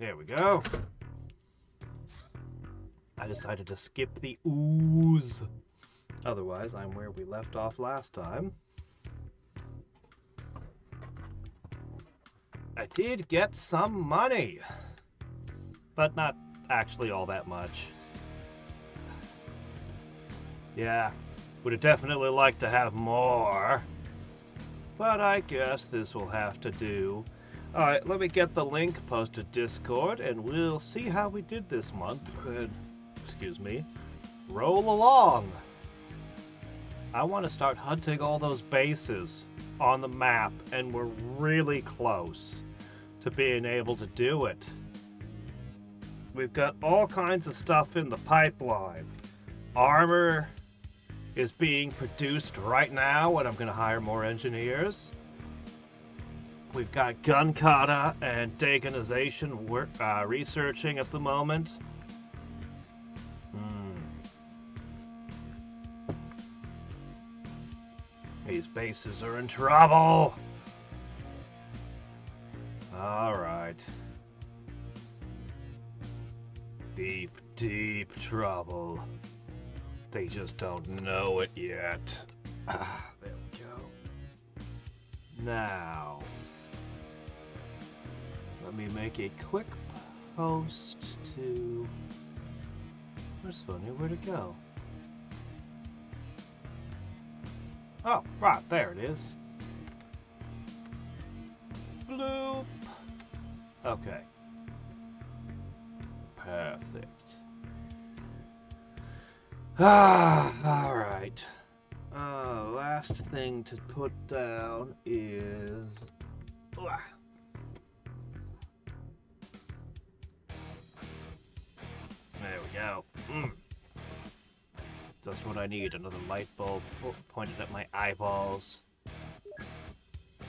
There we go. I decided to skip the ooze. Otherwise, I'm where we left off last time. I did get some money, but not actually all that much. Yeah, would have definitely liked to have more, but I guess this will have to do. Alright, let me get the link posted Discord, and we'll see how we did this month, and, excuse me, roll along. I want to start hunting all those bases on the map, and we're really close to being able to do it. We've got all kinds of stuff in the pipeline. Armor is being produced right now, and I'm going to hire more engineers. We've got gun kata and degonization researching at the moment. These bases are in trouble. Alright. Deep, deep trouble. They just don't know it yet. There we go. Now, let me make a quick post to... Where's Funny? Where'd it go? Oh, right, there it is. Bloop. Okay. Perfect. Alright. Last thing to put down is... There we go. Just what I need, another light bulb pointed at my eyeballs.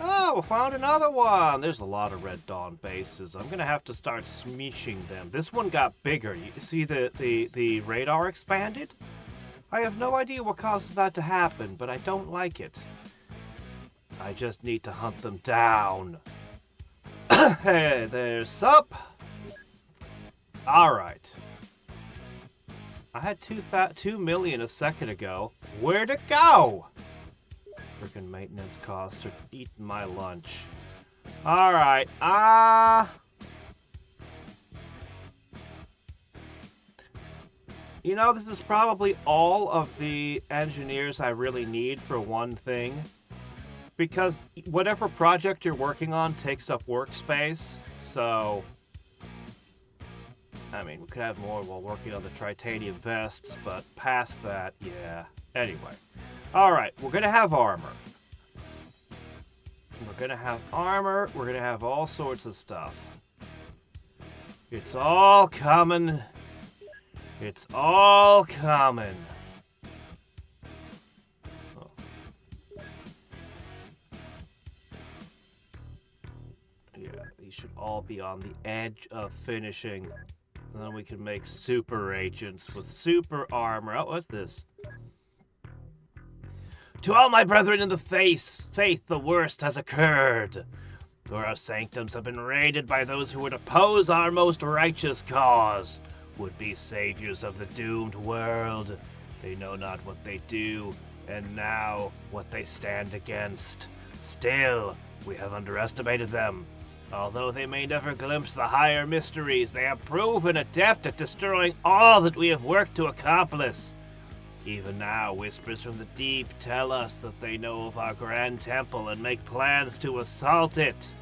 Oh, we found another one! There's a lot of Red Dawn bases. I'm gonna have to start smeeshing them. This one got bigger. You see the radar expanded? I have no idea what causes that to happen, but I don't like it. I just need to hunt them down. Hey, there's Sup! Alright. I had 2 million a second ago. Where'd it go? Freaking maintenance costs are eating my lunch. Alright, you know, this is probably all of the engineers I really need for one thing. Because whatever project you're working on takes up workspace, so... I mean, we could have more while working on the titanium vests, but past that, yeah. Anyway. Alright, we're gonna have armor. We're gonna have armor, we're gonna have all sorts of stuff. It's all coming. It's all coming. Oh. Yeah, these should all be on the edge of finishing. And then we can make super agents with super armor. Oh, what's this? To all my brethren in the faith, the worst has occurred. For our sanctums have been raided by those who would oppose our most righteous cause, would be saviors of the doomed world. They know not what they do, and now what they stand against. Still, we have underestimated them. Although they may never glimpse the higher mysteries, they have proven adept at destroying all that we have worked to accomplish. Even now, whispers from the deep tell us that they know of our grand temple and make plans to assault it.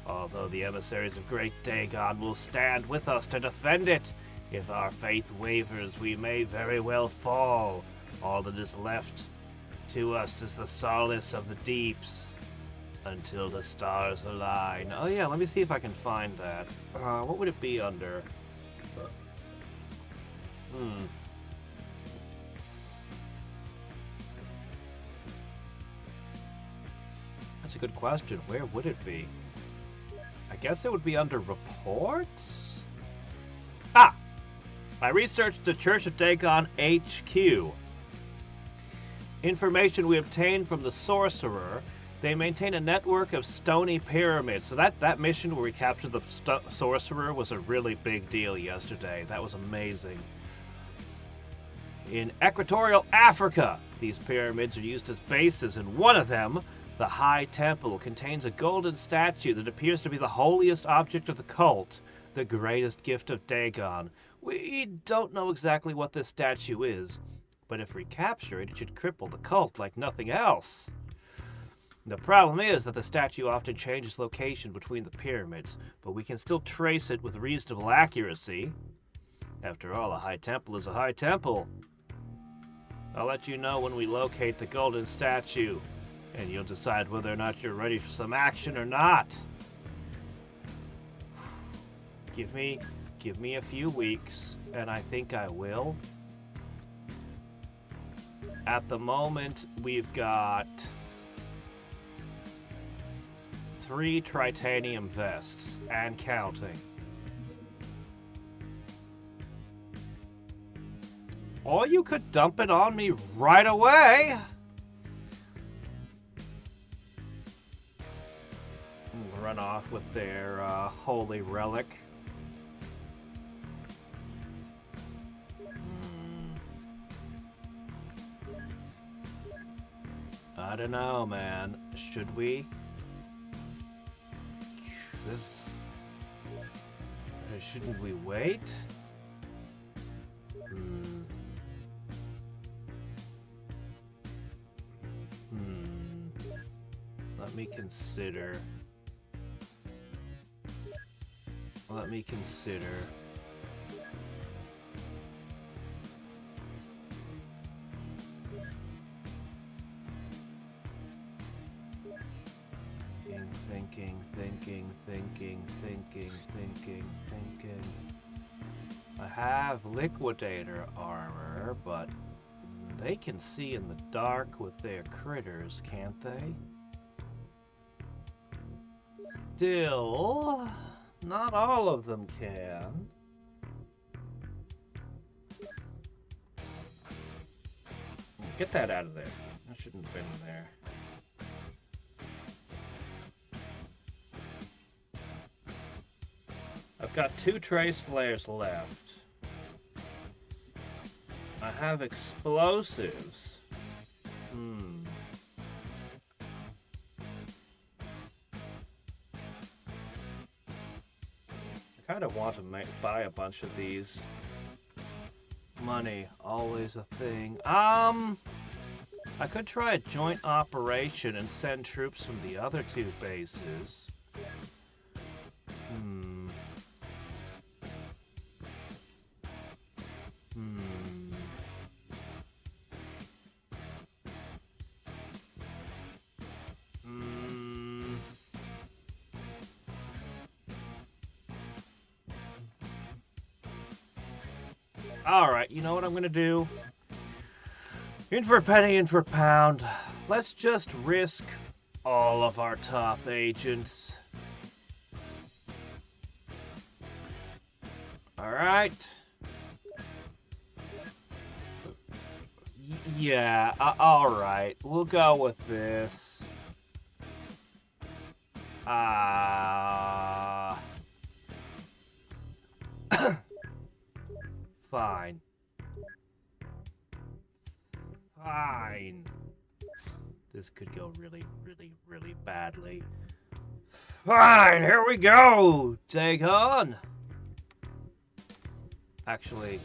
Although the emissaries of Great Dagon will stand with us to defend it, if our faith wavers, we may very well fall. All that is left to us is the solace of the deeps. Until the stars align. Oh yeah, let me see if I can find that. What would it be under? That's a good question. Where would it be? I guess it would be under reports? Ah! I researched the Church of Dagon HQ. Information we obtained from the sorcerer They maintain a network of stony pyramids. So that mission where we captured the sorcerer was a really big deal yesterday. That was amazing. In Equatorial Africa, these pyramids are used as bases, and one of them, the High Temple, contains a golden statue that appears to be the holiest object of the cult, the greatest gift of Dagon. We don't know exactly what this statue is, but if we capture it, it should cripple the cult like nothing else. The problem is that the statue often changes location between the pyramids, but we can still trace it with reasonable accuracy. After all, a high temple is a high temple. I'll let you know when we locate the golden statue, and you'll decide whether or not you're ready for some action or not. Give me a few weeks, and I think I will. At the moment, we've got 3 tritanium vests, and counting. Or you could dump it on me right away! Run off with their holy relic. I don't know, man. Should we? Shouldn't we wait? Let me consider. Thinking. I have liquidator armor, but they can see in the dark with their critters, can't they? Still, not all of them can. Get that out of there. That shouldn't have been in there. I've got 2 trace flares left. I have explosives. I kind of want to buy a bunch of these. Money, always a thing. I could try a joint operation and send troops from the other 2 bases. Alright, you know what I'm gonna do? In for a penny, in for a pound. Let's just risk all of our top agents. Alright. Yeah, alright. We'll go with this. Fine. Fine. This could go really, really, really badly. Fine, here we go! Take on! Actually,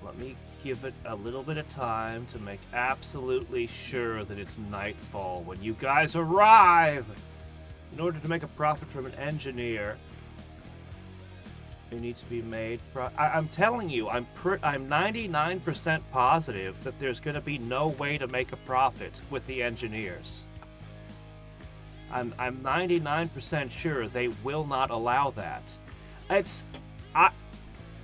let me give it a little bit of time to make absolutely sure that it's nightfall when you guys arrive! In order to make a profit from an engineer, you need to be made. I'm telling you, I'm 99% positive that there's going to be no way to make a profit with the engineers. I'm 99% sure they will not allow that.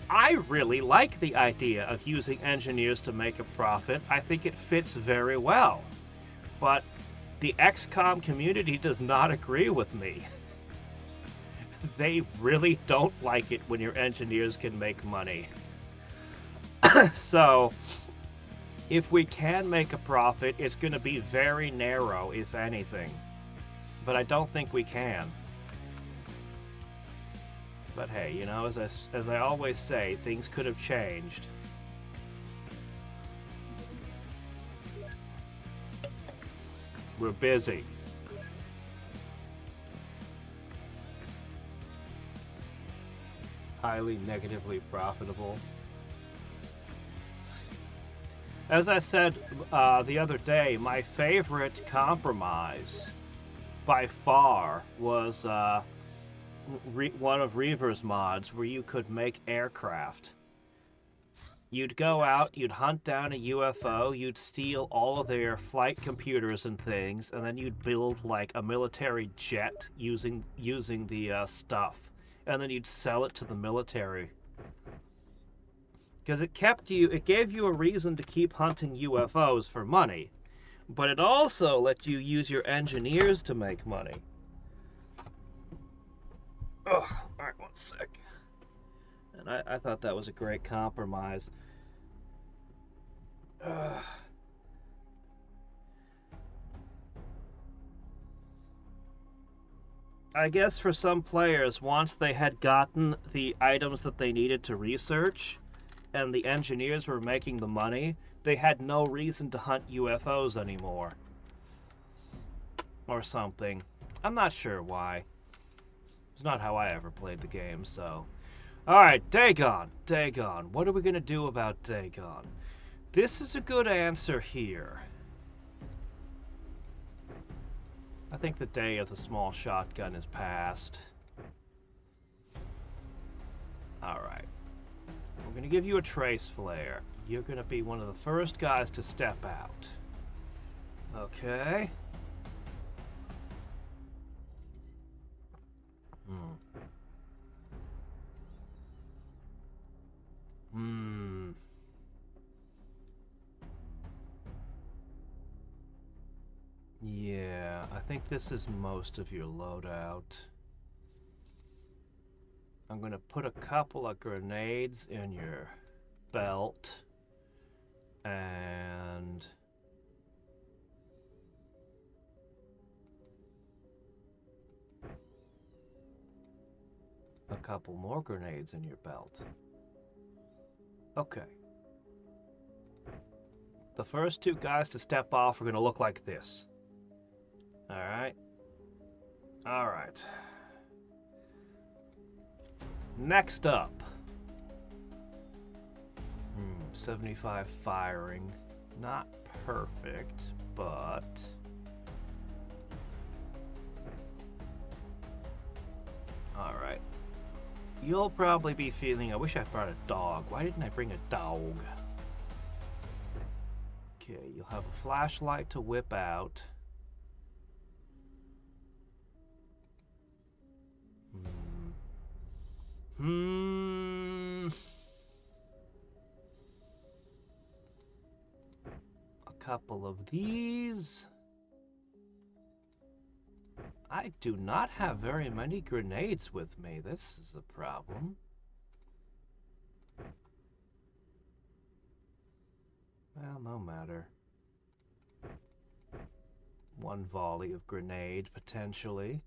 I really like the idea of using engineers to make a profit. I think it fits very well. But the XCOM community does not agree with me. They really don't like it when your engineers can make money. So, if we can make a profit, it's going to be very narrow, if anything. But I don't think we can. But hey, you know, as I always say, things could have changed. We're busy. Highly negatively profitable. As I said the other day, my favorite compromise by far was one of Reaver's mods where you could make aircraft. You'd go out, you'd hunt down a UFO, you'd steal all of their flight computers and things, and then you'd build like a military jet using the stuff, and then you'd sell it to the military. Because it gave you a reason to keep hunting UFOs for money, but it also let you use your engineers to make money. Oh, alright, one sec. And I thought that was a great compromise. I guess for some players, once they had gotten the items that they needed to research, and the engineers were making the money, they had no reason to hunt UFOs anymore. Or something. I'm not sure why. It's not how I ever played the game, so... Alright, Dagon. Dagon. What are we going to do about Dagon? This is a good answer here. I think the day of the small shotgun is past. Alright. We're going to give you a trace flare. You're going to be one of the first guys to step out. Okay. Yeah, I think this is most of your loadout. I'm going to put a couple of grenades in your belt. And... a couple more grenades in your belt. Okay. The first two guys to step off are going to look like this. Alright. Alright. Next up. 75 firing. Not perfect, but... Alright. You'll probably be feeling, I wish I brought a dog. Why didn't I bring a dog? Okay, you'll have a flashlight to whip out. A couple of these. I do not have very many grenades with me. This is a problem. Well, no matter. One volley of grenade, potentially.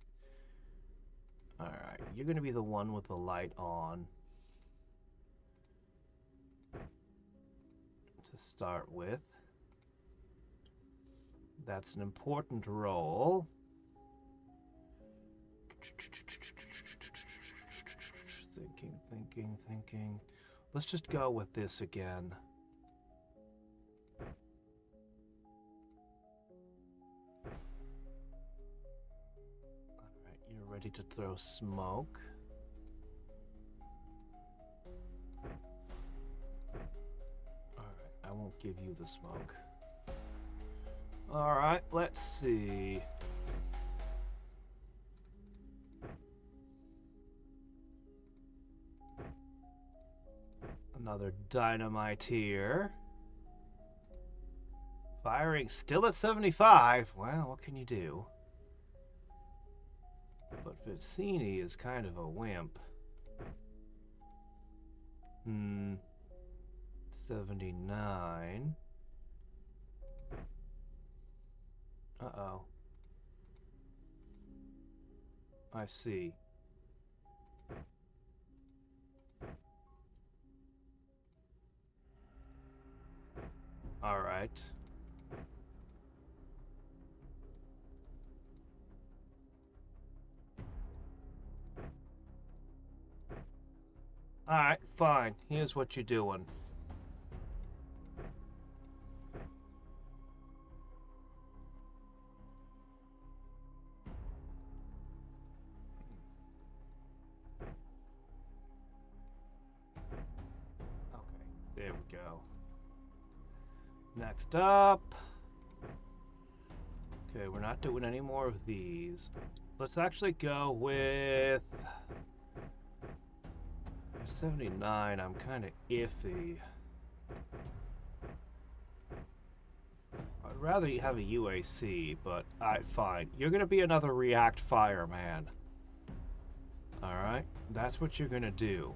Alright, you're going to be the one with the light on. To start with. That's an important role. Thinking. Let's just go with this again. Alright, you're ready to throw smoke. Alright, I won't give you the smoke. Alright, let's see. Another dynamite here. Firing still at 75. Well, what can you do? But Vicini is kind of a wimp. 79. I see. All right. All right, fine. Here's what you're doing. Okay, there we go. Next up. Okay, we're not doing any more of these. Let's actually go with 79. I'm kind of iffy. I'd rather you have a UAC, but alright, fine. You're gonna be another React Fireman. Alright, that's what you're gonna do.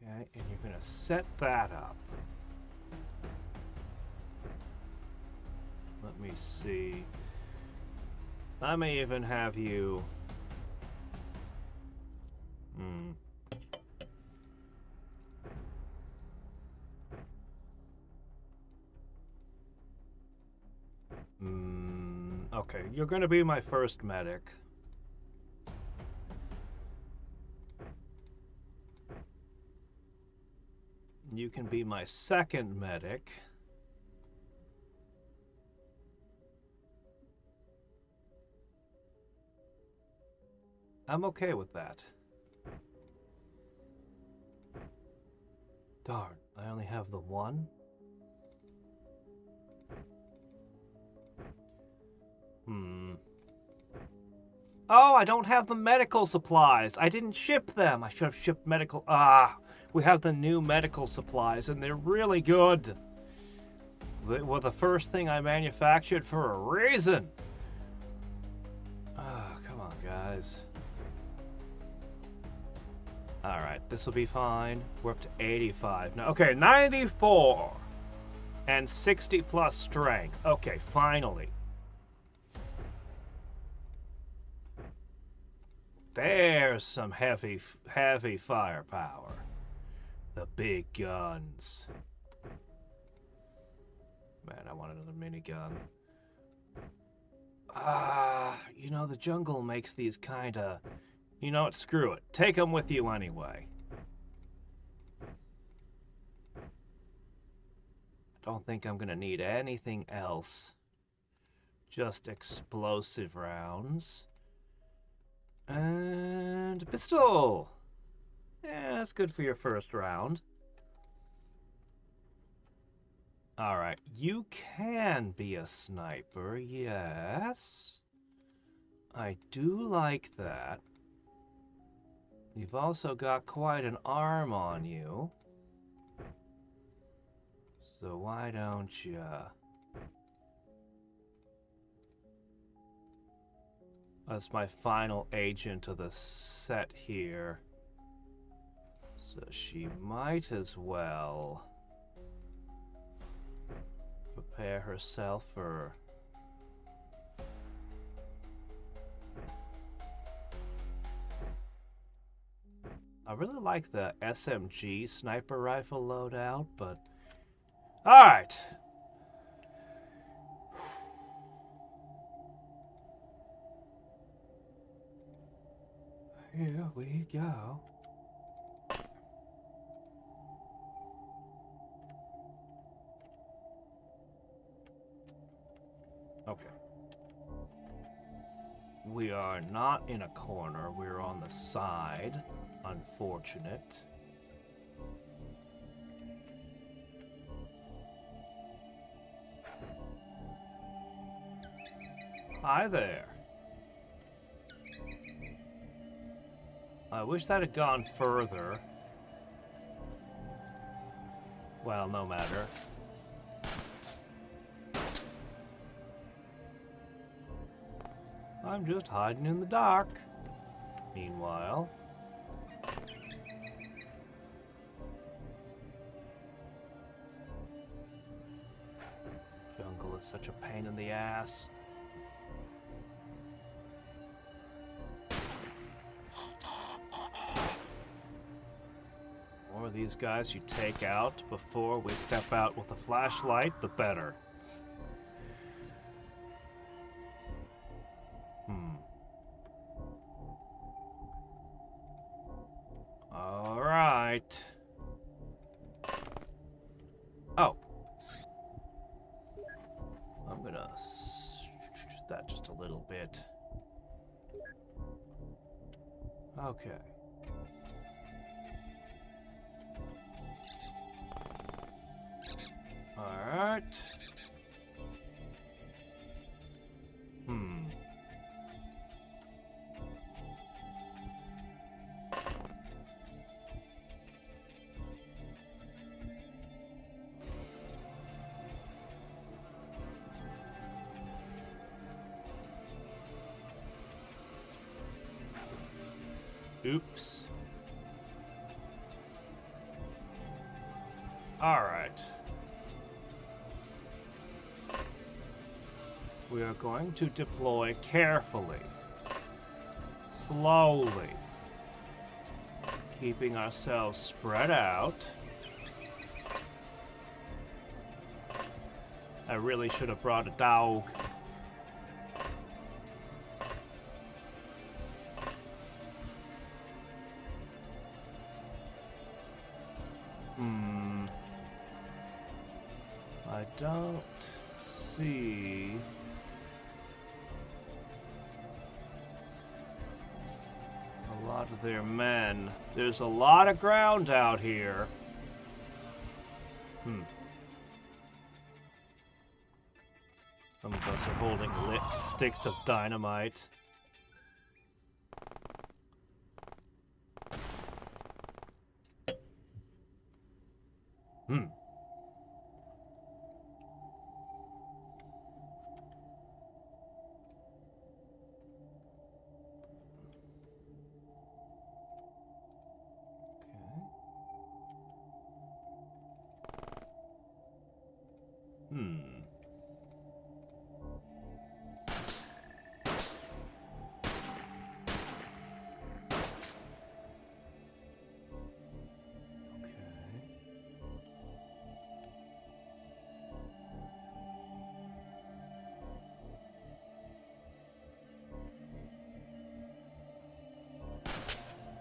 Okay, and you're gonna set that up. Let me see. I may even have you... Okay, you're gonna be my first medic. You can be my second medic. I'm okay with that. Darn, I only have the one? Oh, I don't have the medical supplies. I didn't ship them. I should have shipped medical... we have the new medical supplies, and they're really good. They were the first thing I manufactured for a reason. Come on, guys. Alright, this will be fine. We're up to 85 now. Okay, 94. And 60 plus strength. Okay, finally. There's some heavy firepower. The big guns. Man, I want another minigun. You know, the jungle makes these kinda... You know what, screw it. Take them with you anyway. I don't think I'm gonna need anything else. Just explosive rounds. And a pistol! Yeah, that's good for your first round. Alright, you can be a sniper, yes. I do like that. You've also got quite an arm on you. So why don't you... That's my final agent of the set here. So she might as well prepare herself for... I really like the SMG sniper rifle loadout, but... Alright! Here we go. Okay. We are not in a corner, we're on the side. Unfortunate. Hi there. I wish that had gone further. Well, no matter. I'm just hiding in the dark. Meanwhile... such a pain in the ass. The more of these guys you take out before we step out with a flashlight, the better. Alright. Oh. I'm gonna that just a little bit. Okay. Alright. Oops. Alright. We are going to deploy carefully, slowly, keeping ourselves spread out. I really should have brought a dog. I don't see a lot of their men. There's a lot of ground out here. Some of us are holding lit sticks of dynamite.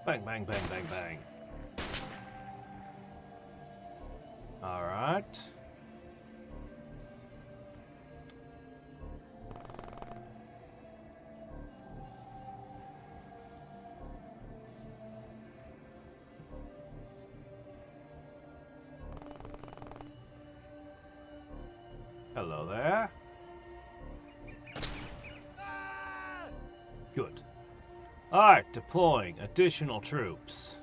Bang, bang, bang, bang, bang. All right. Hello there. Good. Alright, deploying additional troops.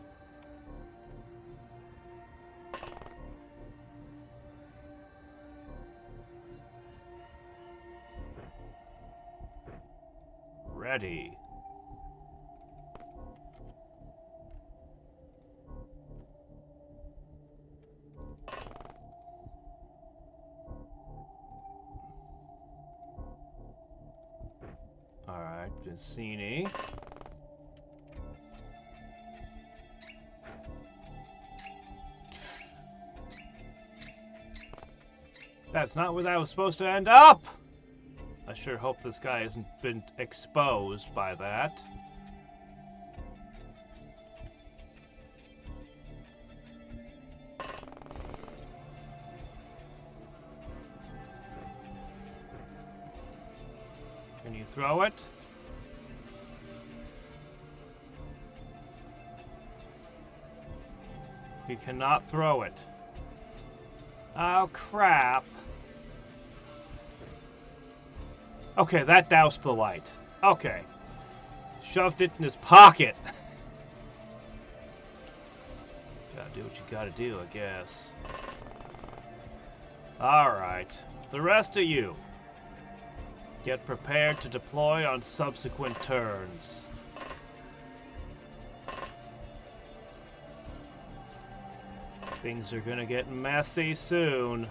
Ready. Alright, Vicini. That's not where that was supposed to end up! I sure hope this guy hasn't been exposed by that. Can you throw it? He cannot throw it. Oh, crap. Okay, that doused the light. Okay. Shoved it in his pocket. Gotta do what you gotta do, I guess. Alright. The rest of you, get prepared to deploy on subsequent turns. Things are gonna get messy soon.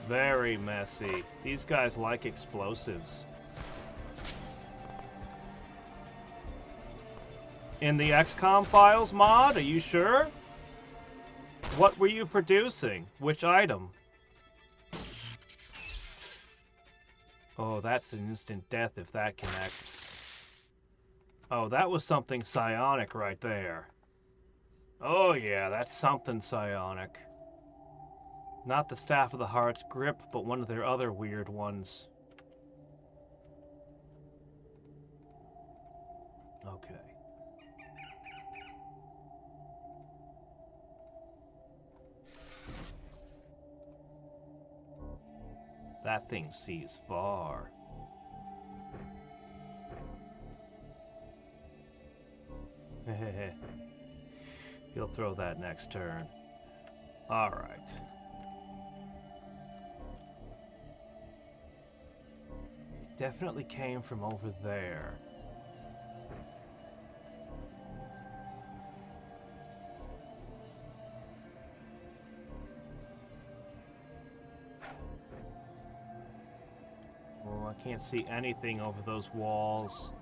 Very messy. These guys like explosives. In the Xcom Files mod, are you sure? What were you producing? Which item? Oh, that's an instant death if that connects. Oh, that was something psionic right there. Oh yeah, that's something psionic. Not the Staff of the Heart's grip, but one of their other weird ones. Okay. That thing sees far. He'll throw that next turn. Alright. Definitely came from over there. Oh, I can't see anything over those walls.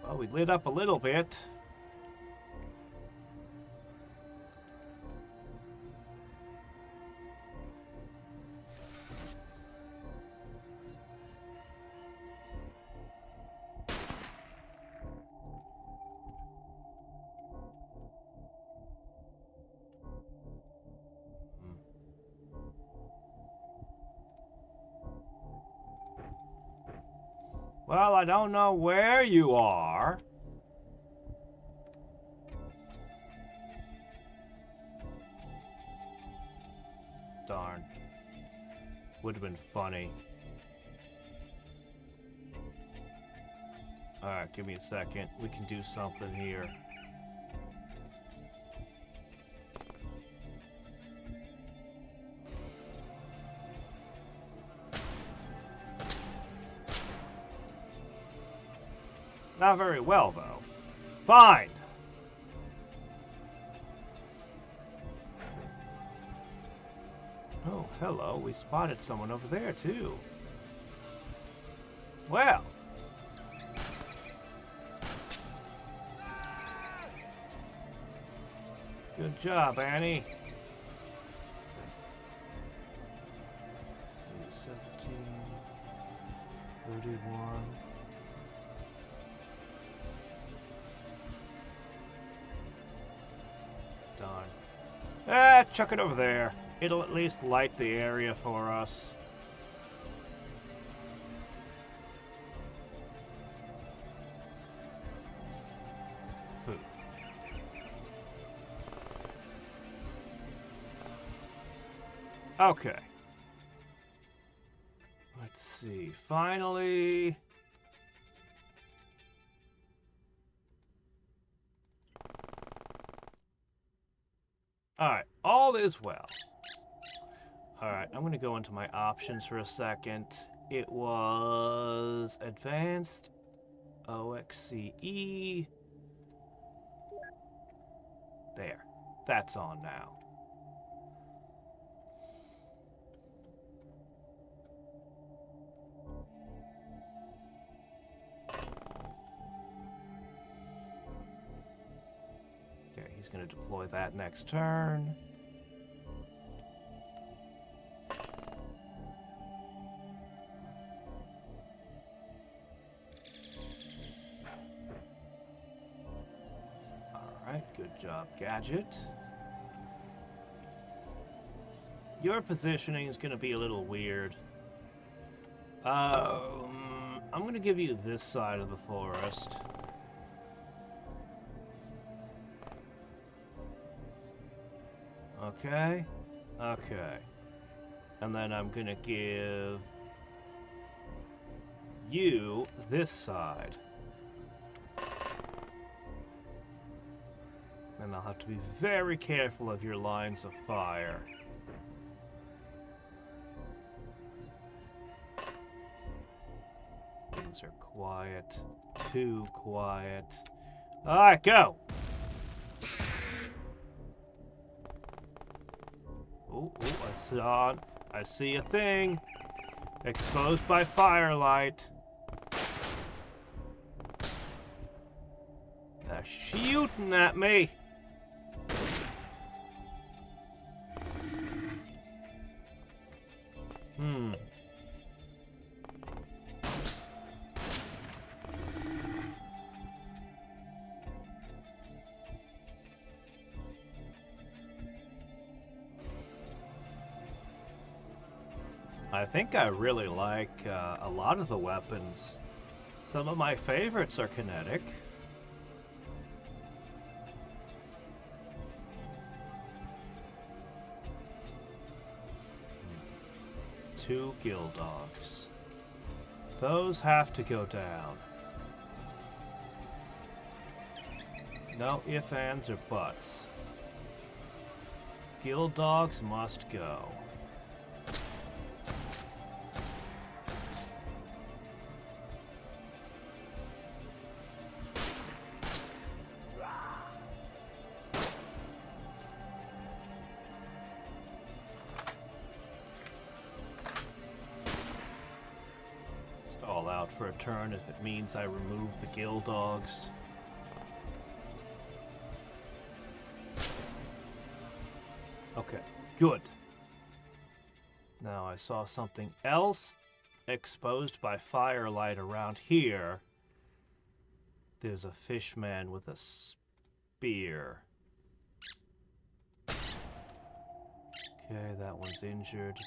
Well, we lit up a little bit. Well, I don't know where you are. Darn. Would have been funny. Alright, give me a second. We can do something here. Not very well, though. Fine! Oh, hello. We spotted someone over there, too. Well. Good job, Annie. Let's see, 17, 31. Darn. Ah, chuck it over there. It'll at least light the area for us. Okay. Let's see. Finally. Alright, all is well. Alright, I'm going to go into my options for a second. It was Advanced, OXCE. There. That's on now. Okay, he's going to deploy that next turn. Alright, good job, Gadget. Your positioning is going to be a little weird. I'm going to give you this side of the forest. Okay? Okay. And then I'm going to give you this side. And I'll have to be very careful of your lines of fire. things are quiet. Too quiet. Alright, go! Ooh, I see a thing. Exposed by firelight. They're shooting at me. I think I really like a lot of the weapons. Some of my favorites are kinetic. Two gill dogs. Those have to go down. No ifs, ands, or buts. Gill dogs must go. Stall out for a turn if it means I remove the gill dogs. Okay, good. Now I saw something else exposed by firelight around here. There's a fishman with a spear. Okay, that one's injured.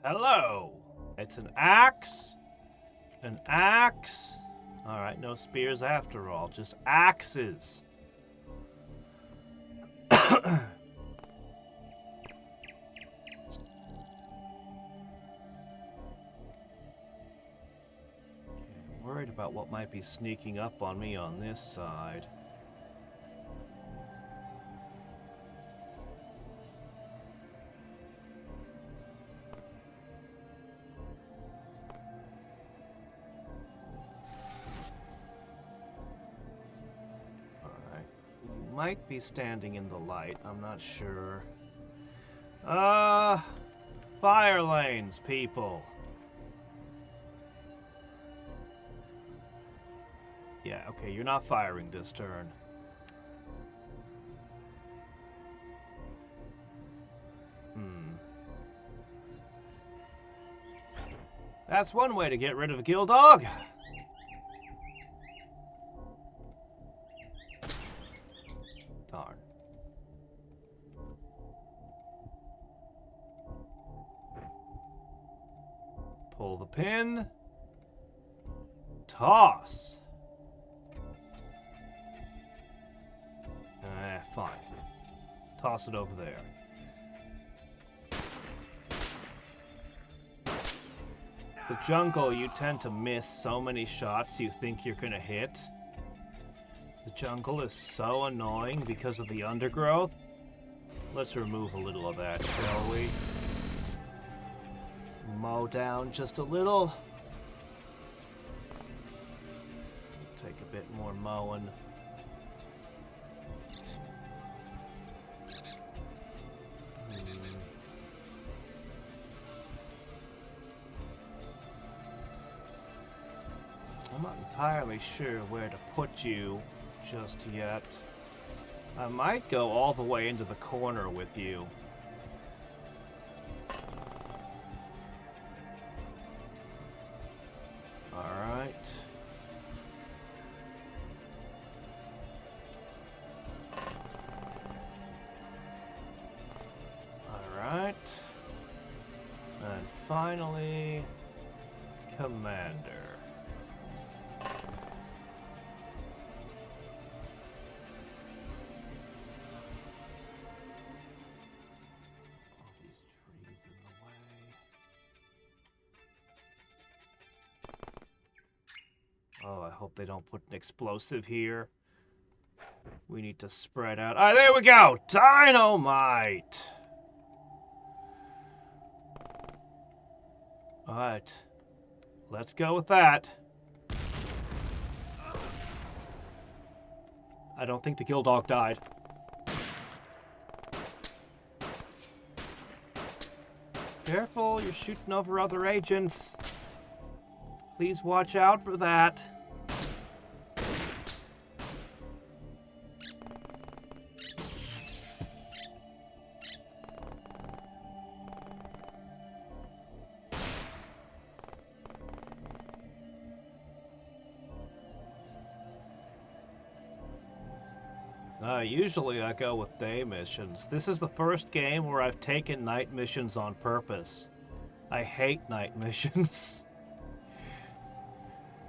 Hello! It's an axe? An axe? Alright, no spears after all, just axes. I'm worried about what might be sneaking up on me on this side. Might be standing in the light, I'm not sure. Fire lanes, people. Yeah, okay, you're not firing this turn. That's one way to get rid of a gill dog. Darn. Pull the pin. Toss. Fine. Toss it over there. The jungle, you tend to miss so many shots you think you're gonna hit. The jungle is so annoying because of the undergrowth. Let's remove a little of that, shall we? Mow down just a little. Take a bit more mowing. I'm not entirely sure where to put you just yet. I might go all the way into the corner with you. Alright. Alright. And finally, Commander. Oh, I hope they don't put an explosive here. We need to spread out. Alright, there we go! Dynamite! Alright. Let's go with that. I don't think the kill dog died. Careful, you're shooting over other agents. Please watch out for that. Usually I go with day missions. This is the first game where I've taken night missions on purpose. I hate night missions.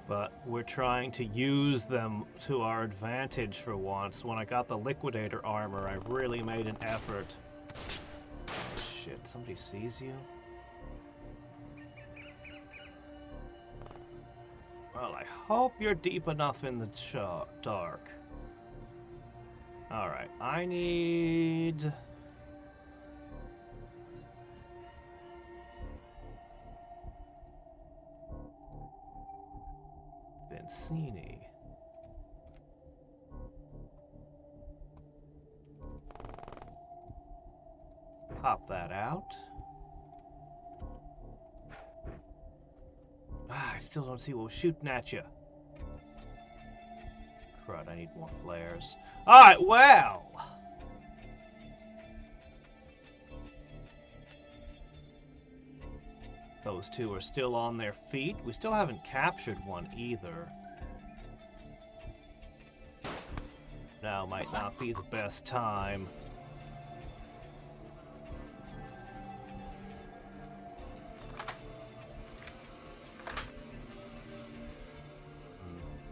But we're trying to use them to our advantage for once. When I got the Liquidator armor, I really made an effort. Oh shit, somebody sees you? Well, I hope you're deep enough in the dark. Alright, I need... Benzini. Pop that out. I still don't see what was shooting at you. Crud, I need more flares. Alright, well! Those two are still on their feet. We still haven't captured one either. Now might not be the best time.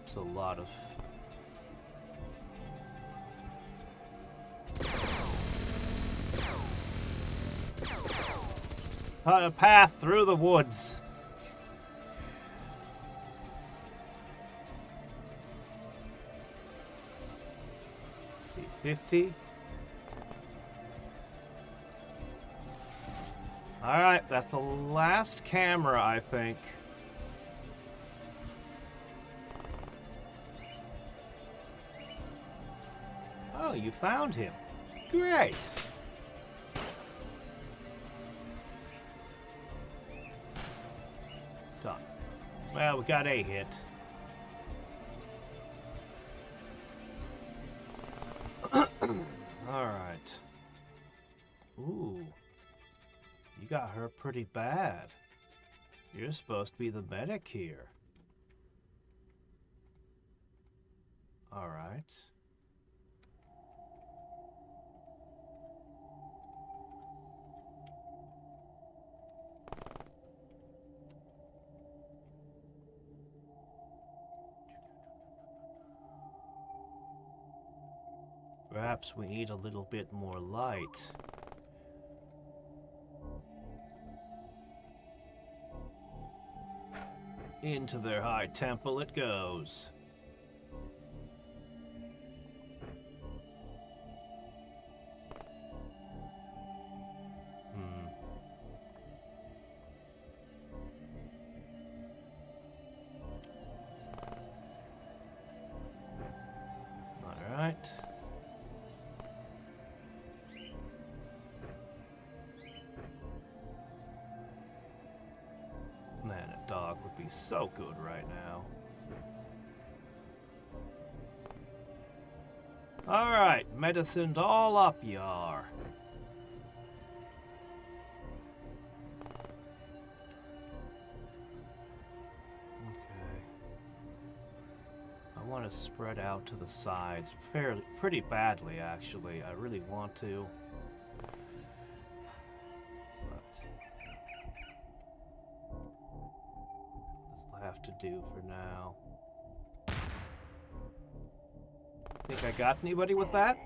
It's a lot of... a path through the woods. Let's see, 50. Alright, that's the last camera, I think. Oh, you found him. Great. Done. Well, we got a hit. Alright. Ooh. You got hurt pretty bad. You're supposed to be the medic here. Alright. Perhaps we need a little bit more light. Into their high temple it goes. All right. Man, a dog would be so good right now. Alright, medicined all up you are. Okay. I want to spread out to the sides pretty badly, actually. I really want to. Have to do for now. Think I got anybody with that?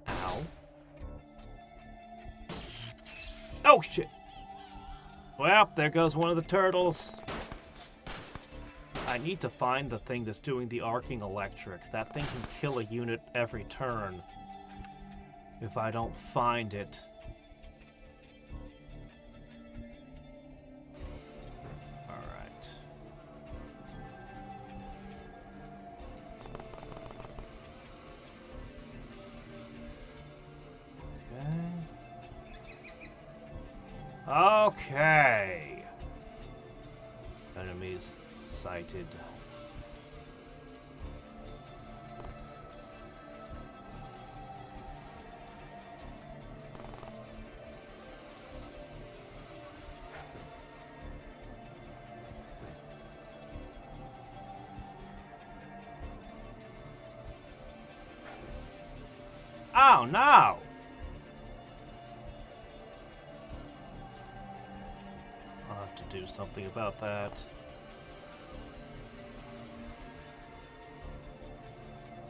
Ow. Oh, shit. Well, there goes one of the turtles. I need to find the thing that's doing the arcing electric. That thing can kill a unit every turn. If I don't find it. Alright. Okay. Enemies sighted. Oh no! I'll have to do something about that.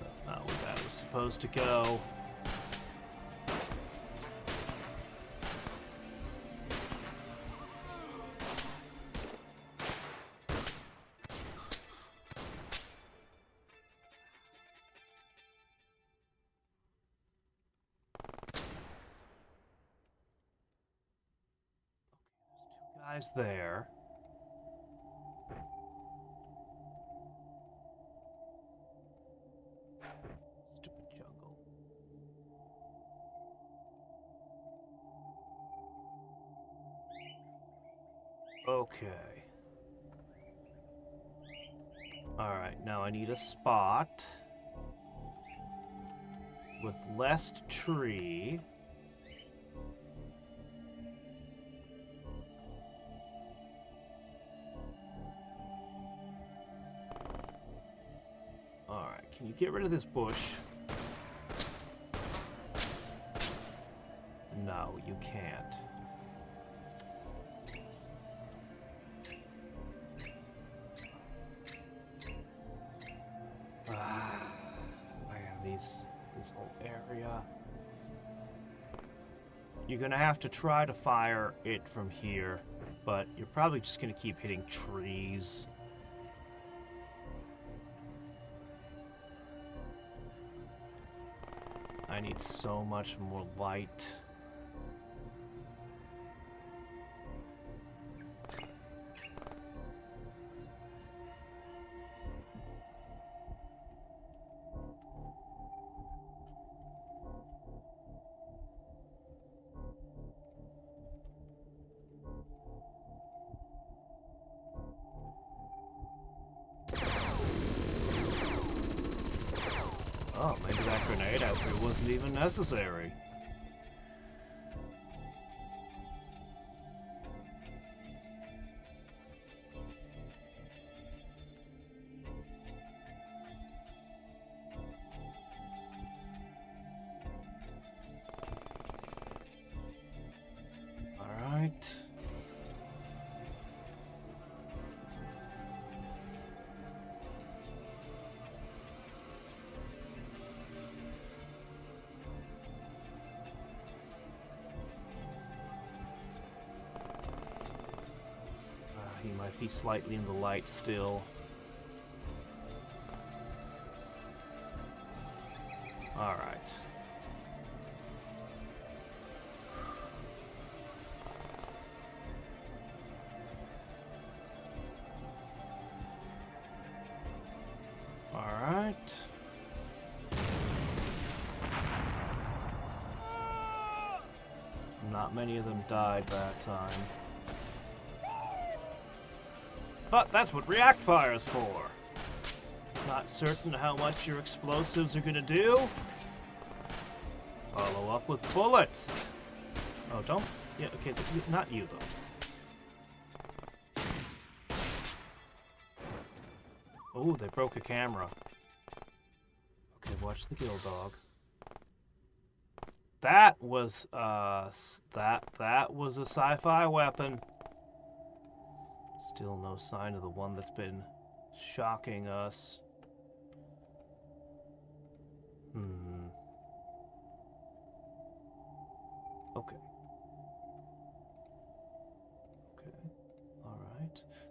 That's not where that was supposed to go. Guys there. Stupid jungle. Okay. Alright, now I need a spot with less tree. Alright, can you get rid of this bush? No, you can't. Ah, man, this whole area. You're gonna have to try to fire it from here, but you're probably just gonna keep hitting trees. I need so much more light. Oh, maybe that grenade actually wasn't even necessary. All right. He might be slightly in the light still. All right. All right. Not many of them died that time. But that's what react fire is for. Not certain how much your explosives are gonna do? Follow up with bullets. Oh, don't. Yeah, okay, not you though. Oh, they broke a camera. Okay, watch the gill dog. That was that was a sci-fi weapon. Still no sign of the one that's been shocking us. Okay.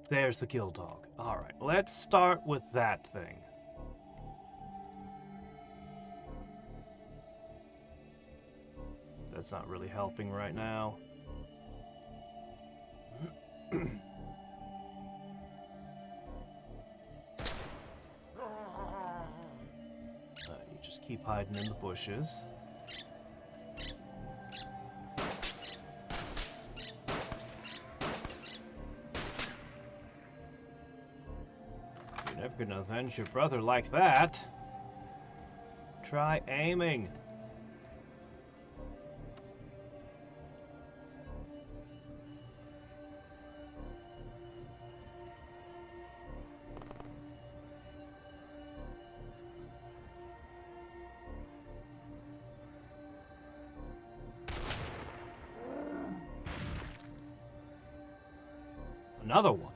There's the kill dog. Alright, let's start with that thing. That's not really helping right now. You just keep hiding in the bushes. You're never gonna avenge your brother like that. Try aiming. Another one.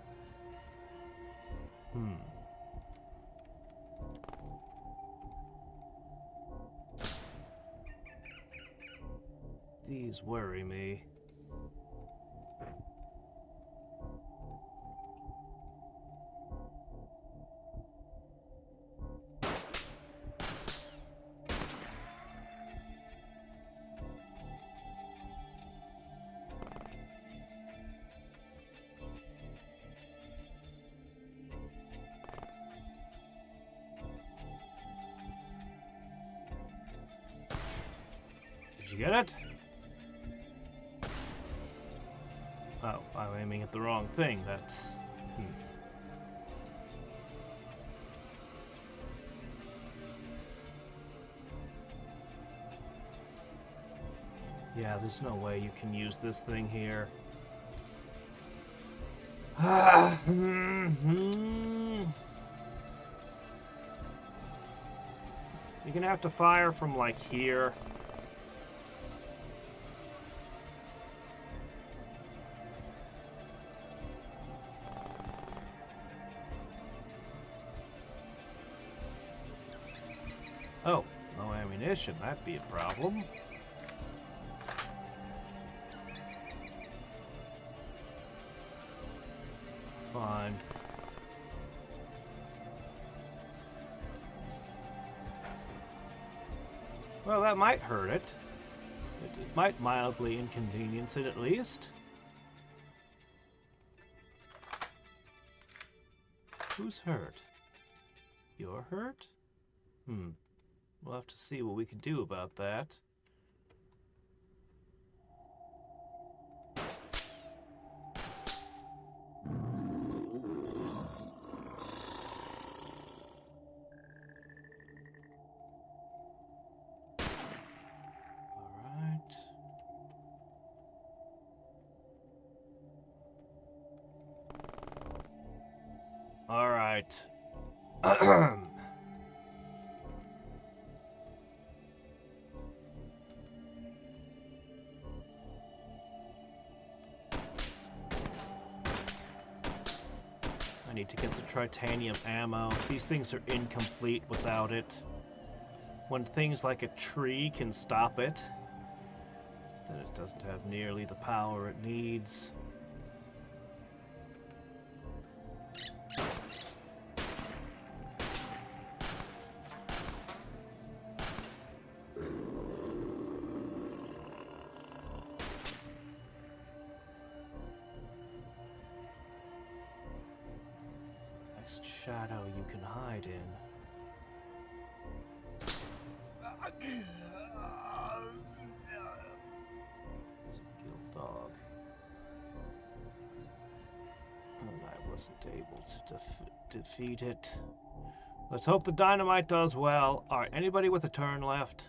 These worry me. Did you get it? Oh, I'm aiming at the wrong thing. That's... Yeah, there's no way you can use this thing here. You're gonna have to fire from, like, here. Oh, no ammunition. That'd be a problem. Fine. Well, that might hurt it. It might mildly inconvenience it, at least. Who's hurt? You're hurt? We'll have to see what we can do about that. All right. I need to get the titanium ammo. These things are incomplete without it. When things like a tree can stop it, then it doesn't have nearly the power it needs. Shadow you can hide in. Guild dog. And I wasn't able to defeat it. Let's hope the dynamite does well. Alright, anybody with a turn left?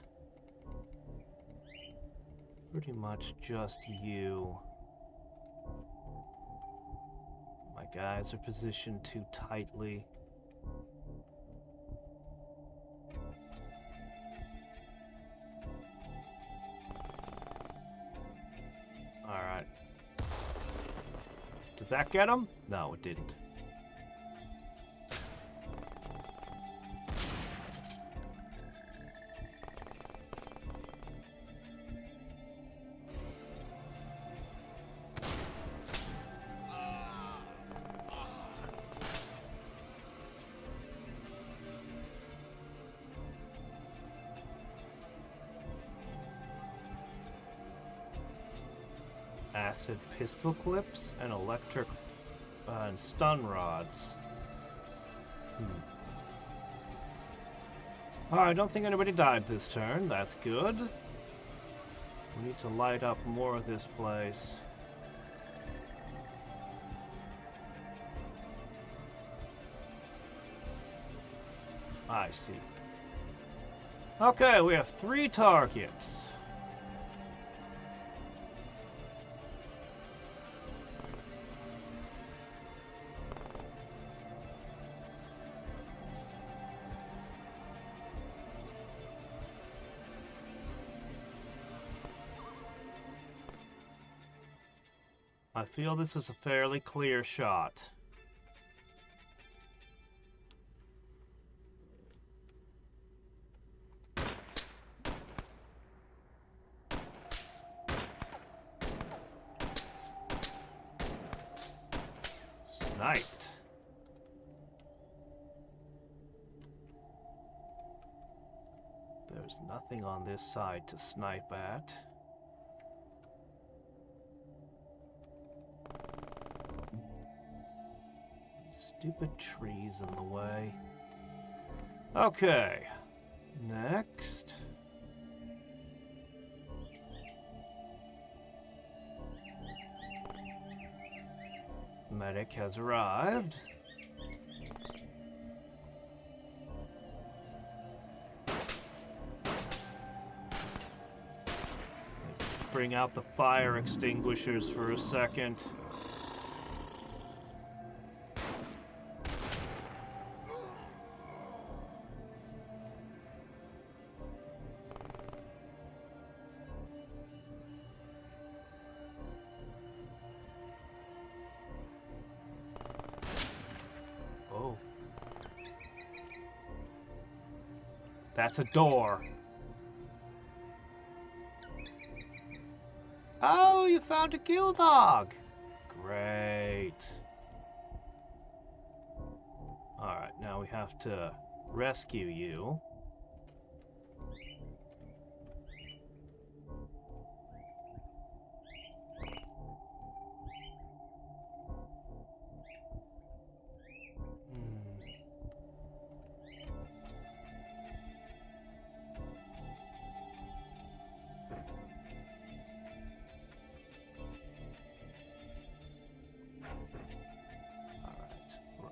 Pretty much just you. My guys are positioned too tightly. Alright. Did that get him? No, it didn't. Acid pistol clips and electric and stun rods. Oh, I don't think anybody died this turn. That's good. We need to light up more of this place. I see. Okay, we have 3 targets. I feel this is a fairly clear shot. Sniped. There's nothing on this side to snipe at. Stupid trees in the way. Okay. Next. Medic has arrived. Bring out the fire extinguishers for a second. Oh. That's a door. Oh, you found a kill dog. Great. Alright, now we have to rescue you.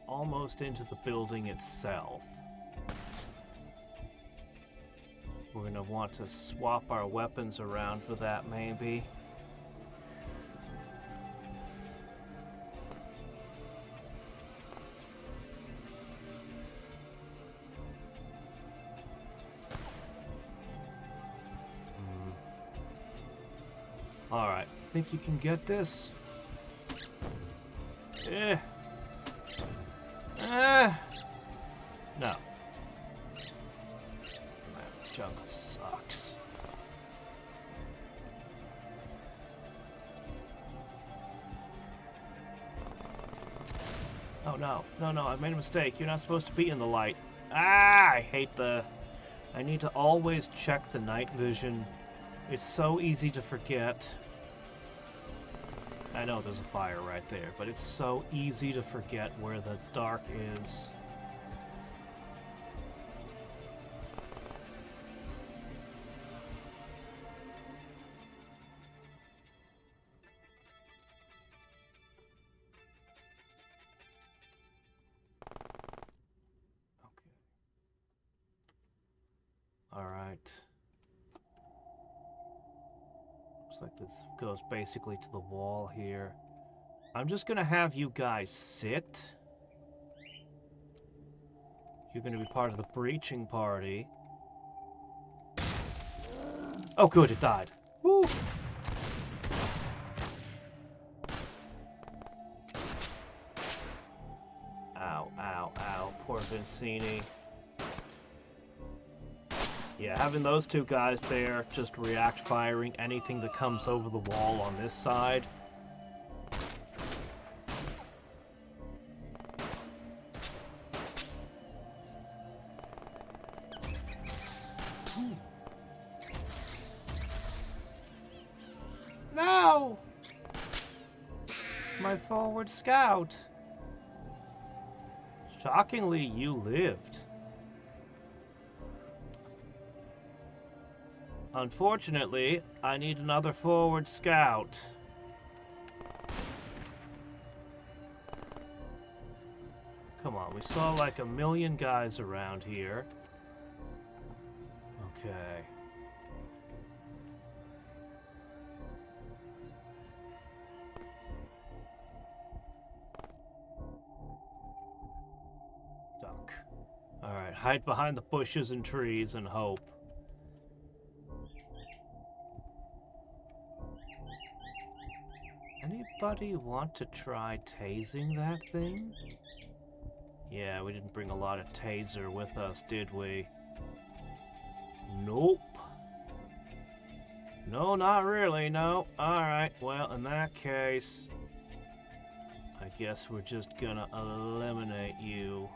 Almost into the building itself. We're going to want to swap our weapons around for that, maybe. Alright, think you can get this? No. Man, the jungle sucks. Oh no, no, I made a mistake. You're not supposed to be in the light. Ah, I hate the... I need to always check the night vision. It's so easy to forget. I know there's a fire right there, but it's so easy to forget where the dark is. Okay. Alright. Like this goes basically to the wall here. I'm just gonna have you guys sit. You're gonna be part of the breaching party. Oh good, it died. Woo! Ow, ow, ow. Poor Vincini. Yeah, having those two guys there, just react firing anything that comes over the wall on this side. No! my forward scout. Shockingly, you lived. Unfortunately, I need another forward scout. Come on, we saw like 1,000,000 guys around here. Okay. Duck. Alright, hide behind the bushes and trees and hope. Anybody want to try tasing that thing? Yeah, we didn't bring a lot of taser with us, did we? Nope. No, not really, no. Alright, well, in that case, I guess we're just gonna eliminate you.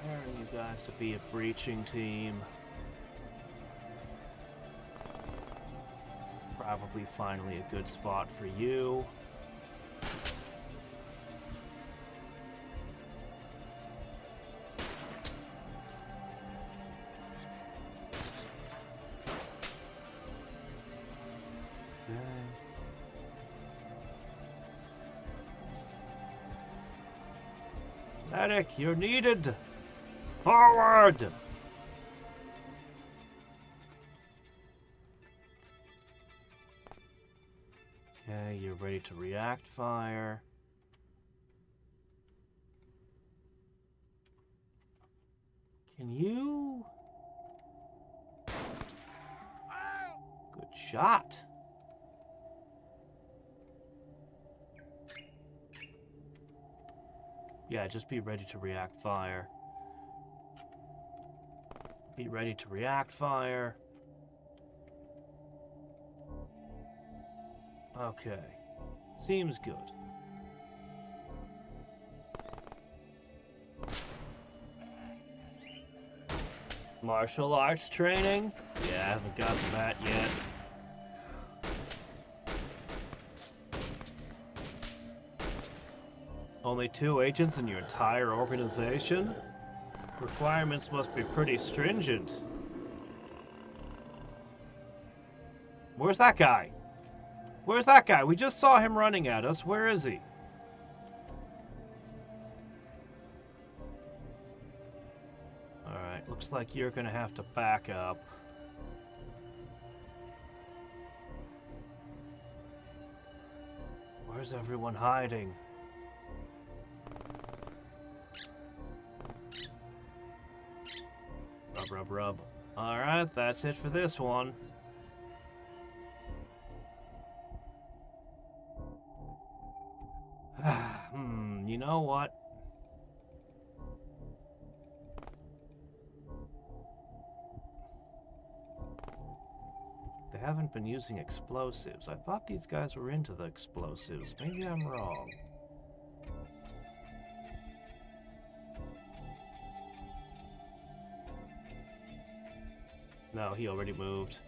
Preparing you guys to be a breaching team. This is probably finally a good spot for you. Medic, you're needed! Forward! Okay, you're ready to react fire. Can you... Good shot! Yeah, just be ready to react fire. Be ready to react fire. Okay. Seems good. Martial arts training? Yeah, I haven't gotten that yet. Only 2 agents in your entire organization? Requirements must be pretty stringent. Where's that guy? Where's that guy? We just saw him running at us. Where is he? Alright, looks like you're gonna have to back up. Where's everyone hiding? Rub, rub, rub. Alright, that's it for this one. You know what? They haven't been using explosives. I thought these guys were into the explosives. Maybe I'm wrong. No, he already moved.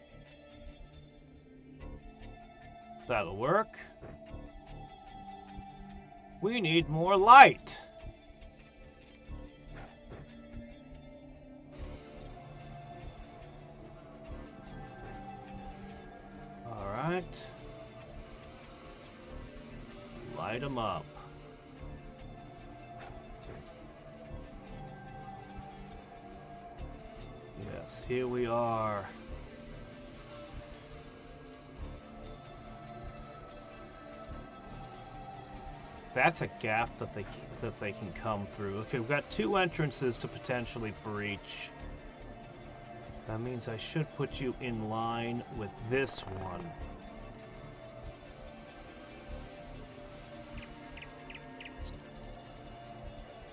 That'll work. We need more light. All right. Light them up. Yes, here we are. That's a gap that they can come through. Okay, we've got 2 entrances to potentially breach. That means I should put you in line with this one.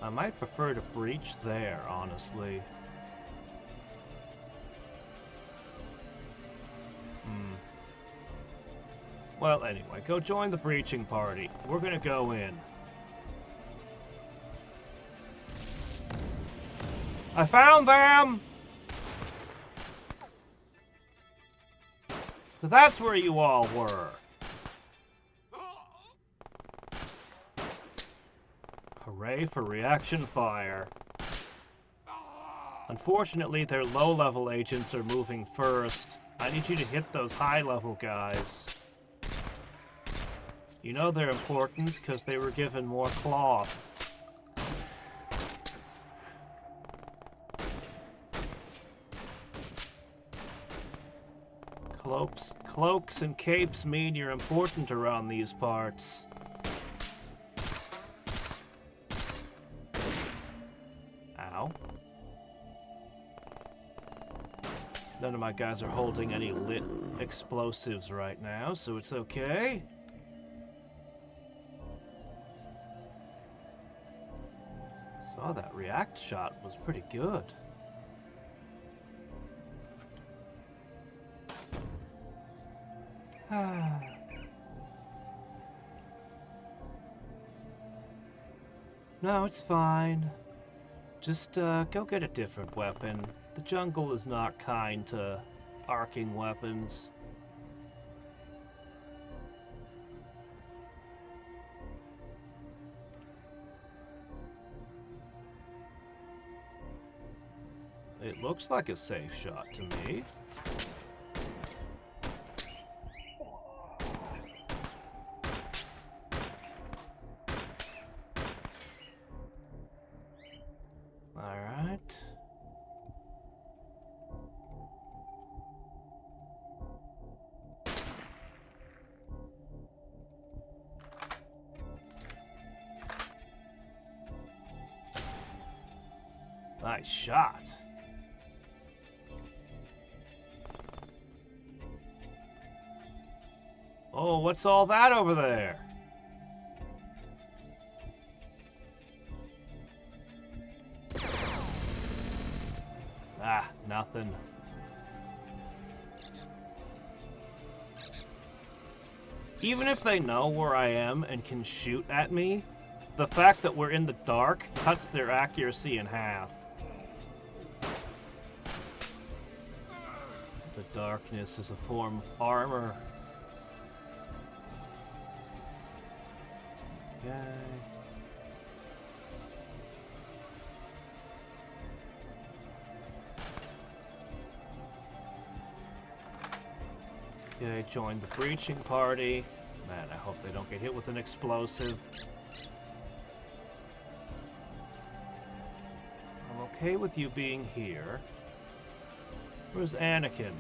I might prefer to breach there, honestly. Well, anyway, go join the breaching party. We're gonna go in. I found them! So that's where you all were. Hooray for reaction fire. Unfortunately, their low-level agents are moving first. I need you to hit those high-level guys. You know they're important because they were given more cloth. Cloaks and capes mean you're important around these parts. Ow. None of my guys are holding any lit explosives right now, so it's okay. Saw that react shot was pretty good. No, it's fine. Just go get a different weapon. The jungle is not kind to arcing weapons. It looks like a safe shot to me. Alright. Nice shot. Oh, what's all that over there? Ah, nothing. Even if they know where I am and can shoot at me, the fact that we're in the dark cuts their accuracy in half. The darkness is a form of armor. Okay. Okay, join the breaching party. Man, I hope they don't get hit with an explosive. I'm okay with you being here. Where's Anakin?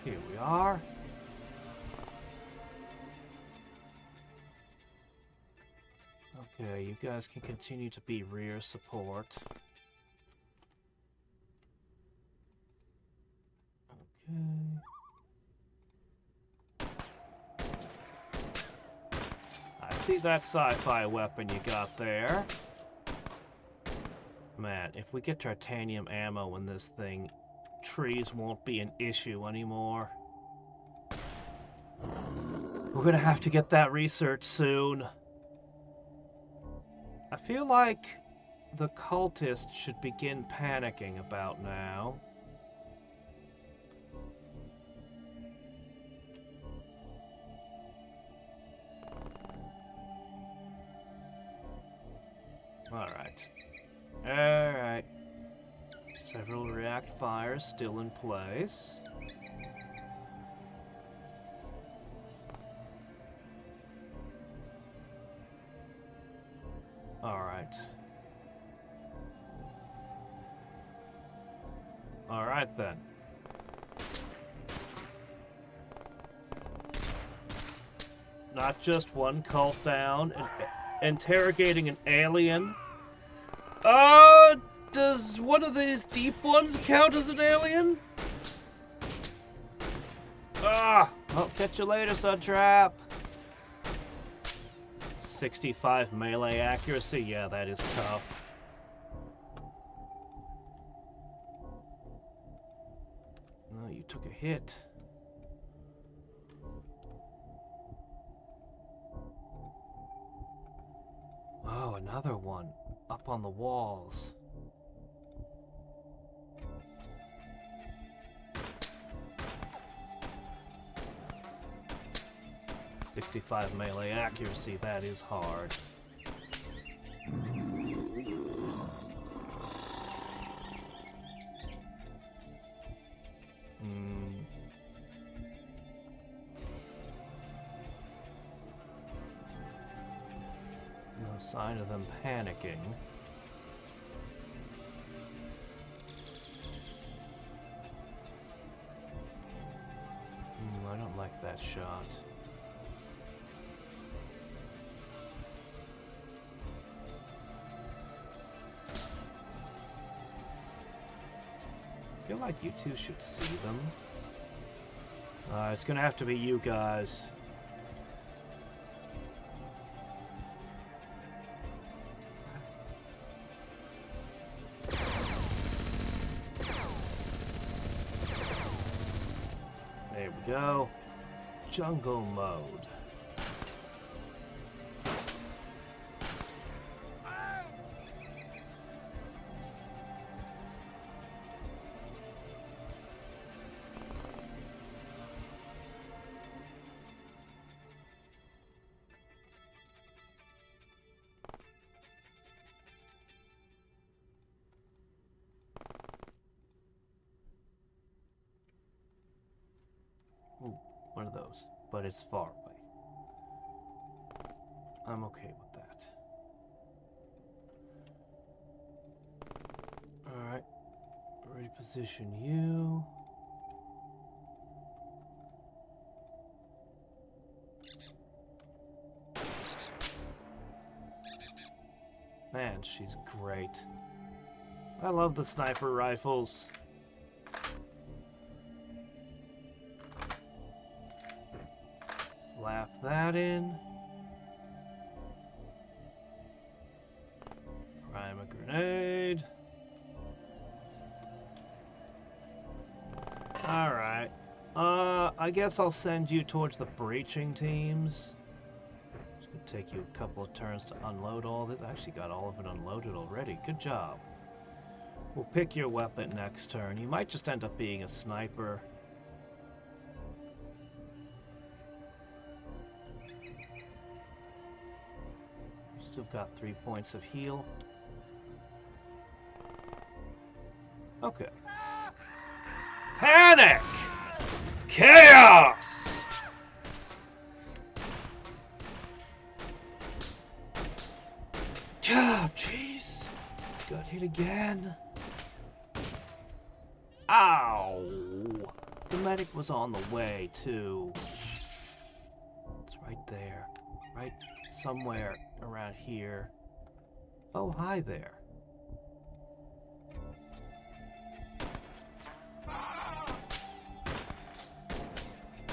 Here we are. Okay, you guys can continue to be rear support. Okay. I see that sci-fi weapon you got there. Man, if we get titanium ammo in this thing, trees won't be an issue anymore. We're gonna have to get that research soon. I feel like the cultists should begin panicking about now. Alright. Alright. Several react fires still in place. Alright. Alright then. Not just one cult down, interrogating an alien. Does one of these deep ones count as an alien? Ah! Oh, catch you later, Suntrap! 65 melee accuracy? Yeah, that is tough. Oh, you took a hit. Oh, another one. Up on the walls. .65 melee accuracy, that is hard. No sign of them panicking. I don't like that shot. I feel like you two should see them. It's gonna have to be you guys. There we go. Jungle mode. Ooh, one of those, but it's far away. I'm okay with that. Alright, reposition you. Man, she's great. I love the sniper rifles. Slap that in. Prime a grenade. Alright. I guess I'll send you towards the breaching teams. It's gonna take you a couple of turns to unload all this. I actually got all of it unloaded already. Good job. We'll pick your weapon next turn. You might just end up being a sniper. Still got 3 points of heal. Okay. Panic! Chaos! Oh, jeez. Got hit again. Ow! The medic was on the way, too. It's right there. Right somewhere around here. Oh, hi there.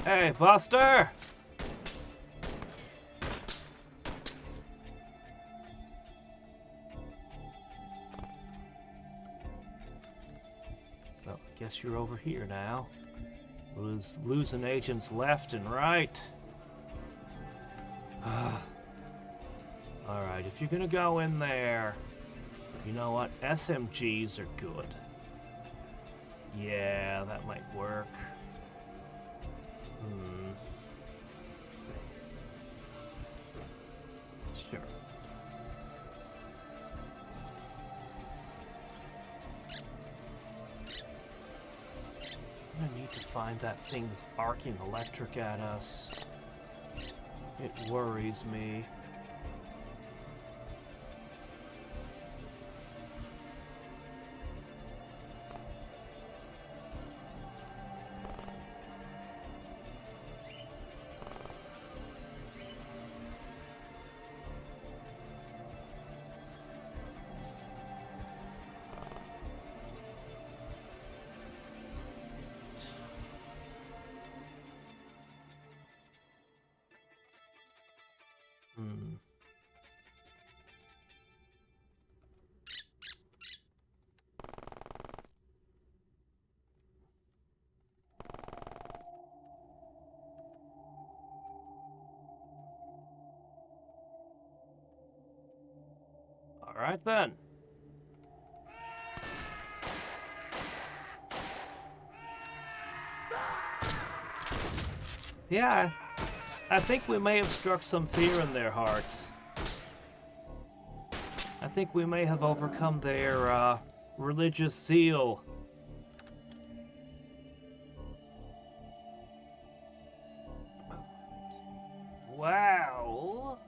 Hey, Buster! Well, I guess you're over here now. Losing agents left and right. Alright, if you're gonna go in there, you know what? SMGs are good. Yeah, that might work. Sure. I need to find that thing that's arcing electric at us. It worries me. Hmm. All right then. Yeah, I think we may have struck some fear in their hearts. I think we may have overcome their religious zeal. Well,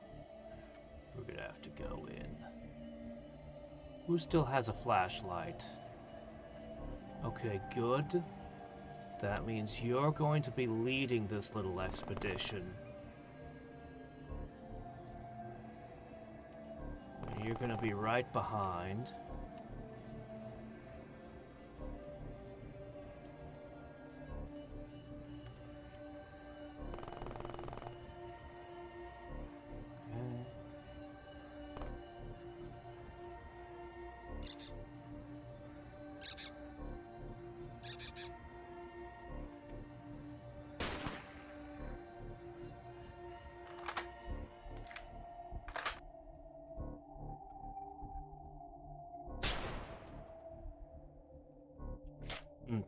we're gonna have to go in. Who still has a flashlight? Okay, good. That means you're going to be leading this little expedition. You're going to be right behind.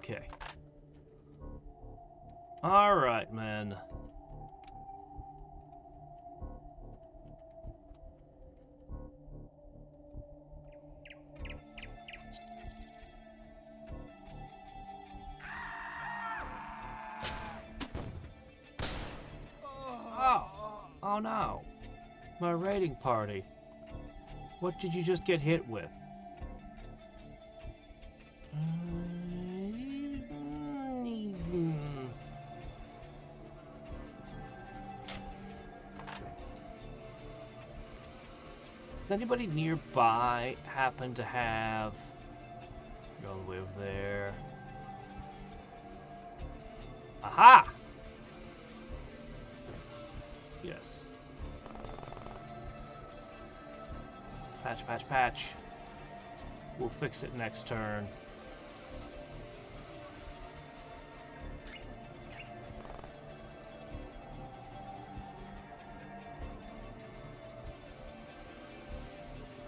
Okay. All right, man. Oh no. My raiding party. What did you just get hit with? Does anybody nearby happen to have... Go all the way over there. Aha! Yes. Patch, patch, patch. We'll fix it next turn.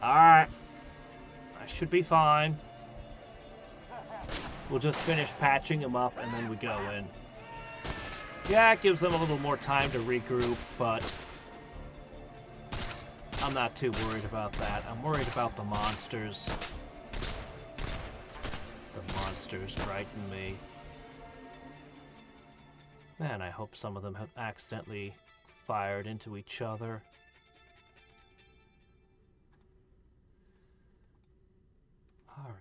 Alright. I should be fine. We'll just finish patching them up and then we go in. Yeah, it gives them a little more time to regroup, but I'm not too worried about that. I'm worried about the monsters. The monsters frighten me. Man, I hope some of them have accidentally fired into each other. Alright.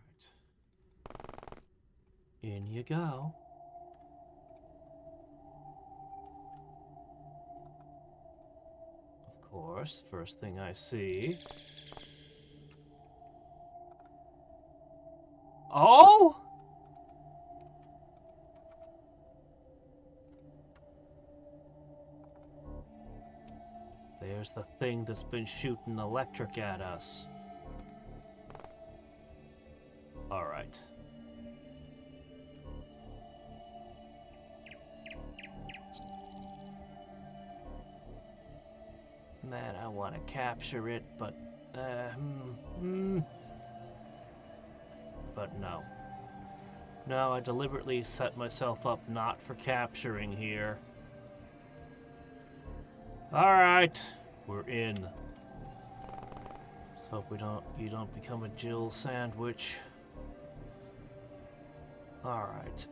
In you go. Of course, first thing I see. Oh! There's the thing that's been shooting electric at us. Alright. Man, I want to capture it, but... But no. No, I deliberately set myself up not for capturing here. Alright, we're in. Let's hope you don't become a Jill sandwich. Alright,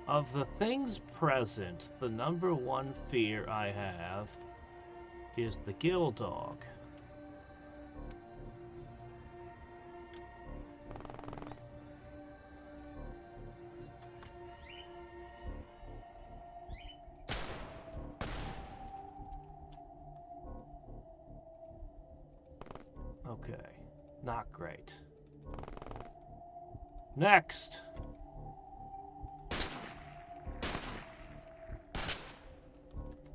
of the things present, the number one fear I have is the Gill Dog. Okay, not great. Next!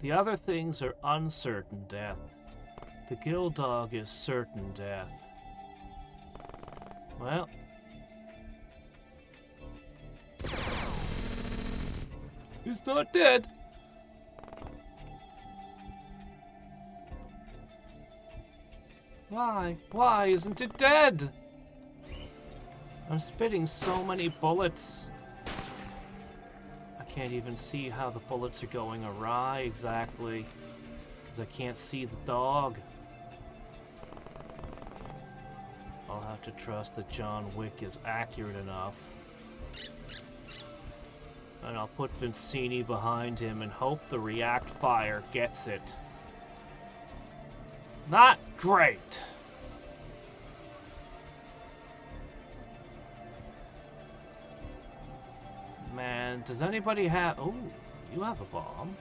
The other things are uncertain death. The gill dog is certain death. Well... he's not dead! Why? Why isn't it dead? I'm spitting so many bullets. I can't even see how the bullets are going awry exactly, because I can't see the dog. I'll have to trust that John Wick is accurate enough. And I'll put Vincini behind him and hope the react fire gets it. Not great! Man, does anybody have... oh, you have a bomb.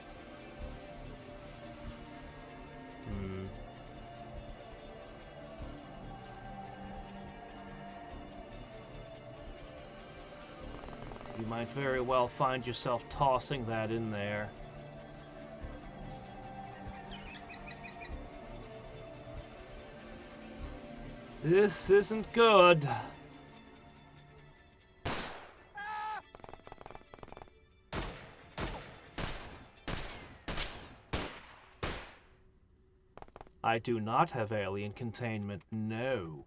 You might very well find yourself tossing that in there. This isn't good. I do not have alien containment, no.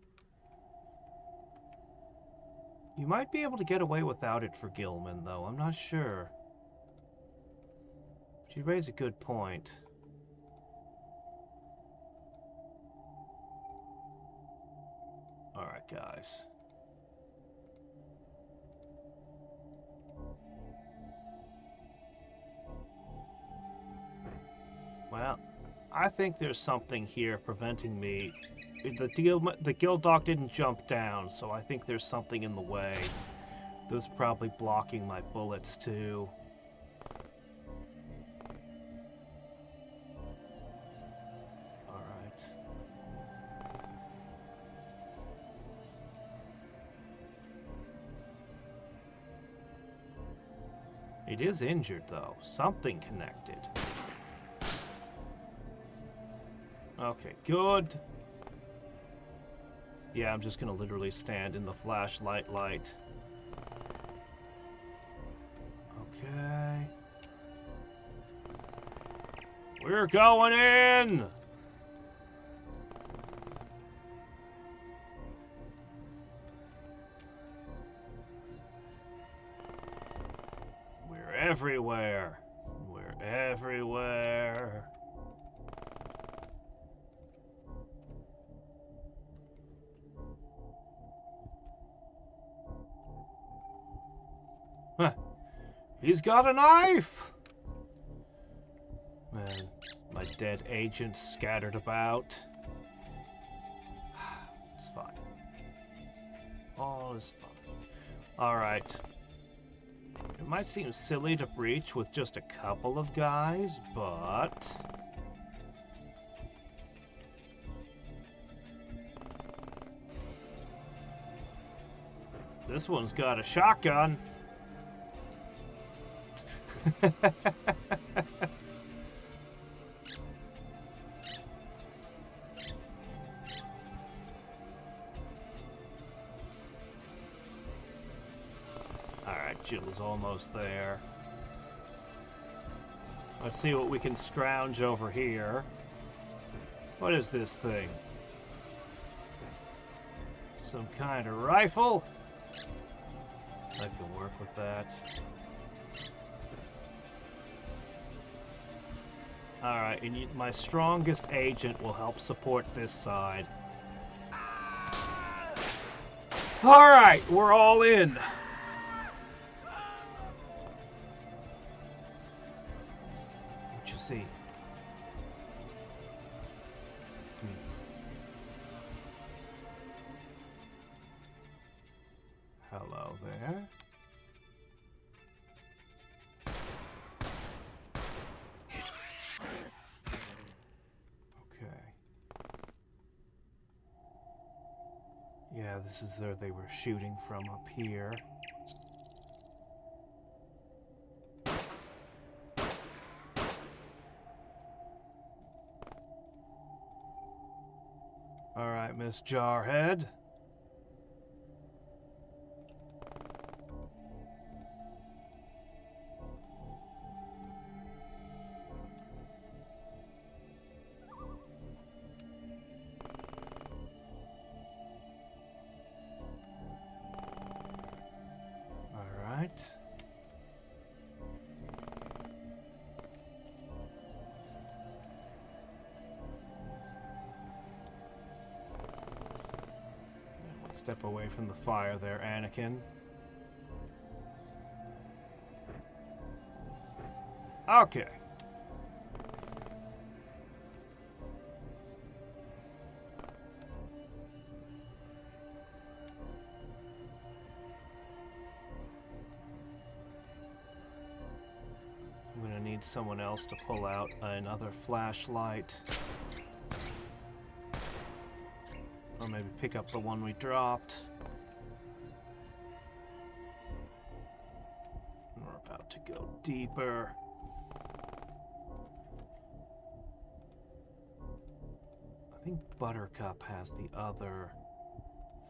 You might be able to get away without it for Gilman, though. I'm not sure. But you raise a good point. Alright, guys. Well, I think there's something here preventing me. The gill dog didn't jump down, so I think there's something in the way. That's probably blocking my bullets, too. Alright. It is injured, though. Something connected. Okay, good. Yeah, I'm just gonna literally stand in the flashlight light. Okay. We're going in! We're everywhere. We're everywhere. Huh. He's got a knife! Man, my dead agents scattered about. It's fine. All is fine. Alright. It might seem silly to breach with just a couple of guys, but... this one's got a shotgun. Alright, Jill's almost there. Let's see what we can scrounge over here. What is this thing? Some kind of rifle? I can work with that. Alright, and my strongest agent will help support this side. Alright, we're all in. What you see? Hello there. Yeah, this is where they were shooting from up here. Alright, Miss Jarhead. Alright. Step away from the fire there, Anakin. Okay. I'm gonna need someone else to pull out another flashlight. Or maybe pick up the one we dropped. We're about to go deeper. I think Buttercup has the other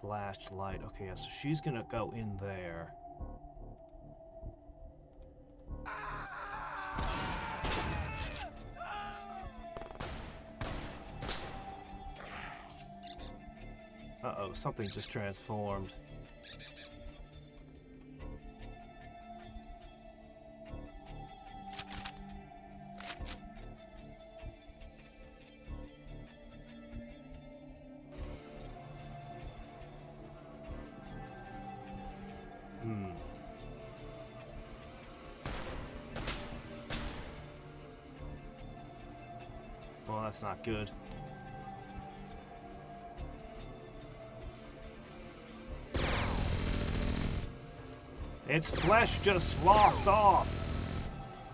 flashlight. Okay, yeah, so she's gonna go in there. Uh-oh, something just transformed. Well, that's not good. Its flesh just sloughed off!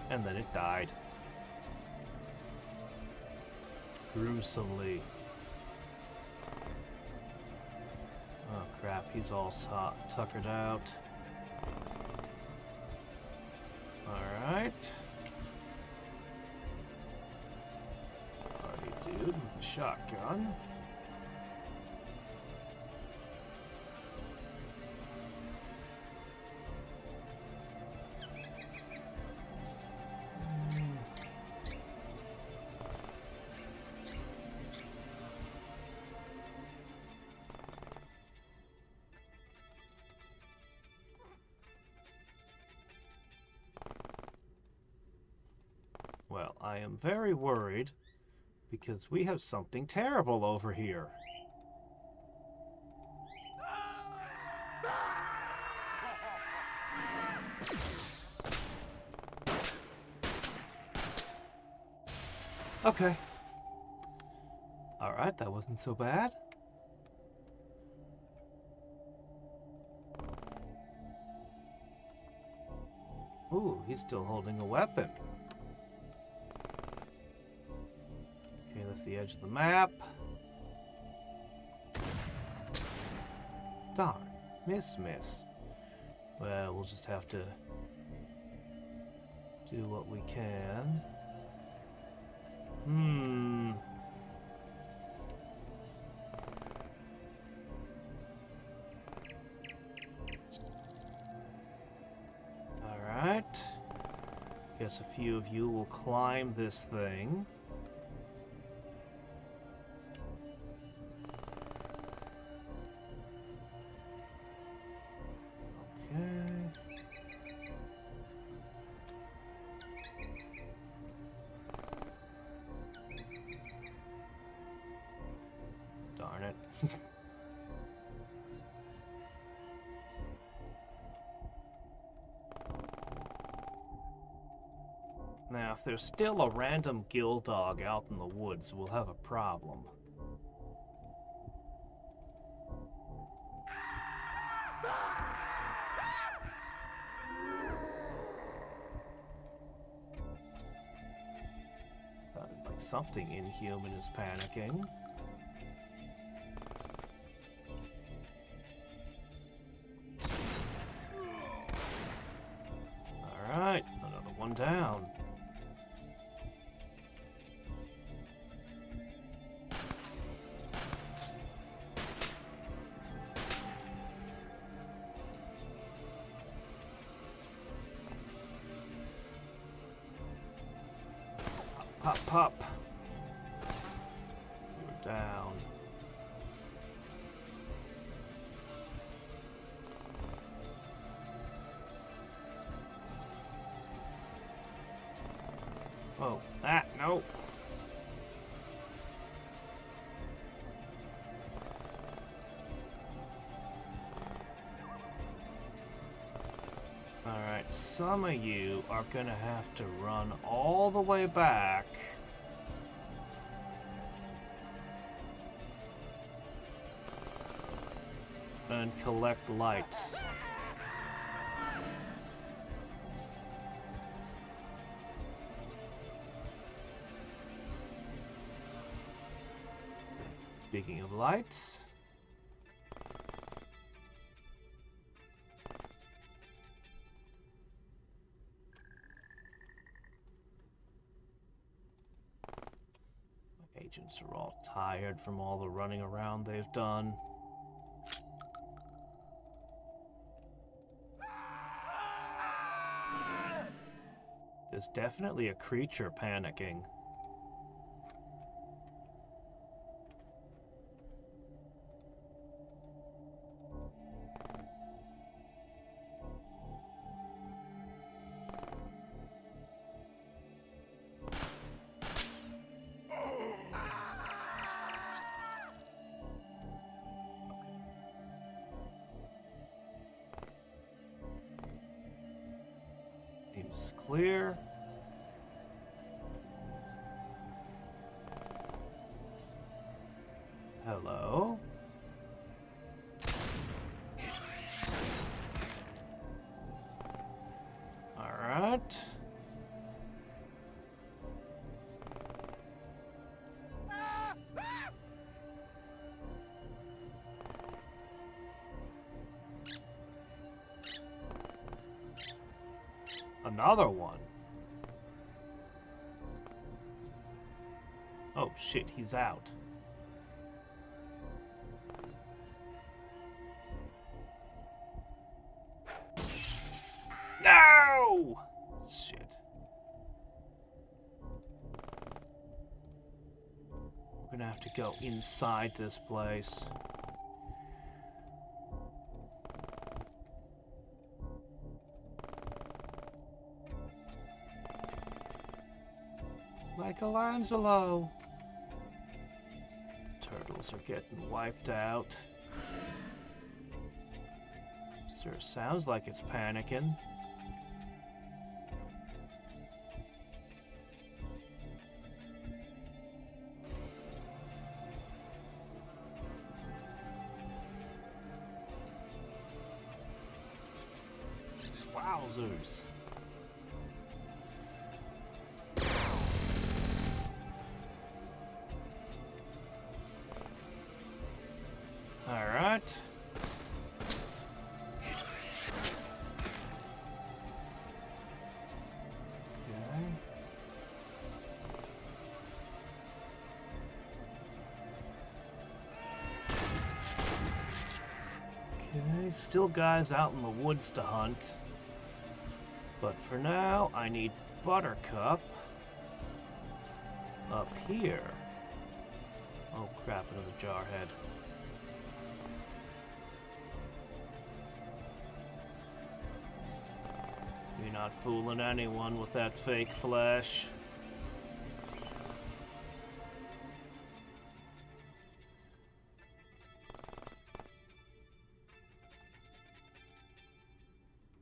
And then it died. Gruesomely. Oh crap, he's all tuckered out. Alright. Party dude with a shotgun. Well, I am very worried because we have something terrible over here. Okay. Alright, that wasn't so bad. Ooh, he's still holding a weapon. Okay, that's the edge of the map. Darn. Miss. Well, we'll just have to do what we can. Alright. Guess a few of you will climb this thing. Darn it. Now, if there's still a random gill dog out in the woods, we'll have a problem. Sounded like something inhuman is panicking. Alright, another one down. Pop, pop. You're down. Oh, no. Alright, some of you are gonna have to run all the way back. And collect lights. Speaking of lights, my agents are all tired from all the running around they've done. There's definitely a creature panicking. Seems clear. Hello? Alright. Another one. Oh shit, he's out. No! Shit. We're gonna have to go inside this place. Michelangelo! Turtles are getting wiped out. Sure sounds like it's panicking. Wowzers. Alright. Okay. Okay, still guys out in the woods to hunt. But for now, I need Buttercup up here. Oh crap, another jarhead. You're not fooling anyone with that fake flesh.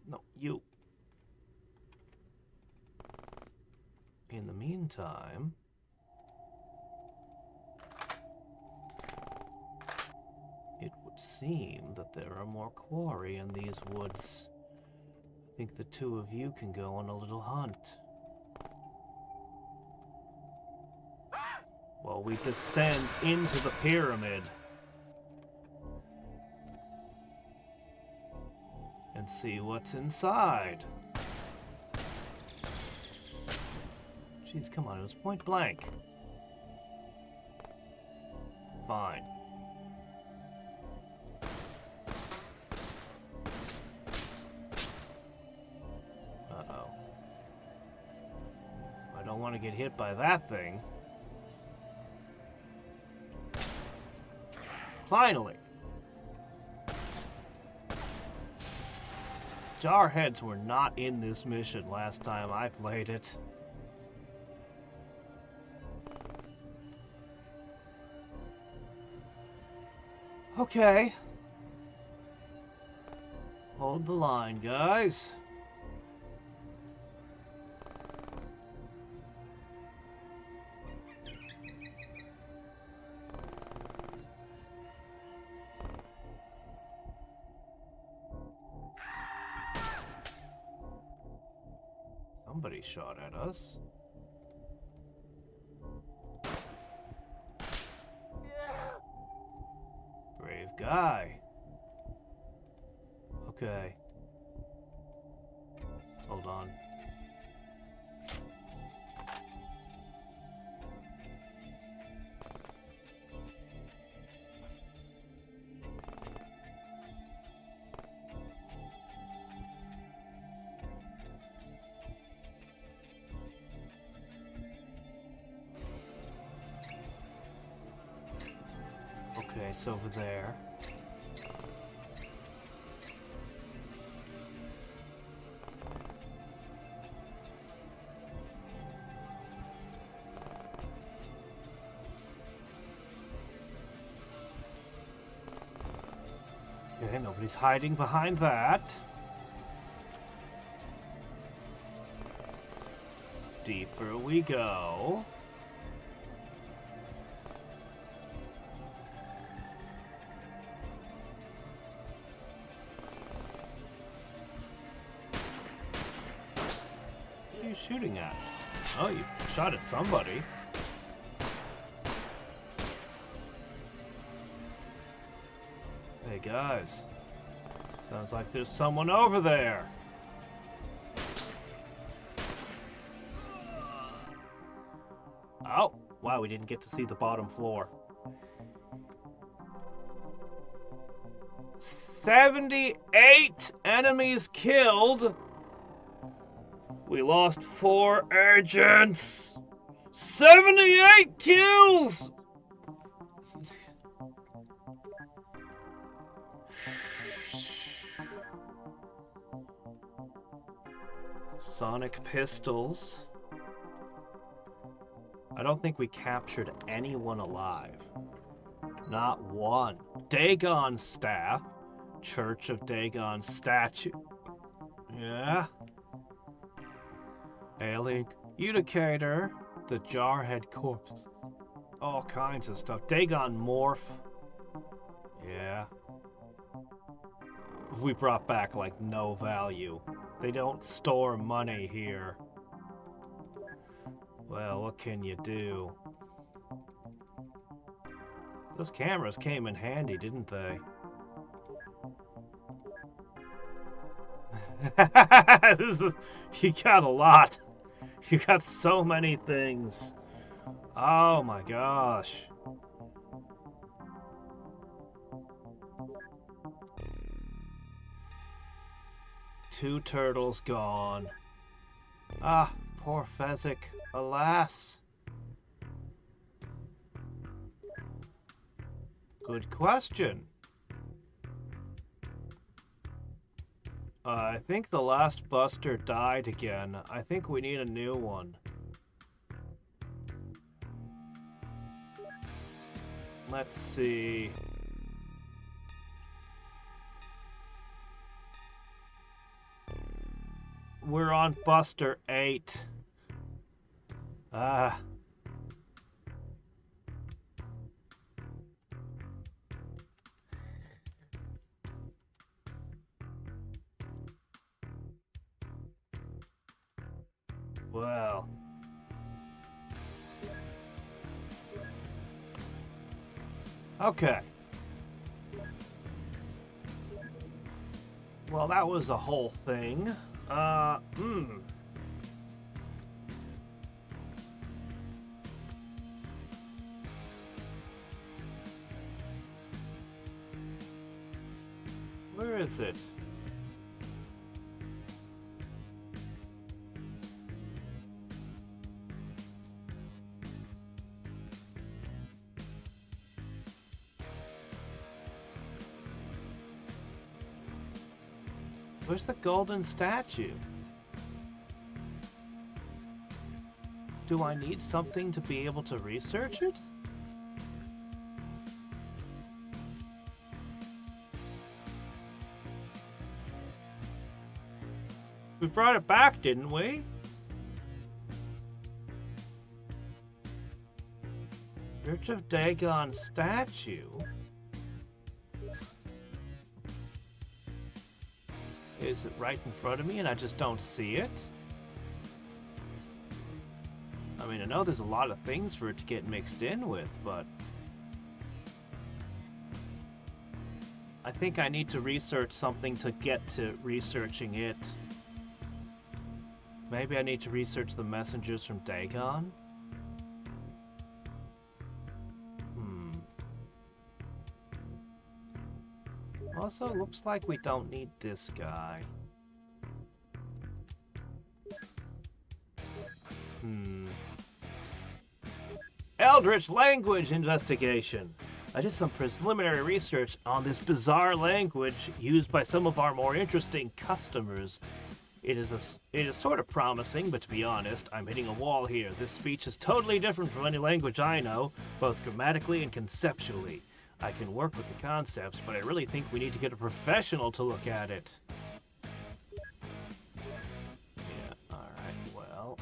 No, you. In the meantime, it would seem that there are more quarry in these woods. I think the two of you can go on a little hunt. While we descend into the pyramid. And see what's inside. Jeez, come on, it was point blank. Fine. want to get hit by that thing. Finally! Jarheads were not in this mission last time I played it. Okay. Hold the line, guys. Somebody shot at us. Brave guy. Okay. Hold on. Okay, it's over there. Okay, nobody's hiding behind that. Deeper we go. What are you shooting at? Oh, you shot at somebody. Hey guys, sounds like there's someone over there. Oh, wow, we didn't get to see the bottom floor. 78 enemies killed. We lost 4 agents. 78 kills. Sonic pistols. I don't think we captured anyone alive. Not one. Dagon staff. Church of Dagon statue. Yeah. Alien Unicator. The Jarhead corpses. All kinds of stuff. Dagon morph. Yeah. We brought back like no value. They don't store money here. Well, what can you do? Those cameras came in handy, didn't they? You got a lot. You got so many things. Oh my gosh. Two turtles gone. Ah, poor Fezzik. Alas. Good question. I think the last Buster died again. I think we need a new one. Let's see. We're on Buster 8. Ah. Well. Okay. Well, that was a whole thing. Where is it? Where's the golden statue? Do I need something to be able to research it? We brought it back, didn't we? Church of Dagon statue? Is it right in front of me and I just don't see it? I mean, I know there's a lot of things for it to get mixed in with, but I think I need to research something to get to researching it. Maybe I need to research the messengers from Dagon? Also, looks like we don't need this guy. Eldritch language investigation. I did some preliminary research on this bizarre language used by some of our more interesting customers. It is sort of promising, but to be honest, I'm hitting a wall here. This speech is totally different from any language I know, both grammatically and conceptually. I can work with the concepts, but I really think we need to get a professional to look at it. Yeah, alright, well,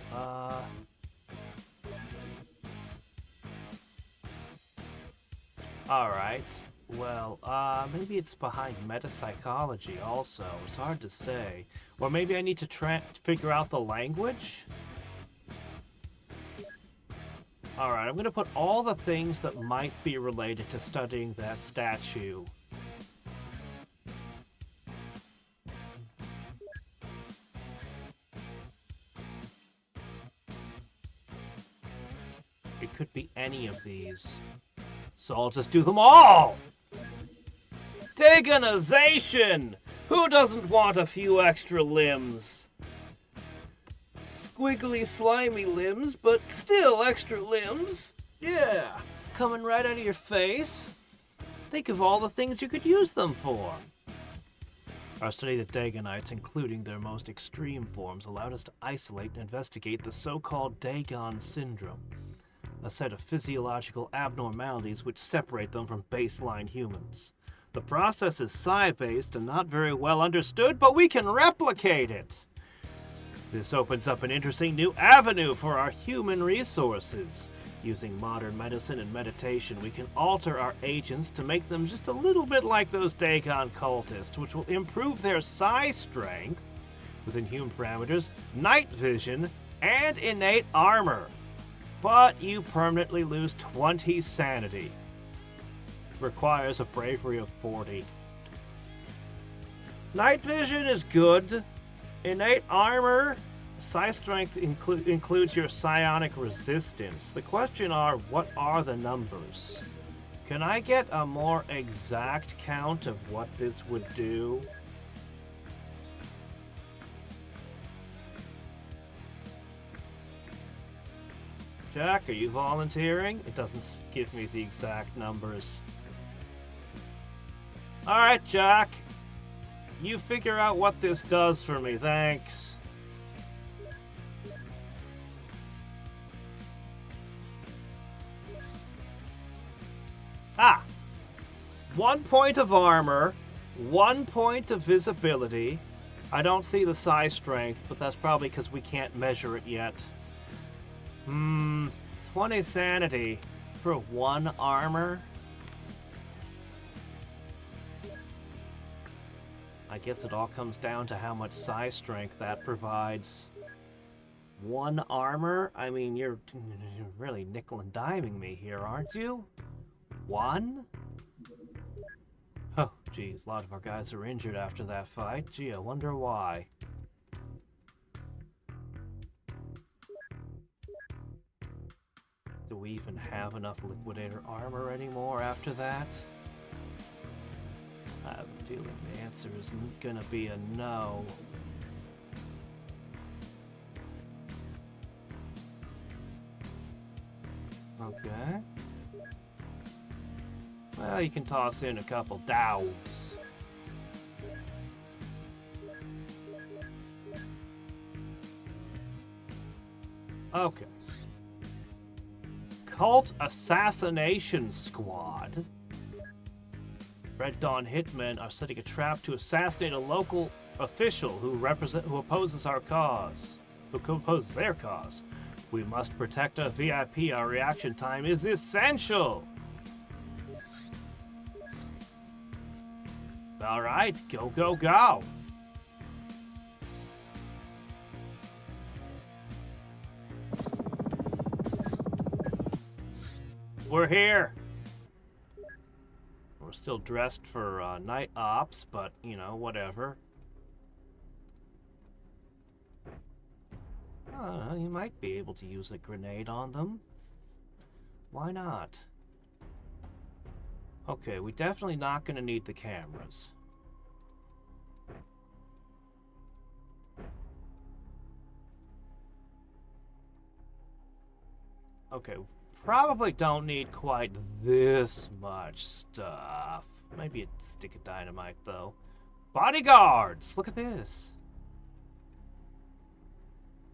alright, well, maybe it's behind metapsychology also. It's hard to say. Or maybe I need to figure out the language? Alright, I'm going to put all the things that might be related to studying that statue. It could be any of these. So I'll just do them all! Dagonization! Who doesn't want a few extra limbs? Squiggly, slimy limbs, but still extra limbs. Yeah, coming right out of your face. Think of all the things you could use them for. Our study of the Dagonites, including their most extreme forms, allowed us to isolate and investigate the so-called Dagon syndrome, a set of physiological abnormalities which separate them from baseline humans. The process is psi-based and not very well understood, but we can replicate it. This opens up an interesting new avenue for our human resources. Using modern medicine and meditation, we can alter our agents to make them just a little bit like those Dagon cultists, which will improve their psi strength, within human parameters, night vision, and innate armor. But you permanently lose 20 sanity. Requires a bravery of 40. Night vision is good. Innate armor, psi strength includes your psionic resistance. The question are, what are the numbers? Can I get a more exact count of what this would do? Jack, are you volunteering? It doesn't give me the exact numbers. Alright, Jack. You figure out what this does for me, thanks. Ah! 1 point of armor, 1 point of visibility. I don't see the psi strength, but that's probably because we can't measure it yet. 20 sanity for 1 armor? I guess it all comes down to how much psi strength that provides. 1 armor? I mean, you're really nickel and diming me here, aren't you? 1? Oh, geez, a lot of our guys are injured after that fight. Gee, I wonder why. Do we even have enough liquidator armor anymore after that? I have a feeling the answer is gonna be a no. Okay. Well, you can toss in a couple dows. Okay. Cult Assassination Squad. Red Dawn hitmen are setting a trap to assassinate a local official who opposes our cause. Who opposes their cause. We must protect our VIP. Our reaction time is essential. All right, go, go, go. We're here. We're still dressed for night ops, but, you know, whatever. You might be able to use a grenade on them. Why not? Okay, we're definitely not going to need the cameras. Okay, probably don't need quite this much stuff. Maybe a stick of dynamite, though. Bodyguards! Look at this.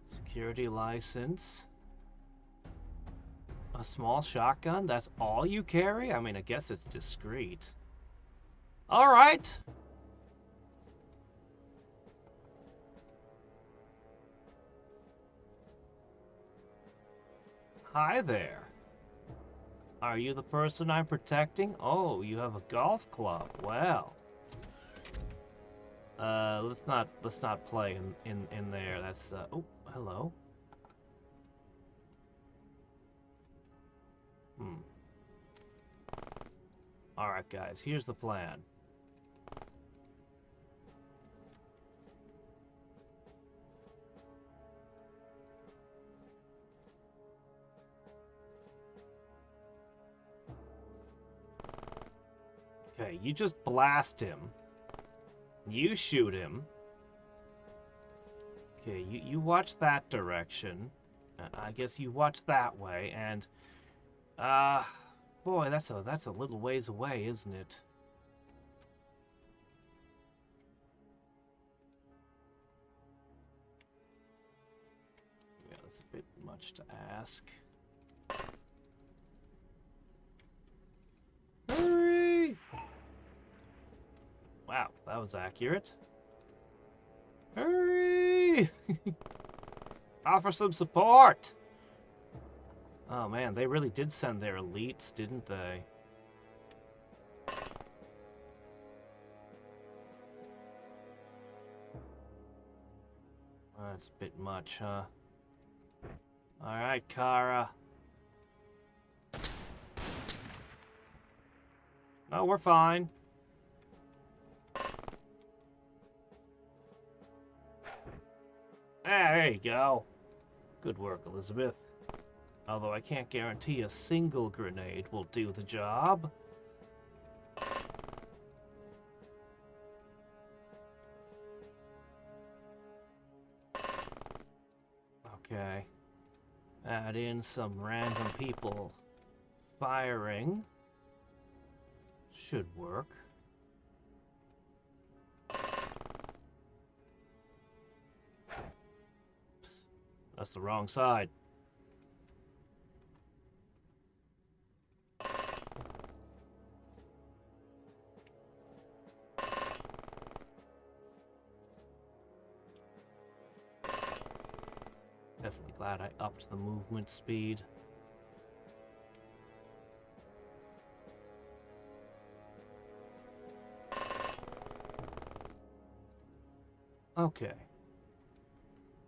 Security license. A small shotgun? That's all you carry? I mean, I guess it's discreet. Alright. Hi there. Are you the person I'm protecting? Oh, you have a golf club. Well. Let's not play in there. That's oh, hello. Alright guys, here's the plan. Okay, you just blast him. You shoot him. Okay, you watch that direction. I guess you watch that way, and boy, that's a little ways away, isn't it? Yeah, that's a bit much to ask. Hurry! Wow, that was accurate. Hurry! Offer some support! Oh man, they really did send their elites, didn't they? That's a bit much, huh? Alright, Kara. No, we're fine. There you go. Good work, Elizabeth. Although I can't guarantee a single grenade will do the job. Okay. Add in some random people firing. Should work. Oops. That's the wrong side. Definitely glad I upped the movement speed. Okay.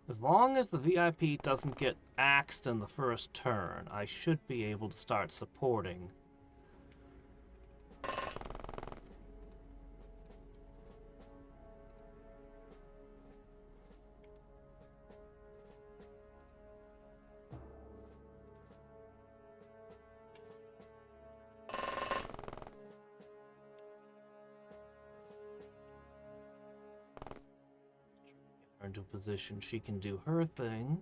As long as the VIP doesn't get axed in the first turn, I should be able to start supporting. Into a position she can do her thing.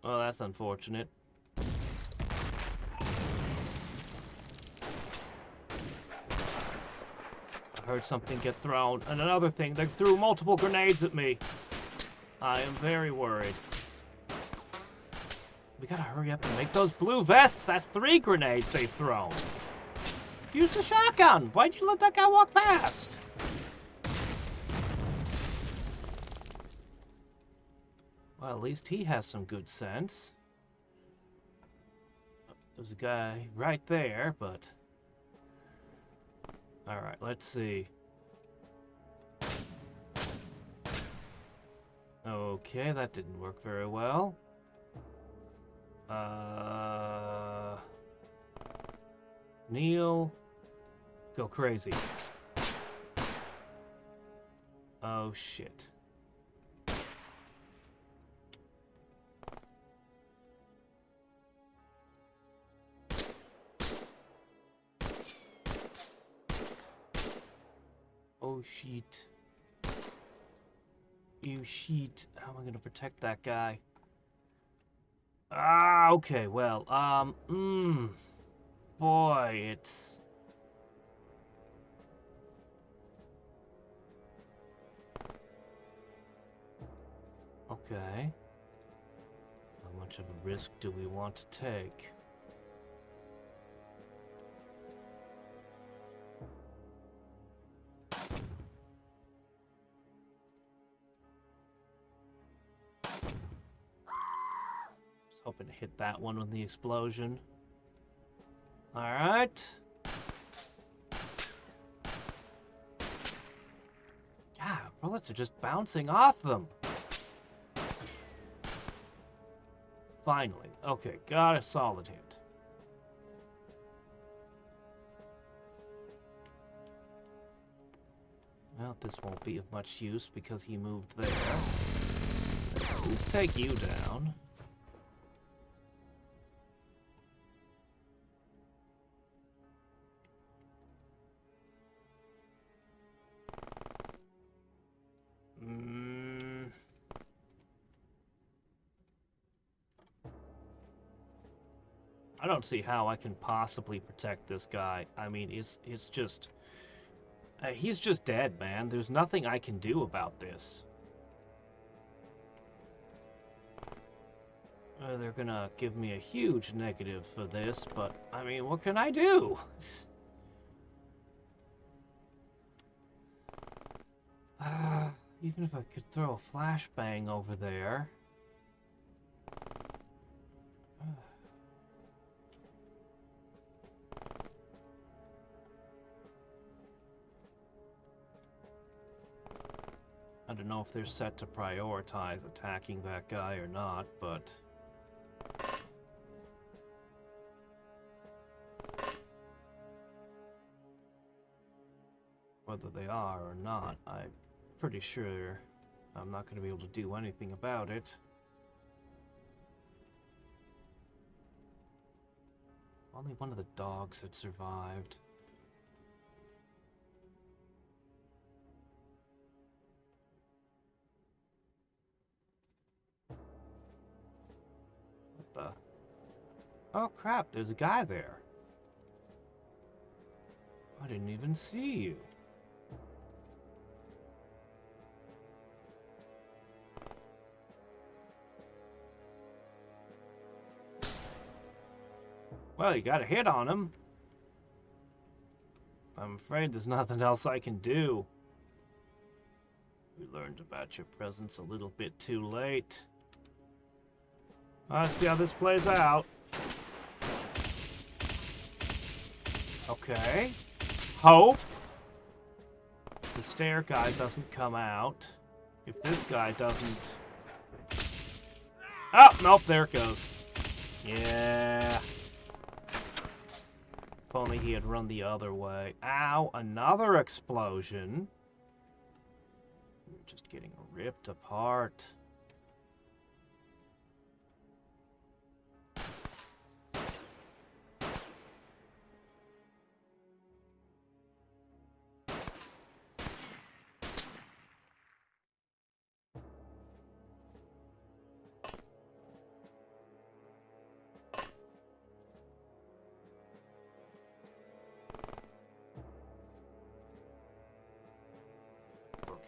Well, that's unfortunate. heard something get thrown. And another thing, they threw multiple grenades at me. I am very worried. We gotta hurry up and make those blue vests. That's 3 grenades they've thrown. Use the shotgun. Why'd you let that guy walk past? Well, at least he has some good sense. There's a guy right there, but... Alright, let's see. Okay, that didn't work very well. Neil, go crazy. Oh, shit. Oh, shit. You shit. How am I gonna protect that guy? Ah, okay, well, boy, it's... Okay. How much of a risk do we want to take? Hoping to hit that one with the explosion. Alright. God, bullets are just bouncing off them. Finally. Okay, got a solid hit. Well, this won't be of much use because he moved there. Let's take you down. I don't see how I can possibly protect this guy. I mean, it's just... he's just dead, man. There's nothing I can do about this. They're gonna give me a huge negative for this, but, I mean, what can I do? Even if I could throw a flashbang over there... I don't know if they're set to prioritize attacking that guy or not, but... Whether they are or not, I'm pretty sure I'm not going to be able to do anything about it. Only one of the dogs had survived. Oh crap, there's a guy there. I didn't even see you. Well, you got a hit on him. I'm afraid there's nothing else I can do. We learned about your presence a little bit too late. Let's see how this plays out. Okay. Hope. The stair guy doesn't come out. If this guy doesn't... Oh, nope, there it goes. Yeah. If only he had run the other way. Ow, another explosion. We're just getting ripped apart.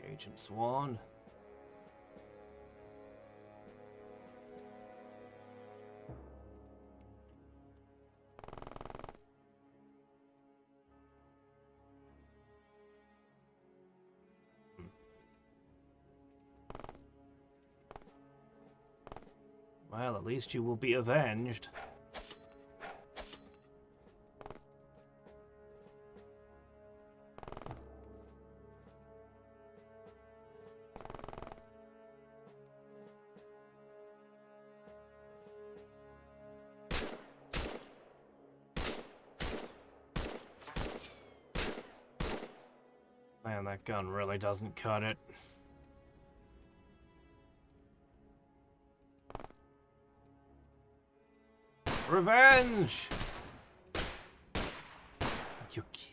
Agent Swan. Well, at least you will be avenged. Man, that gun really doesn't cut it. Revenge! You're kidding.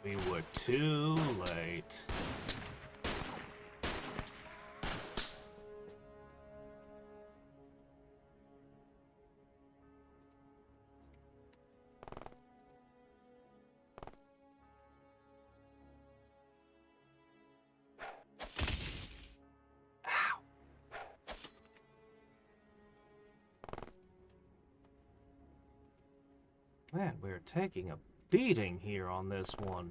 We were too late. Ow. Man, we're taking a beating here on this one.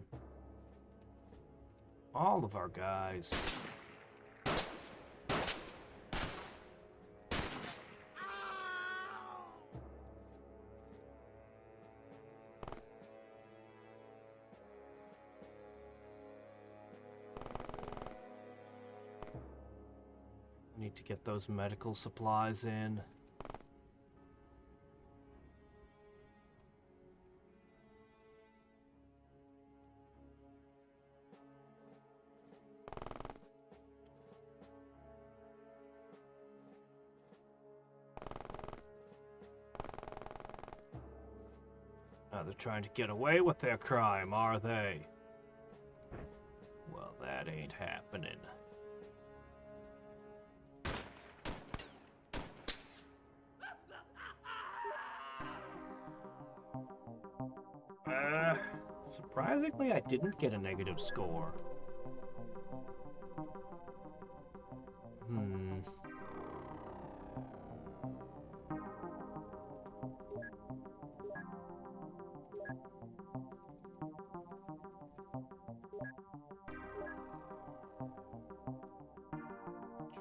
All of our guys. Need to get those medical supplies in. They're trying to get away with their crime, are they? Well, that ain't happening. Surprisingly, I didn't get a negative score.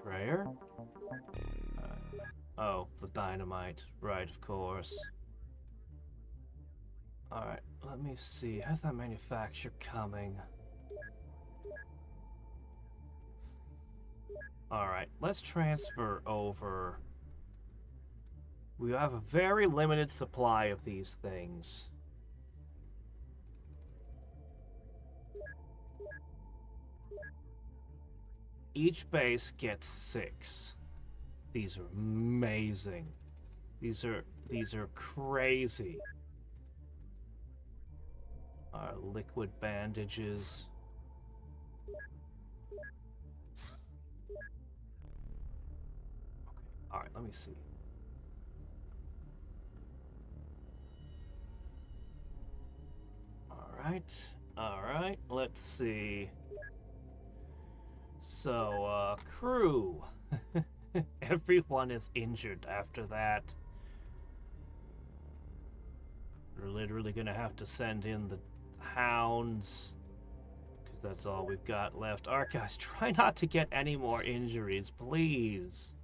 Trayer? Oh, the dynamite. Right, of course. Alright, let me see. How's that manufacture coming? Alright, let's transfer over. We have a very limited supply of these things. Each base gets 6. These are amazing. These are crazy. Liquid bandages. Okay. Alright, let me see. Alright, let's see. So, crew. Everyone is injured after that. We're literally gonna have to send in the hounds, because that's all we've got left. Alright guys, try not to get any more injuries, please.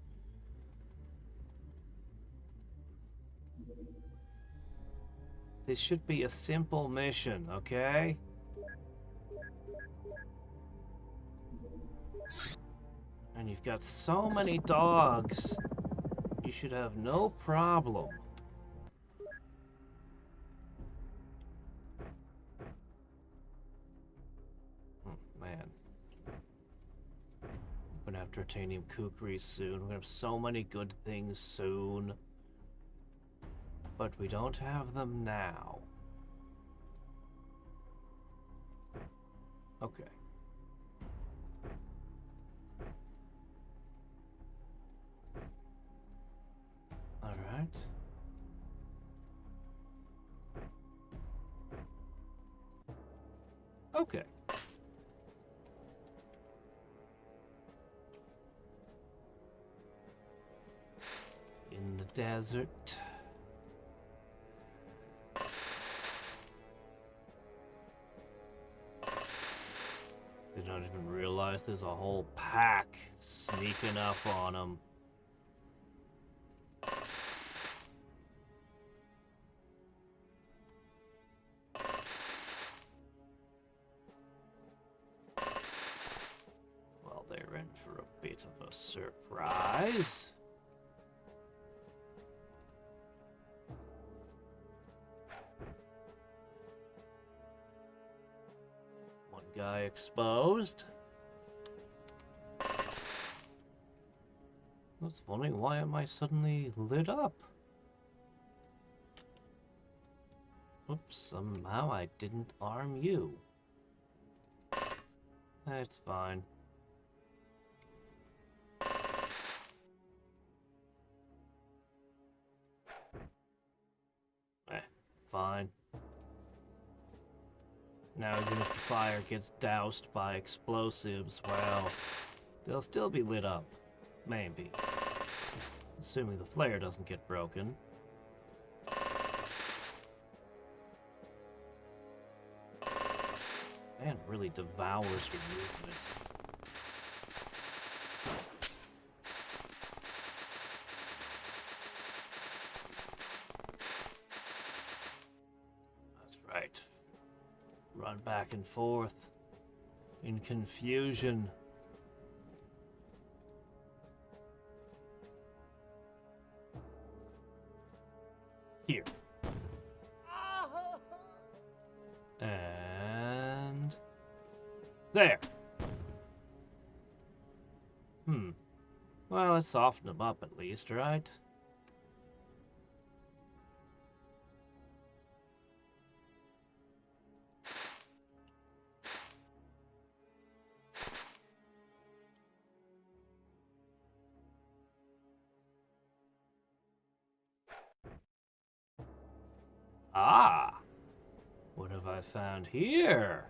This should be a simple mission, okay? And you've got so many dogs. You should have no problem. Man. I'm gonna have titanium kukri soon. We're gonna have so many good things soon. But we don't have them now. Okay. Alright. Okay. In the desert. They don't even realize there's a whole pack sneaking up on them. Well, they're in for a bit of a surprise. One guy exposed. I was wondering, why am I suddenly lit up? Oops, somehow I didn't arm you. That's fine. Fine. Now even if the fire gets doused by explosives, well, they'll still be lit up. Maybe. Assuming the flare doesn't get broken. Sand really devours your movement. That's right. Run back and forth in confusion. Here. And there. Well, let's soften them up at least, right? Ah! What have I found here?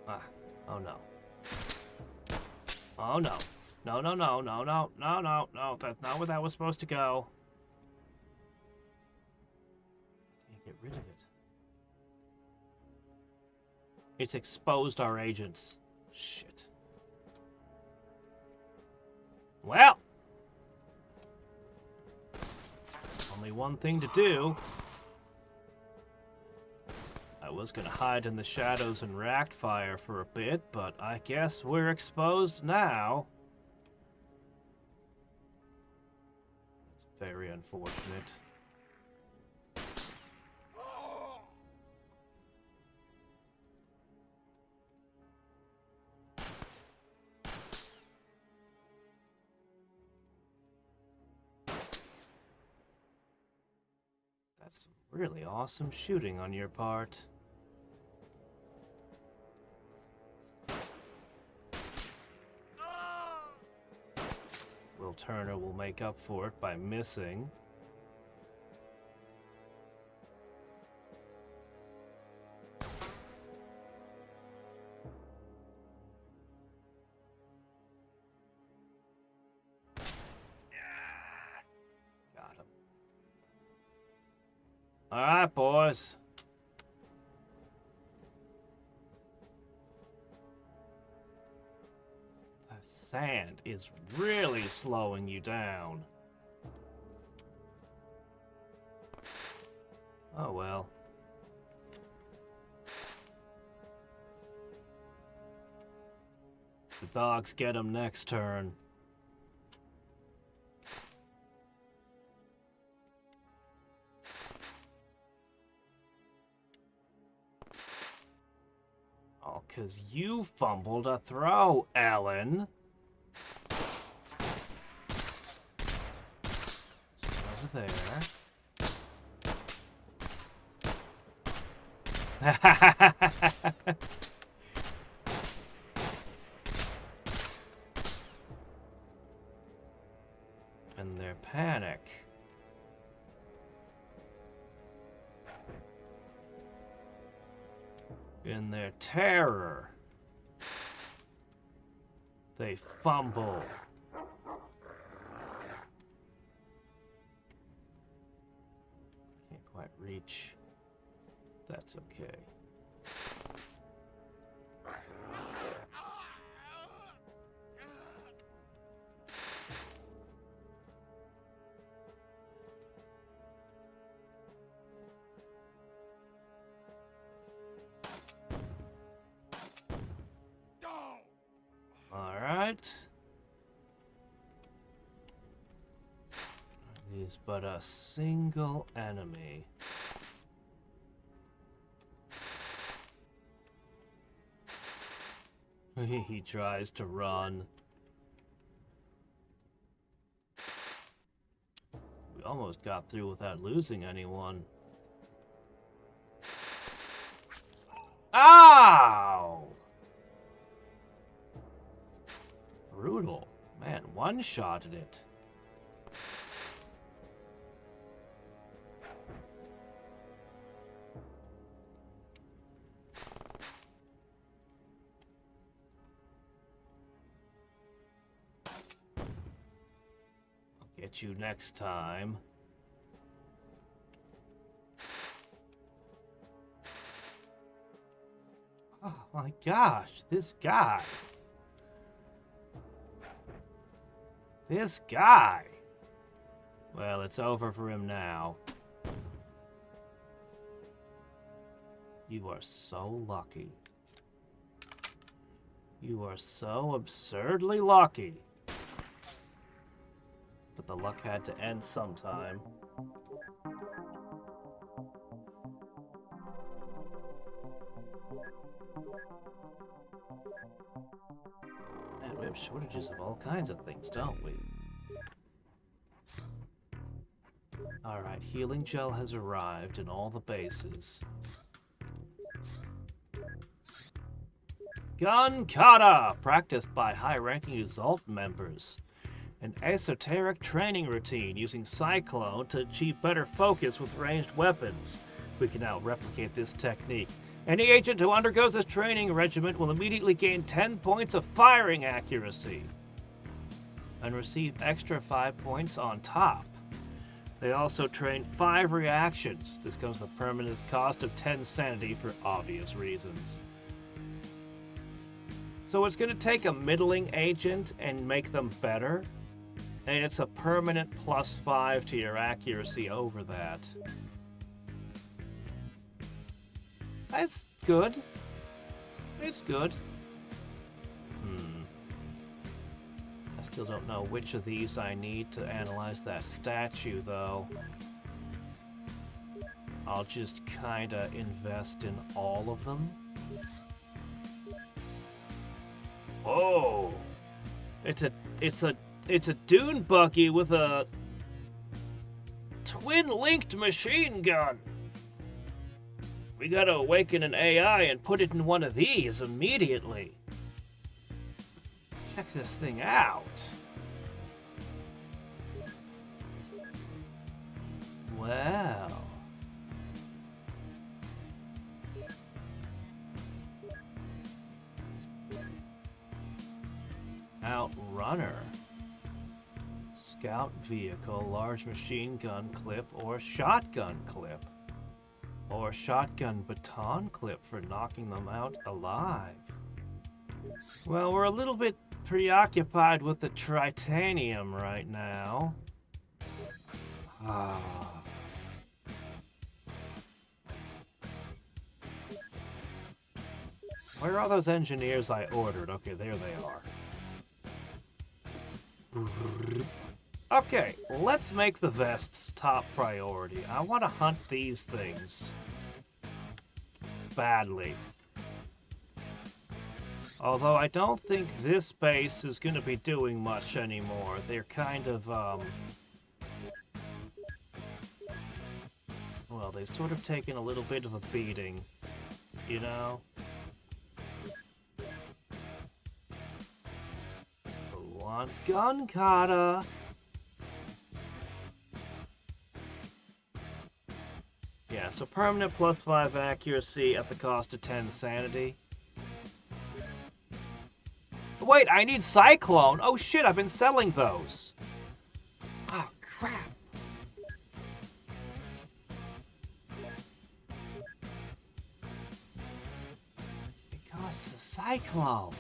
Ah, oh no. Oh no. No, no, no, no, no, no, no, no, that's not where that was supposed to go. Can't get rid of it. It's exposed our agents. Shit. Well! Only one thing to do. I was gonna hide in the shadows and react fire for a bit, but I guess we're exposed now. It's very unfortunate. That's some really awesome shooting on your part. Will Turner will make up for it by missing. Got him. Alright, boys. Sand is really slowing you down. Oh well. The dogs get him next turn. Oh, 'cause you fumbled a throw, Ellen. So over there. And their panic. In their terror, they fumble. Can't quite reach. That's okay. Alright. He's but a single enemy. He tries to run. We almost got through without losing anyone. Ow! Brutal. Man, one-shotted it. I'll get you next time. Oh my gosh, this guy. This guy! Well, it's over for him now. You are so lucky. You are so absurdly lucky. But the luck had to end sometime. Man, we have shortages of all kinds of things, don't we? Alright, healing gel has arrived in all the bases. Gun kata! Practiced by high-ranking Exalt members. An esoteric training routine using Cyclone to achieve better focus with ranged weapons. We can now replicate this technique. Any agent who undergoes this training regimen will immediately gain 10 points of firing accuracy and receive extra 5 points on top. They also train 5 reactions. This comes with a permanent cost of 10 sanity for obvious reasons. So it's going to take a middling agent and make them better, and it's a permanent +5 to your accuracy over that. That's good. It's good. I still don't know which of these I need to analyze that statue, though. I'll just kinda invest in all of them. Oh! It's a dune buggy with a twin-linked machine gun. We gotta awaken an AI and put it in one of these immediately. Check this thing out. Wow. Outrunner. Scout vehicle, large machine gun clip, or shotgun clip. Or shotgun baton clip for knocking them out alive. Well, we're a little bit preoccupied with the tritanium right now. Where are those engineers I ordered? Okay, there they are. Okay, let's make the vests top priority. I want to hunt these things. Badly. Although I don't think this base is going to be doing much anymore. They're kind of, well, they've sort of taken a little bit of a beating, you know? Who wants gun kata? Yeah, so permanent +5 accuracy at the cost of 10 sanity. Wait, I need Cyclone! Oh shit, I've been selling those! Oh, crap. It costs a Cyclone.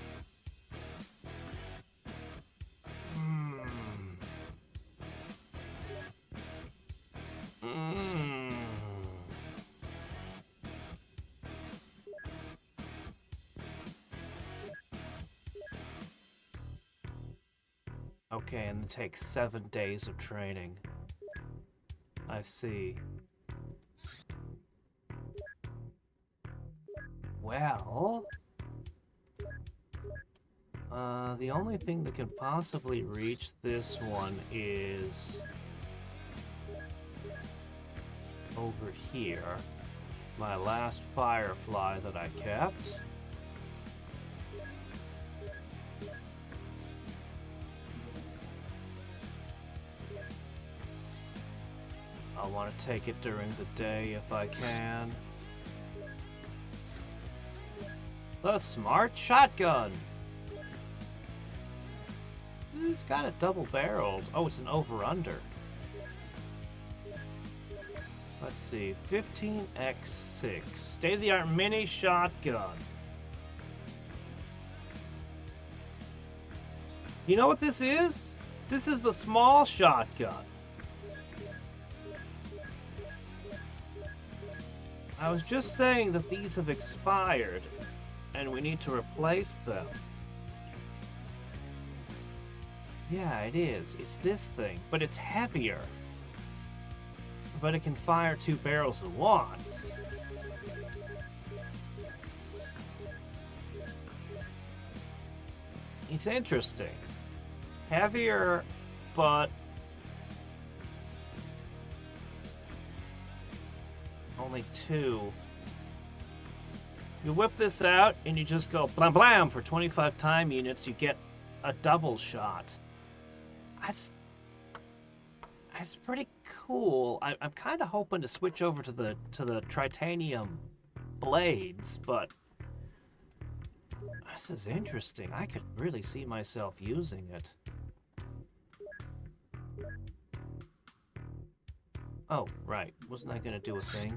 Okay, and it takes 7 days of training. I see. Well... the only thing that can possibly reach this one is... over here. My last Firefly that I kept. I want to take it during the day if I can. The Smart Shotgun! It's got it double-barreled. Oh, it's an over-under. Let's see. 15x6. State-of-the-art mini shotgun. You know what this is? This is the small shotgun. I was just saying that these have expired, and we need to replace them. Yeah, it is. It's this thing, but it's heavier. But it can fire 2 barrels at once. It's interesting. Heavier, but only 2. You whip this out and you just go blam blam for 25 time units. You get a double shot. That's pretty cool. I'm kind of hoping to switch over to the tritanium blades, but this is interesting. I could really see myself using it. Oh, right. Wasn't I gonna do a thing?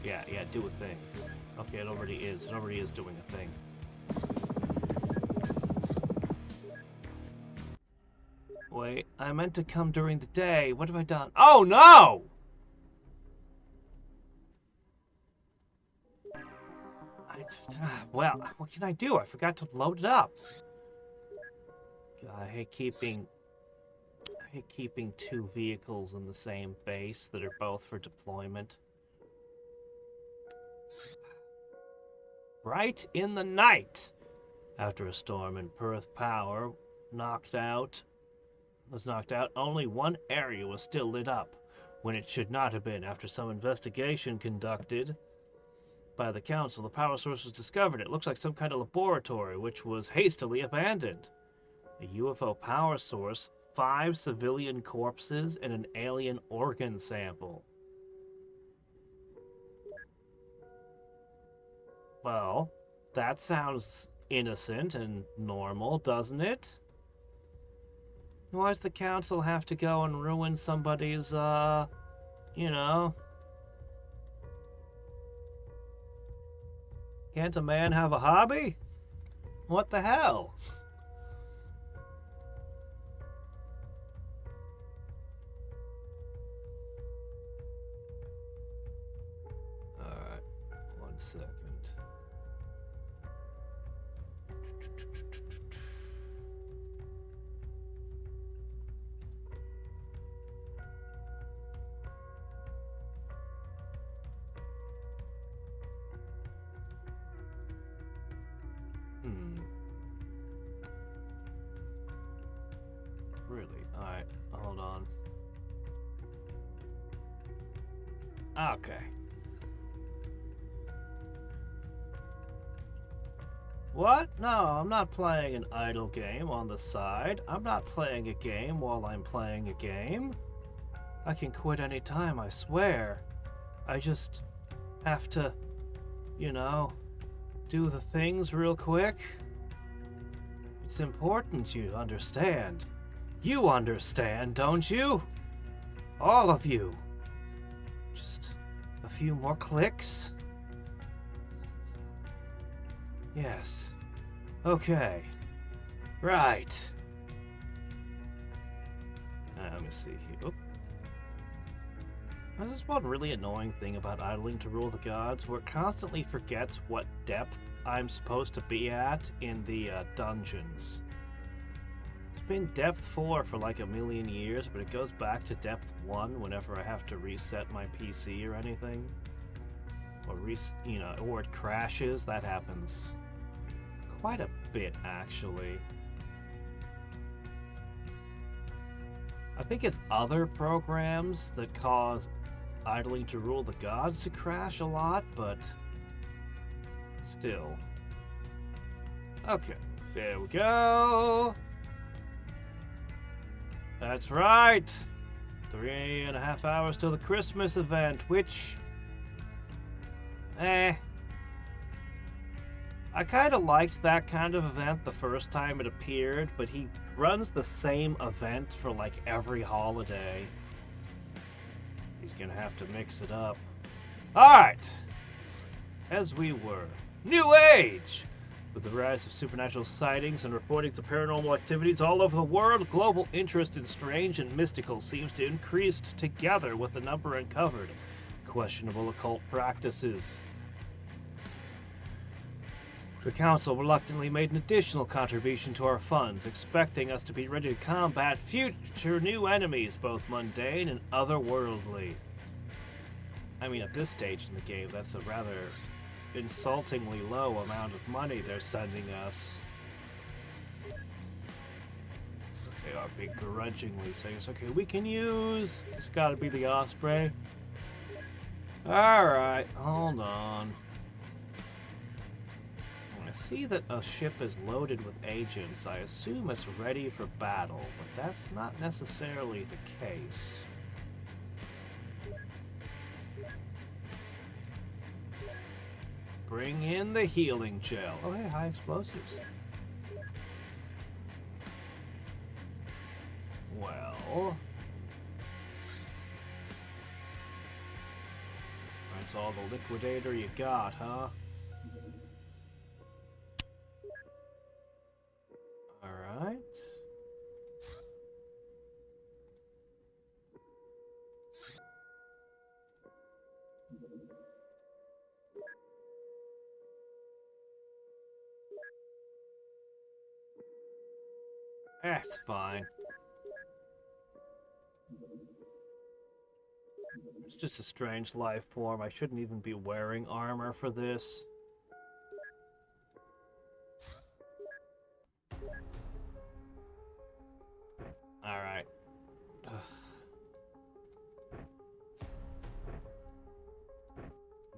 Yeah, do a thing. Okay, it already is. It already is doing a thing. Wait, I meant to come during the day. What have I done? Oh, no! Well, what can I do? I forgot to load it up. God, I hate keeping 2 vehicles in the same base that are both for deployment. Right in the night! After a storm in Perth, power was knocked out, only one area was still lit up, when it should not have been. After some investigation conducted by the council, the power source was discovered. It looks like some kind of laboratory, which was hastily abandoned. A UFO power source, 5 civilian corpses, and an alien organ sample. Well, that sounds innocent and normal, doesn't it? Why does the council have to go and ruin somebody's, you know... Can't a man have a hobby? What the hell? Alright, 1 second. Really? Alright, hold on. Okay. What? No, I'm not playing an idle game on the side. I'm not playing a game while I'm playing a game. I can quit any time, I swear. I just have to, you know, do the things real quick. It's important you understand. You understand, don't you? All of you. Just a few more clicks. Yes. Okay. Right. Let me see here. Oop. There's this one really annoying thing about idling to rule the gods, where it constantly forgets what depth I'm supposed to be at in the dungeons. It's been depth 4 for like a million years, but it goes back to depth 1 whenever I have to reset my PC or anything. Or or it crashes. That happens quite a bit, actually. I think it's other programs that cause idling to rule the gods to crash a lot, but still. Okay, there we go. That's right. 3.5 hours till the Christmas event, which... I kind of liked that kind of event the first time it appeared, but he runs the same event for like every holiday. He's gonna have to mix it up. Alright! As we were. New Age! With the rise of supernatural sightings and reportings of paranormal activities all over the world, global interest in strange and mystical seems to increase together with the number uncovered questionable occult practices. The Council reluctantly made an additional contribution to our funds, expecting us to be ready to combat future new enemies, both mundane and otherworldly. I mean, at this stage in the game, that's a rather insultingly low amount of money they're sending us. They are begrudgingly saying, okay, we can use... It's gotta be the Osprey. Alright, hold on. I see that a ship is loaded with agents. I assume it's ready for battle, but that's not necessarily the case. Bring in the healing gel. Oh hey, high explosives. Well... That's all the liquidator you got, huh? Alright. That's fine. It's just a strange life form. I shouldn't even be wearing armor for this. Alright.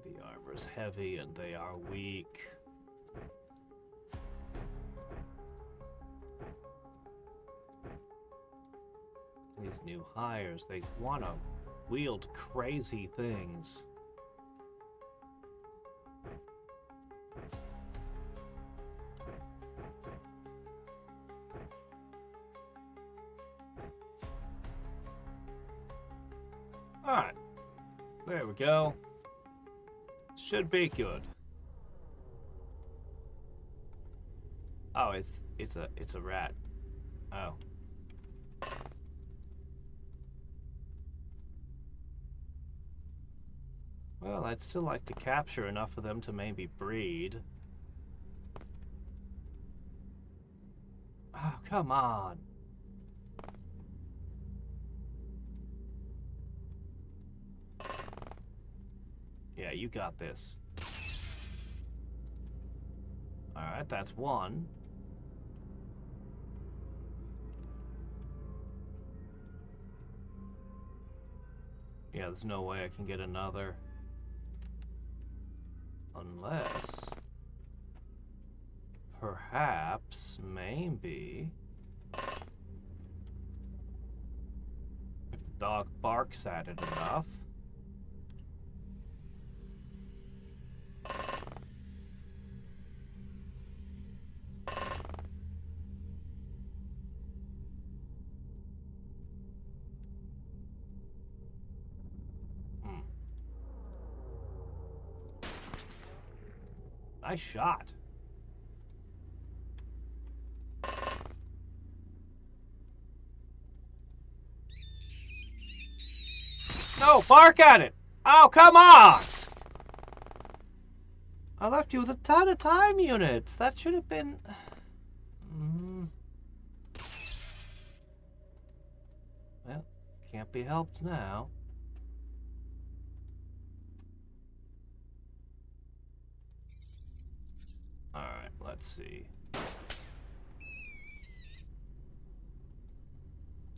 The armor's heavy and they are weak. These new hires, they want to wield crazy things. Alright, there we go. Should be good. Oh, it's a rat. Oh. Well, I'd still like to capture enough of them to maybe breed. Oh, come on. Yeah, you got this. Alright, that's one. Yeah, there's no way I can get another. Unless... perhaps, maybe... if the dog barks at it enough... Nice shot. No, bark at it! Oh, come on! I left you with a ton of time units. That should have been... Well, can't be helped now. Alright, let's see.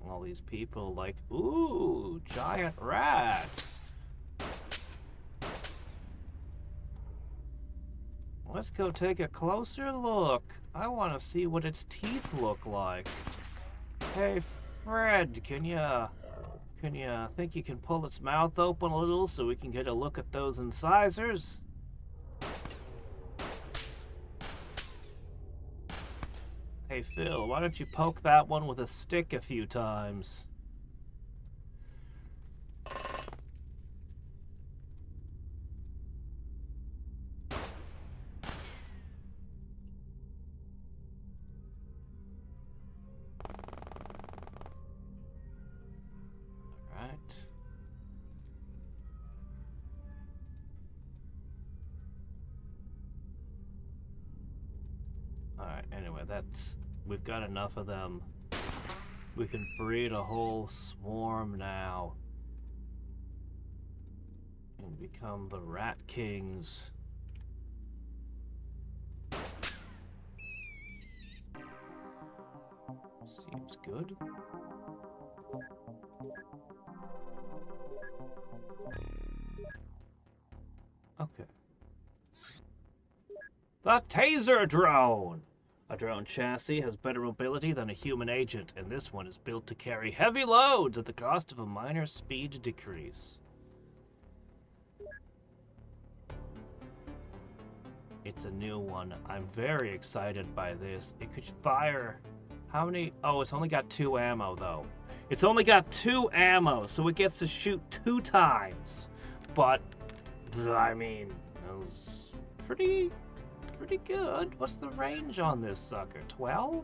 All these people like, ooh, giant rats. Let's go take a closer look. I want to see what its teeth look like. Hey, Fred, can you think you can pull its mouth open a little so we can get a look at those incisors? Hey, Phil, why don't you poke that one with a stick a few times? Alright, anyway, we've got enough of them. We can breed a whole swarm now. And become the Rat Kings. Seems good. Okay. The Taser Drone! A drone chassis has better mobility than a human agent, and this one is built to carry heavy loads at the cost of a minor speed decrease. It's a new one. I'm very excited by this. It could fire... How many? Oh, it's only got 2 ammo, though. It's only got 2 ammo, so it gets to shoot 2 times. But, I mean, it was pretty good. What's the range on this sucker? 12?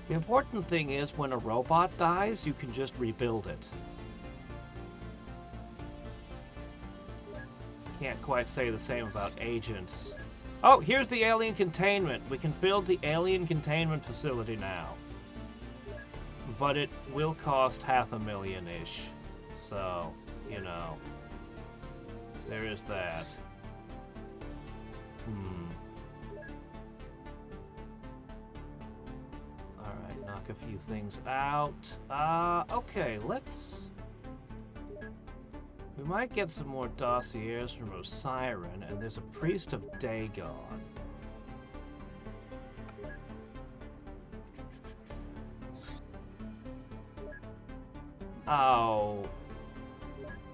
The important thing is when a robot dies, you can just rebuild it. Can't quite say the same about agents. Oh, here's the alien containment. We can build the alien containment facility now. But it will cost $500,000-ish. So, you know. There is that. Alright, knock a few things out. Okay, let's... We might get some more dossiers from Osiren, and there's a priest of Dagon. Ow.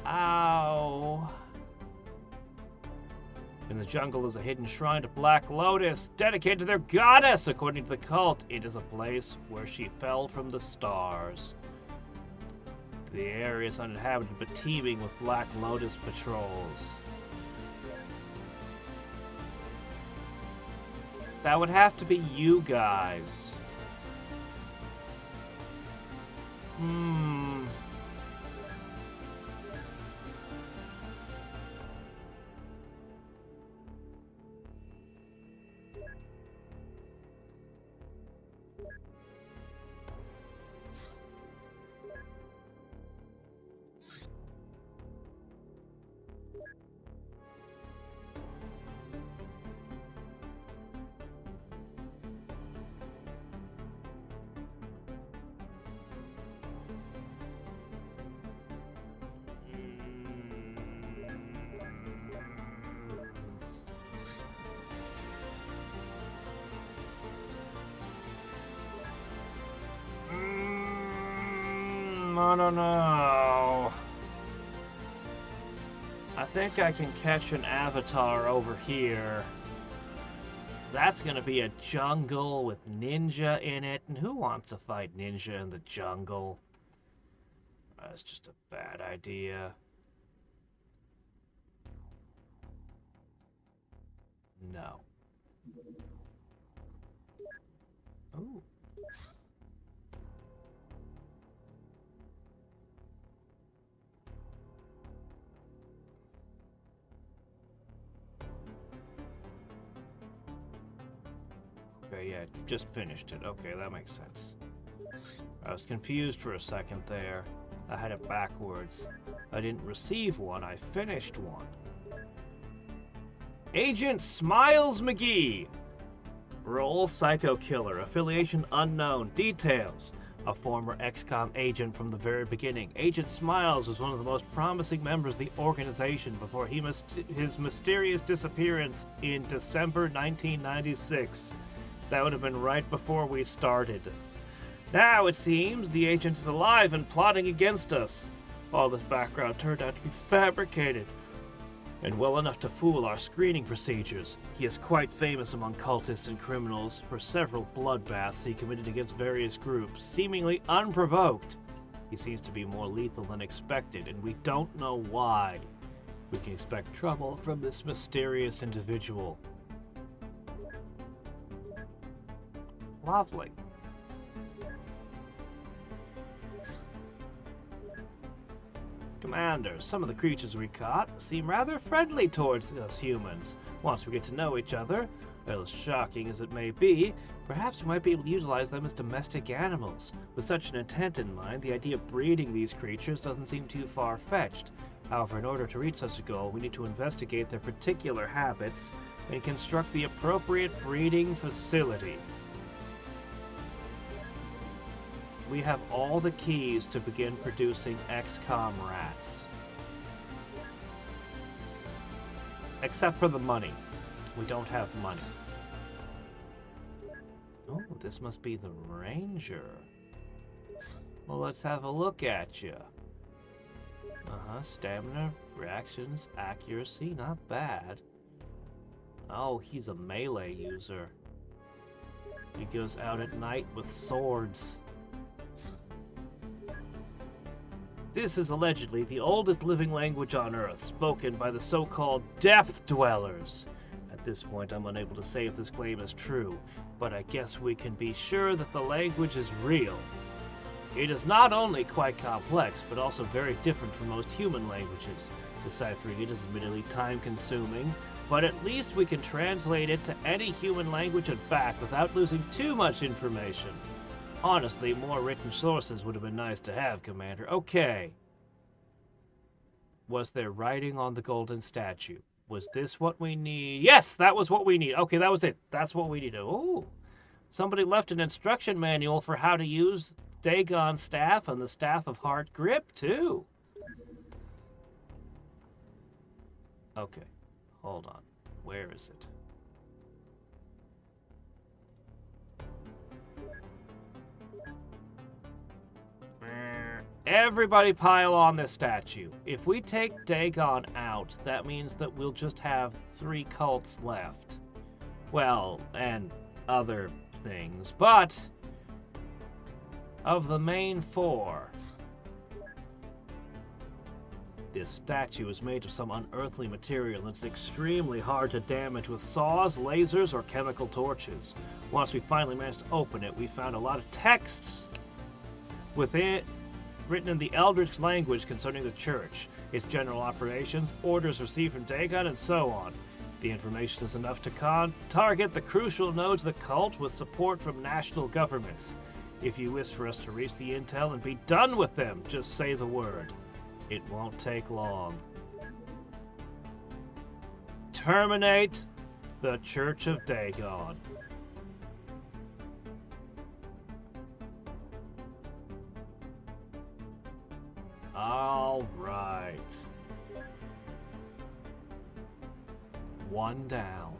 Ow. In the jungle is a hidden shrine to Black Lotus, dedicated to their goddess. According to the cult, it is a place where she fell from the stars. The area is uninhabited but teeming with Black Lotus patrols. That would have to be you guys. Hmm. I don't know. I think I can catch an avatar over here. That's gonna be a jungle with ninja in it, and who wants to fight ninja in the jungle? That's just a bad idea. No. Ooh. Okay, yeah, just finished it. Okay, that makes sense. I was confused for a second there. I had it backwards. I didn't receive one, I finished one. Agent Smiles McGee! Role Psycho Killer. Affiliation unknown. Details. A former Xcom agent from the very beginning. Agent Smiles was one of the most promising members of the organization before his mysterious disappearance in December 1996. That would have been right before we started. Now, it seems, the agent is alive and plotting against us. All this background turned out to be fabricated, and well enough to fool our screening procedures. He is quite famous among cultists and criminals for several bloodbaths he committed against various groups, seemingly unprovoked. He seems to be more lethal than expected, and we don't know why. We can expect trouble from this mysterious individual. Lovely. Commander, some of the creatures we caught seem rather friendly towards us humans. Once we get to know each other, as shocking as it may be, perhaps we might be able to utilize them as domestic animals. With such an intent in mind, the idea of breeding these creatures doesn't seem too far-fetched. However, in order to reach such a goal, we need to investigate their particular habits and construct the appropriate breeding facility. We have all the keys to begin producing Xcom rats. Except for the money. We don't have money. Oh, this must be the ranger. Well, let's have a look at you. Stamina, reactions, accuracy, not bad. Oh, he's a melee user. He goes out at night with swords. This is allegedly the oldest living language on Earth, spoken by the so-called Depth Dwellers. At this point, I'm unable to say if this claim is true, but I guess we can be sure that the language is real. It is not only quite complex, but also very different from most human languages. Deciphering it is admittedly time-consuming, but at least we can translate it to any human language and back without losing too much information. Honestly, more written sources would have been nice to have, Commander. Okay. Was there writing on the golden statue? Was this what we need? Yes, that was what we need. Okay, that was it. That's what we needed. Oh, somebody left an instruction manual for how to use Dagon's staff and the Staff of Hard Grip, too. Okay, hold on. Where is it? Everybody pile on this statue. If we take Dagon out, that means that we'll just have 3 cults left. Well, and other things, but of the main 4, This statue is made of some unearthly material and it's extremely hard to damage with saws, lasers, or chemical torches. Once we finally managed to open it, we found a lot of texts within written in the Eldritch language concerning the church, its general operations, orders received from Dagon, and so on. The information is enough to target the crucial nodes of the cult with support from national governments. If you wish for us to reach the intel and be done with them, just say the word. It won't take long. Terminate the Church of Dagon. All right. One down.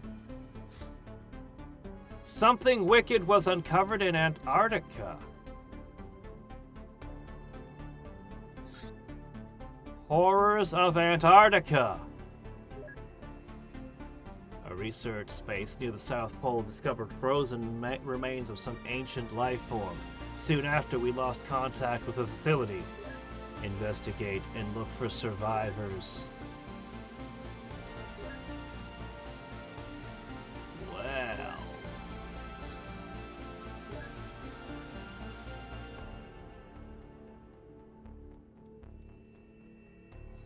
Something wicked was uncovered in Antarctica. Horrors of Antarctica. A research space near the South Pole discovered frozen remains of some ancient life form. Soon after, we lost contact with the facility. Investigate and look for survivors. Well.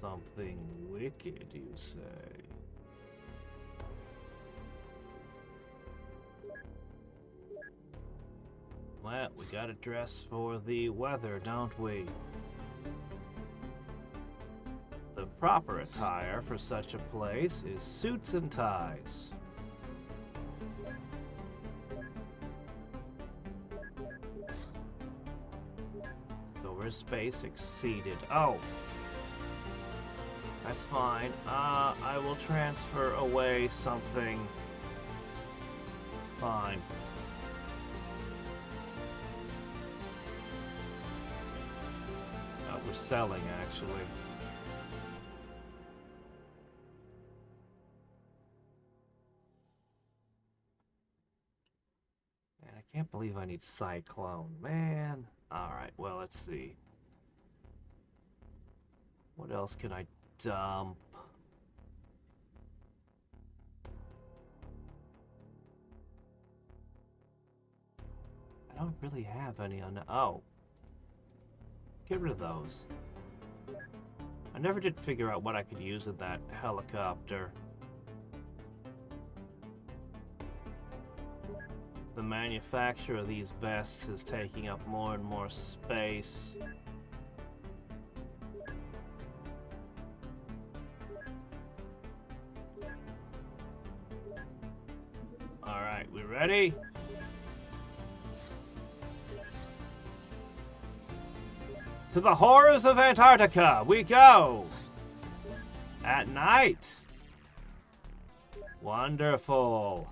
Something wicked, you say? Well, we gotta dress for the weather, don't we? The proper attire for such a place is suits and ties. Storage space exceeded. Oh! That's fine. I will transfer away something. Fine. We're selling, actually. And I can't believe I need Cyclone. Man. Alright, well, let's see. What else can I dump? I don't really have any on... Oh. Get rid of those. I never did figure out what I could use with that helicopter. The manufacture of these vests is taking up more and more space. Alright, we ready? To the horrors of Antarctica, we go! At night! Wonderful!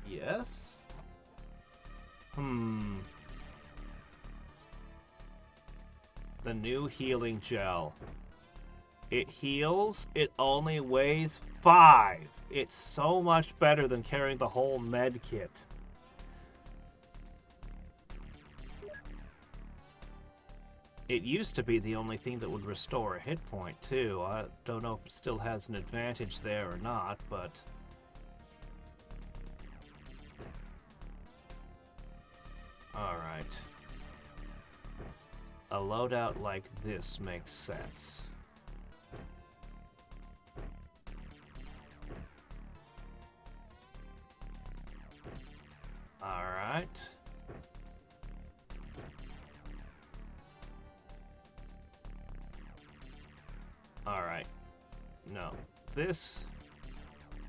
Yes? The new healing gel. It heals, it only weighs 5. It's so much better than carrying the whole med kit. It used to be the only thing that would restore a hit point, too. I don't know if it still has an advantage there or not, but... Alright. A loadout like this makes sense. Alright. Alright. No. This...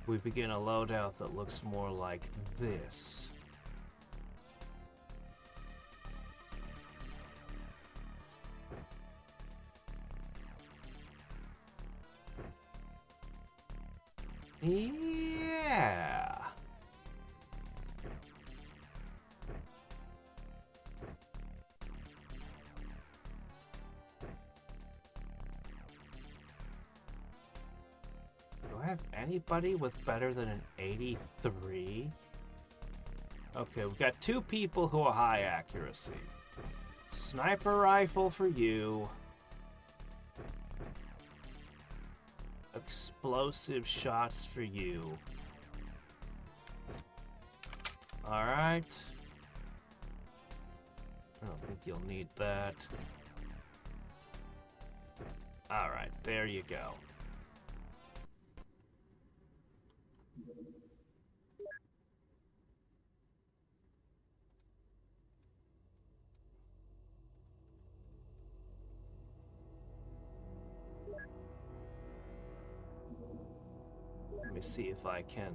We begin a loadout that looks more like this. Yeah. Do I have Anybody with better than an 83? Okay, we've got 2 people who are high accuracy. Sniper rifle for you. Explosive shots for you. Alright. I don't think you'll need that. Alright, there you go. Let me see if I can.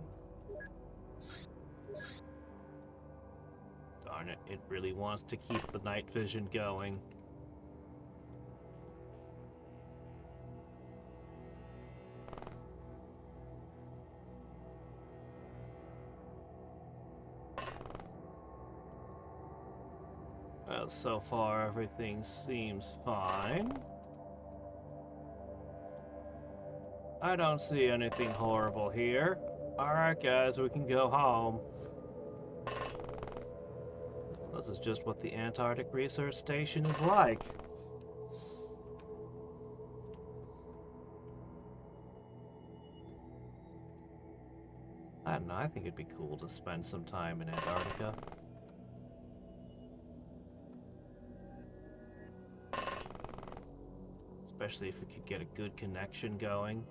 Darn it, it really wants to keep the night vision going. Well, so far everything seems fine. I don't see anything horrible here. Alright guys, we can go home. This is just what the Antarctic Research Station is like. I don't know, I think it'd be cool to spend some time in Antarctica. Especially if we could get a good connection going,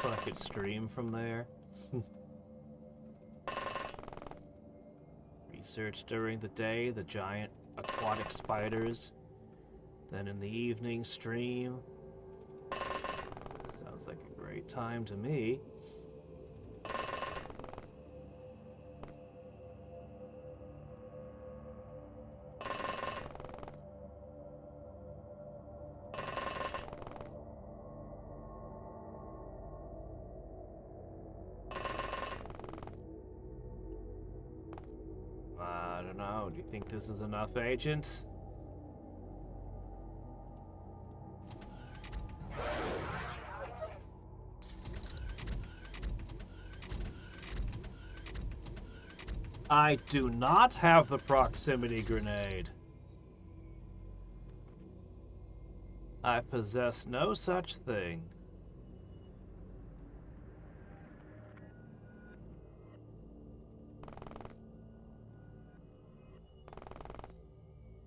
so I could stream from there. Research during the day, the giant aquatic spiders. Then in the evening, stream. Sounds like a great time to me. I don't know, do you think this is enough agents? I do not have the proximity grenade. I possess no such thing.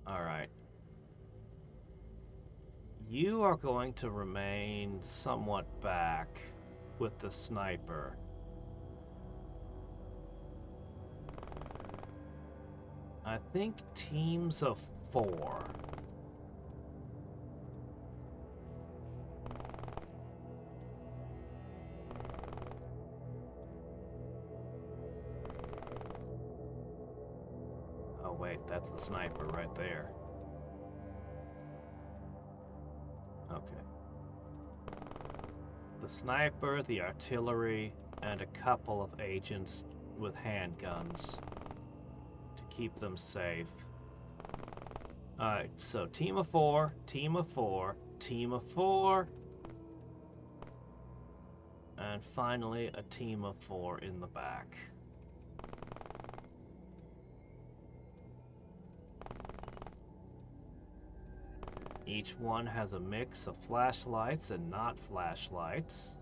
Alright. You are going to remain somewhat back with the sniper. I think teams of 4. Oh wait, that's the sniper right there. Okay. The sniper, the artillery, and a couple of agents with handguns to keep them safe. Alright, so team of 4, team of 4, team of 4, and finally a team of 4 in the back. Each one has a mix of flashlights and not flashlights.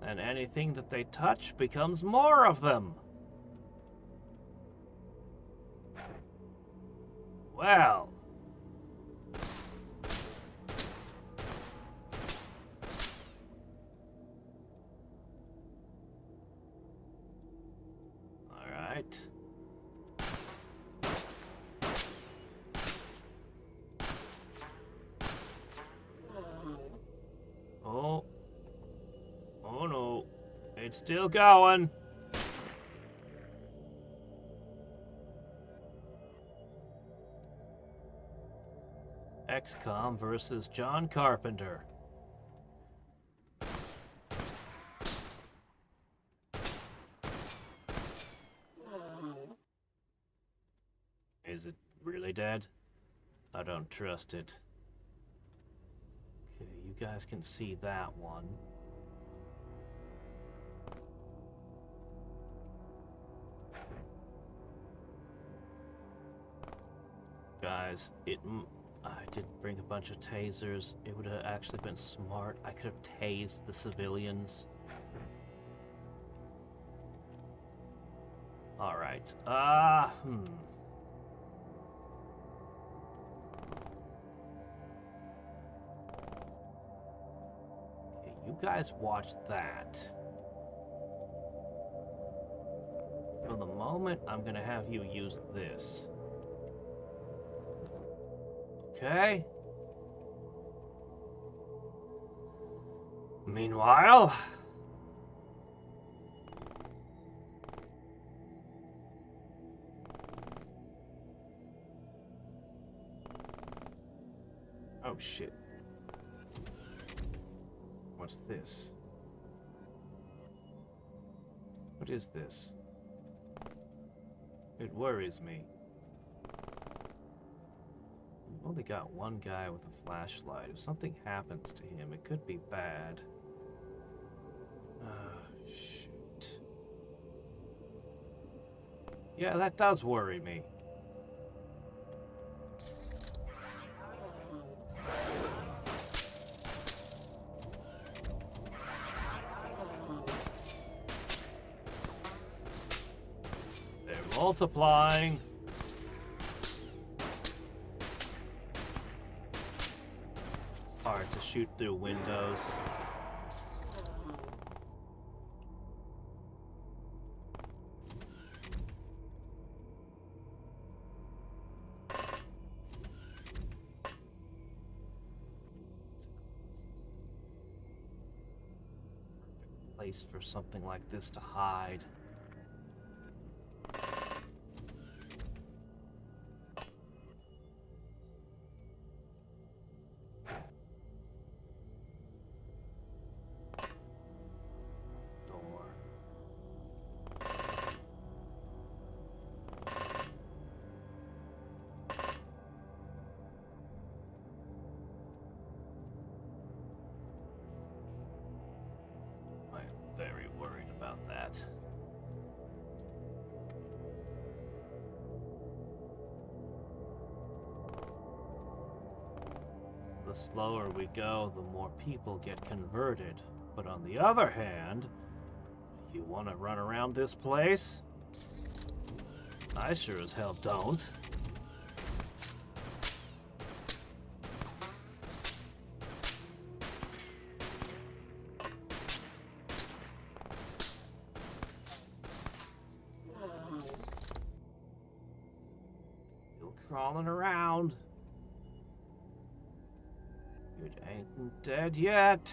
And anything that they touch becomes more of them. Well. All right. Oh. Oh no. It's still going. Xcom versus John Carpenter. Is it really dead? I don't trust it. Okay, you guys can see that one. Guys, I did bring a bunch of tasers. It would have actually been smart. I could have tased the civilians. Alright, Okay, you guys watch that. For the moment, I'm gonna have you use this. Okay? Meanwhile... Oh shit. What's this? What is this? It worries me. We've only got one guy with a flashlight. If something happens to him, it could be bad. Shoot. Yeah, that does worry me. They're multiplying. It's hard to shoot through windows. Place for something like this to hide. Door. I'm very worried about that. The slower we go, the more people get converted. But on the other hand, you want to run around this place? I sure as hell don't. Still crawling around. It ain't dead yet.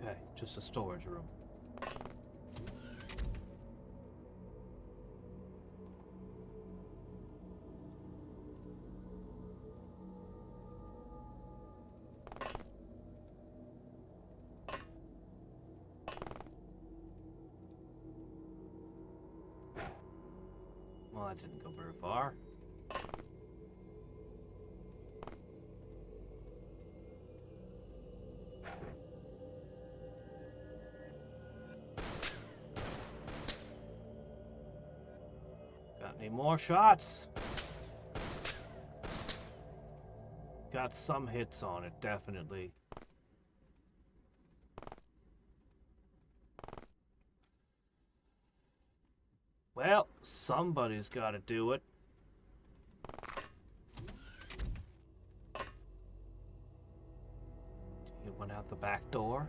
Okay, just a storage room. Well, that didn't go very far. Got any more shots? Got some hits on it, definitely. Somebody's got to do it. He went out the back door.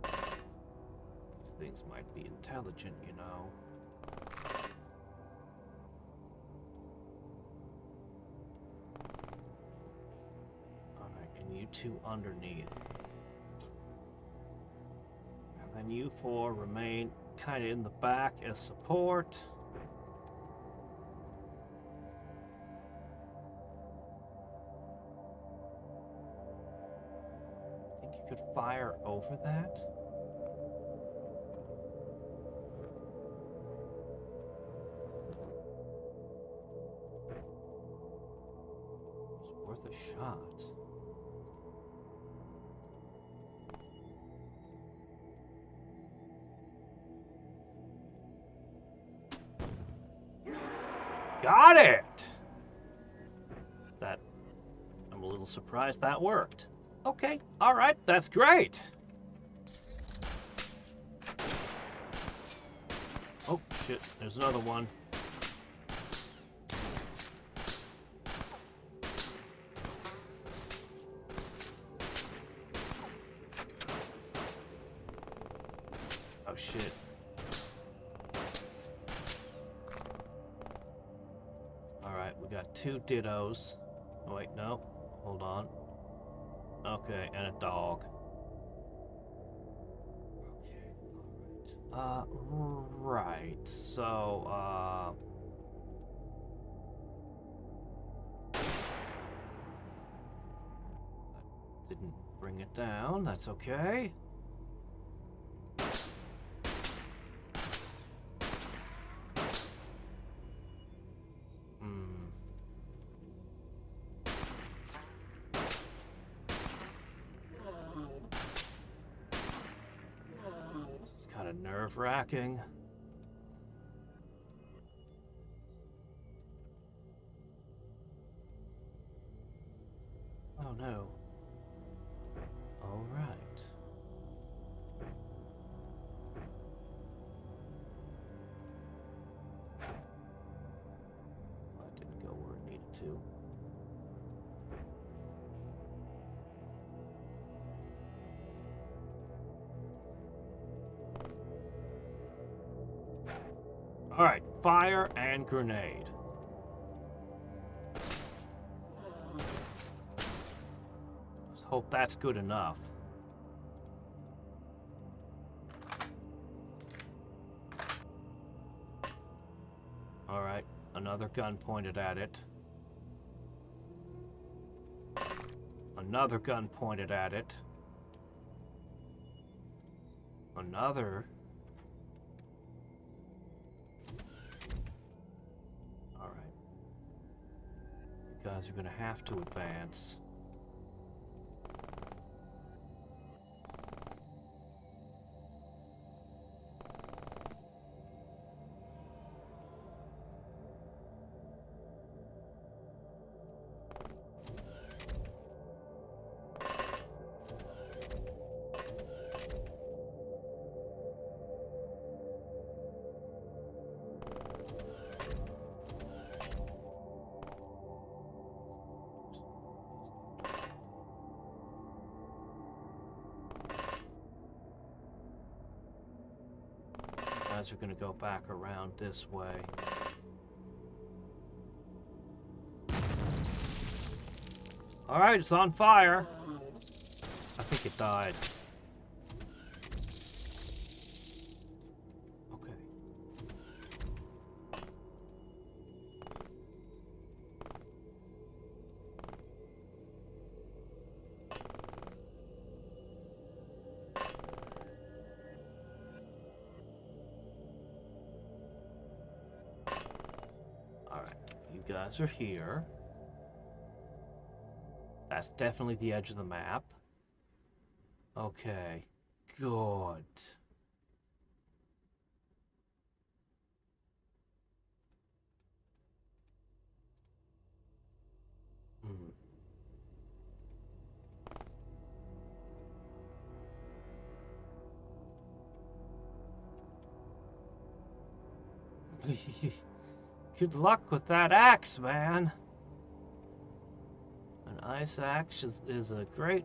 These things might be intelligent, you know. Alright, and you two underneath. And then you four remain kind of in the back as support. Think you could fire over that? It's worth a shot. Got it! I'm a little surprised that worked. Okay, alright, that's great! Oh, shit, there's another one. Oh, shit. Alright, we got 2 dittos. Oh, wait, no. Hold on. Okay, and a dog. Okay, alright. Right. So, that didn't bring it down. That's okay. Nerve-wracking. Oh no. All right. Well, that didn't go where it needed to. All right, fire and grenade. Let's hope that's good enough. All right, another gun pointed at it. Another gun pointed at it. Another. Guys are going to have to advance. Guys are going to go back around this way. Alright, it's on fire. I think it died. Okay. Alright, you guys are here. That's definitely the edge of the map. Okay, good. Good luck with that axe, man. An ice axe is a great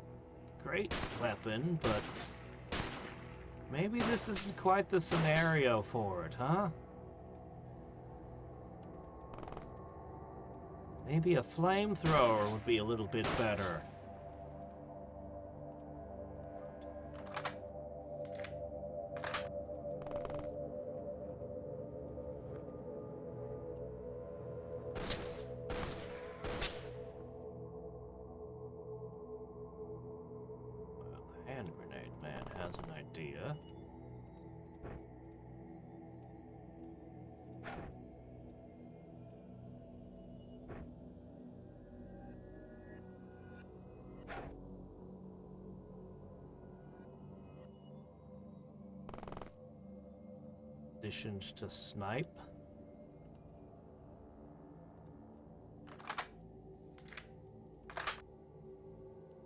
weapon, but maybe this isn't quite the scenario for it, huh? Maybe a flamethrower would be a little bit better. Hand grenade man has an idea. Positioned to snipe.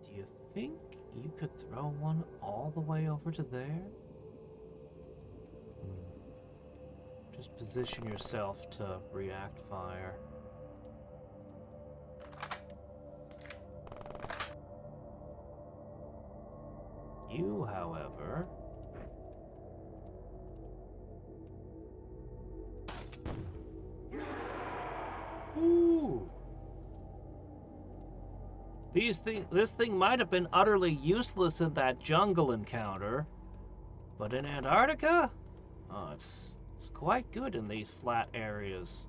Do you think you could throw one all the way over to there? Just position yourself to react fire. You, however... Ooh! This thing might have been utterly useless in that jungle encounter, but in Antarctica? Oh, it's quite good in these flat areas.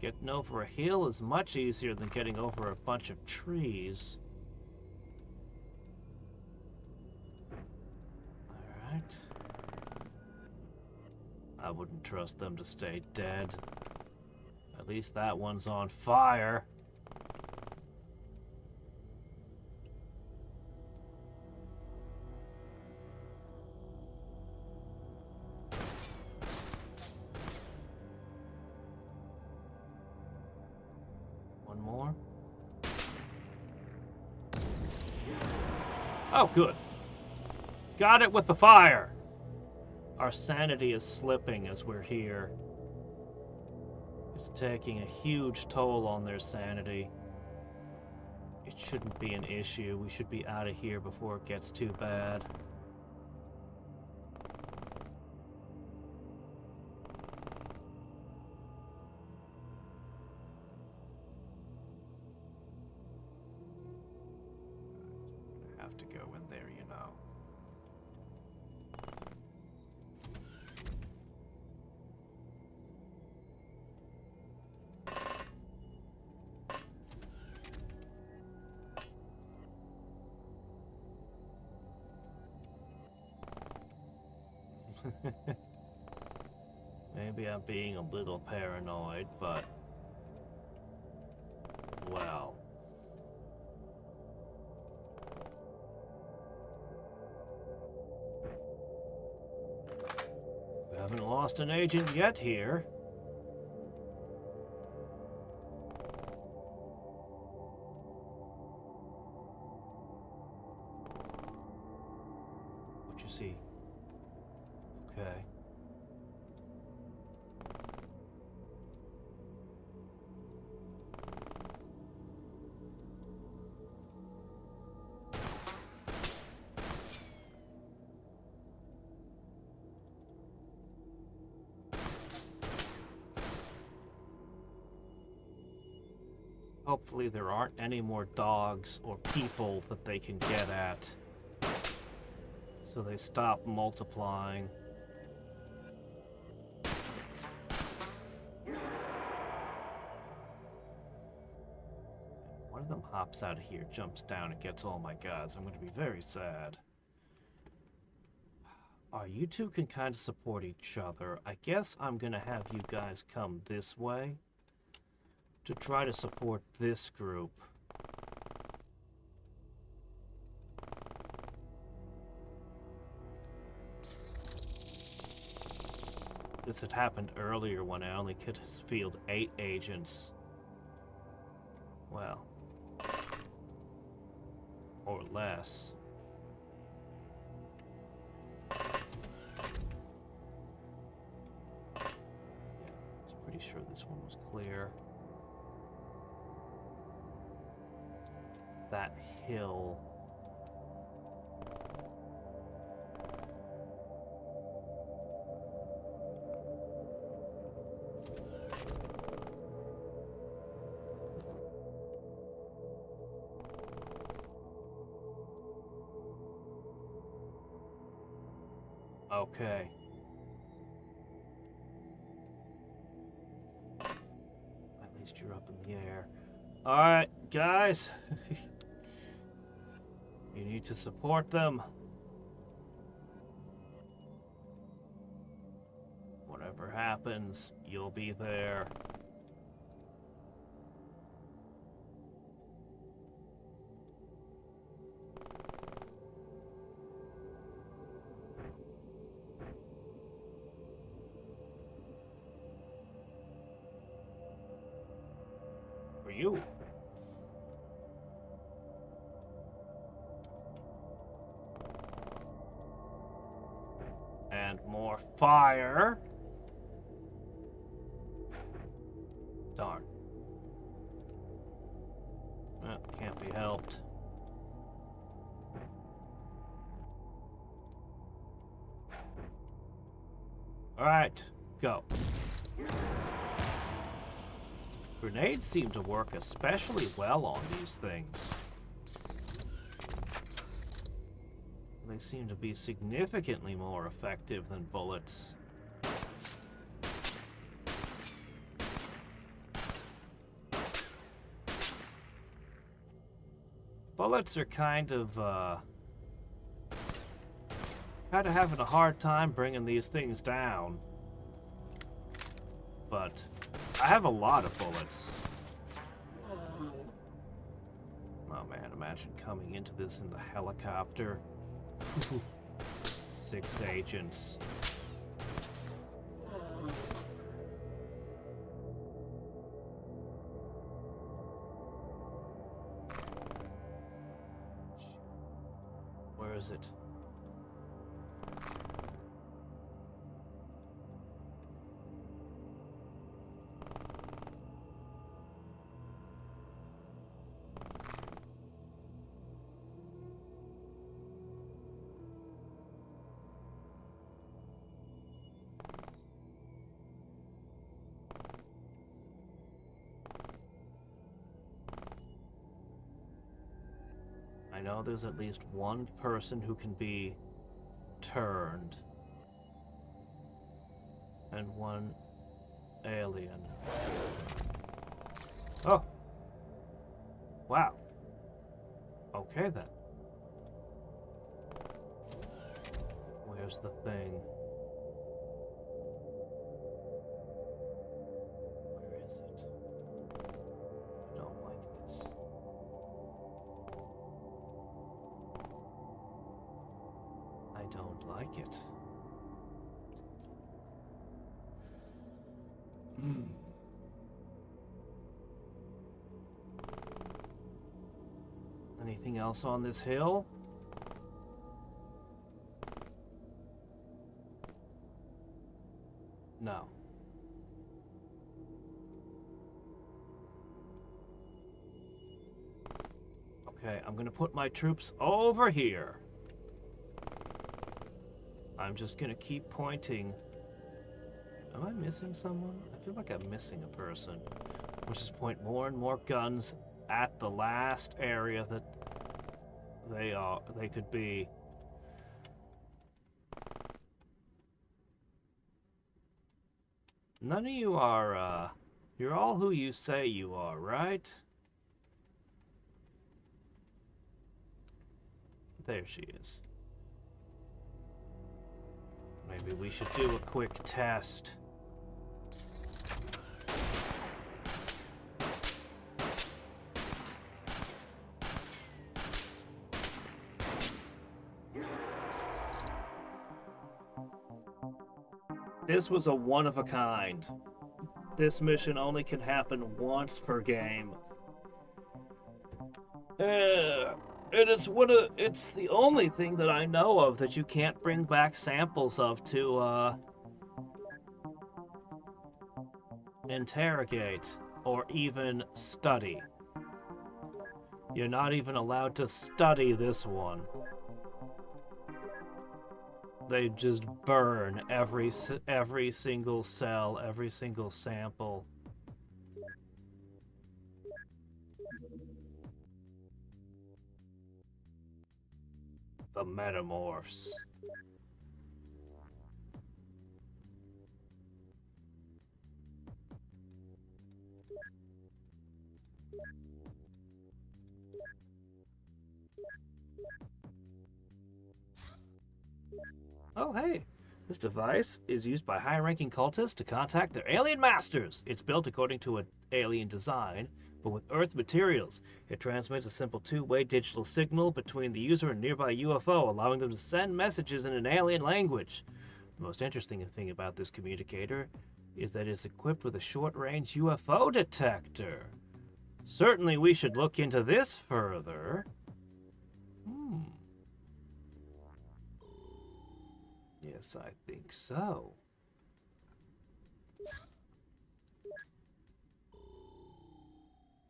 Getting over a hill is much easier than getting over a bunch of trees. Alright. I wouldn't trust them to stay dead. At least that one's on fire. One more. Oh, good. Got it with the fire. Our sanity is slipping as we're here. It's taking a huge toll on their sanity. It shouldn't be an issue. We should be out of here before it gets too bad. I have to go in there, you know. Maybe I'm being a little paranoid, but... well... we haven't lost an agent yet here. What you see? Okay. Hopefully there aren't any more dogs or people that they can get at, so they stop multiplying. One of them hops out of here, jumps down, and gets all my guys. I'm going to be very sad. You two can kind of support each other. I guess I'm going to have you guys come this way to try to support this group. This had happened earlier when I only could field 8 agents. Well, or less. Pretty sure this one was clear. That hill. Okay. At least you're up in the air. Alright, guys. You need to support them. Whatever happens, you'll be there. For you. And more fire. Darn. Well, can't be helped. Alright, go. Grenades seem to work especially well on these things. They seem to be significantly more effective than bullets. Bullets are kind of having a hard time bringing these things down. But I have a lot of bullets. Oh man, imagine coming into this in the helicopter. 6 agents. Where is it? I know there's at least one person who can be turned. And one alien. Oh! Wow. Okay then. Where's the thing? Where is it? I don't like this. I don't like it. Anything else on this hill? No. Okay, I'm gonna put my troops over here. I'm just gonna keep pointing. Am I missing someone? I feel like I'm missing a person. Which is point more and more guns at the last area that they could be. None of you are, you're all who you say you are, right? There she is. Maybe we should do a quick test. This was a one-of-a-kind. This mission only can happen once per game. It's the only thing that I know of that you can't bring back samples of to interrogate, or even study. You're not even allowed to study this one. They just burn every single cell, every single sample. The Metamorphs. Oh, hey! This device is used by high-ranking cultists to contact their alien masters. It's built according to an alien design, but with Earth materials. It transmits a simple two-way digital signal between the user and nearby UFO, allowing them to send messages in an alien language. The most interesting thing about this communicator is that it's equipped with a short-range UFO detector. Certainly we should look into this further. Yes, I think so.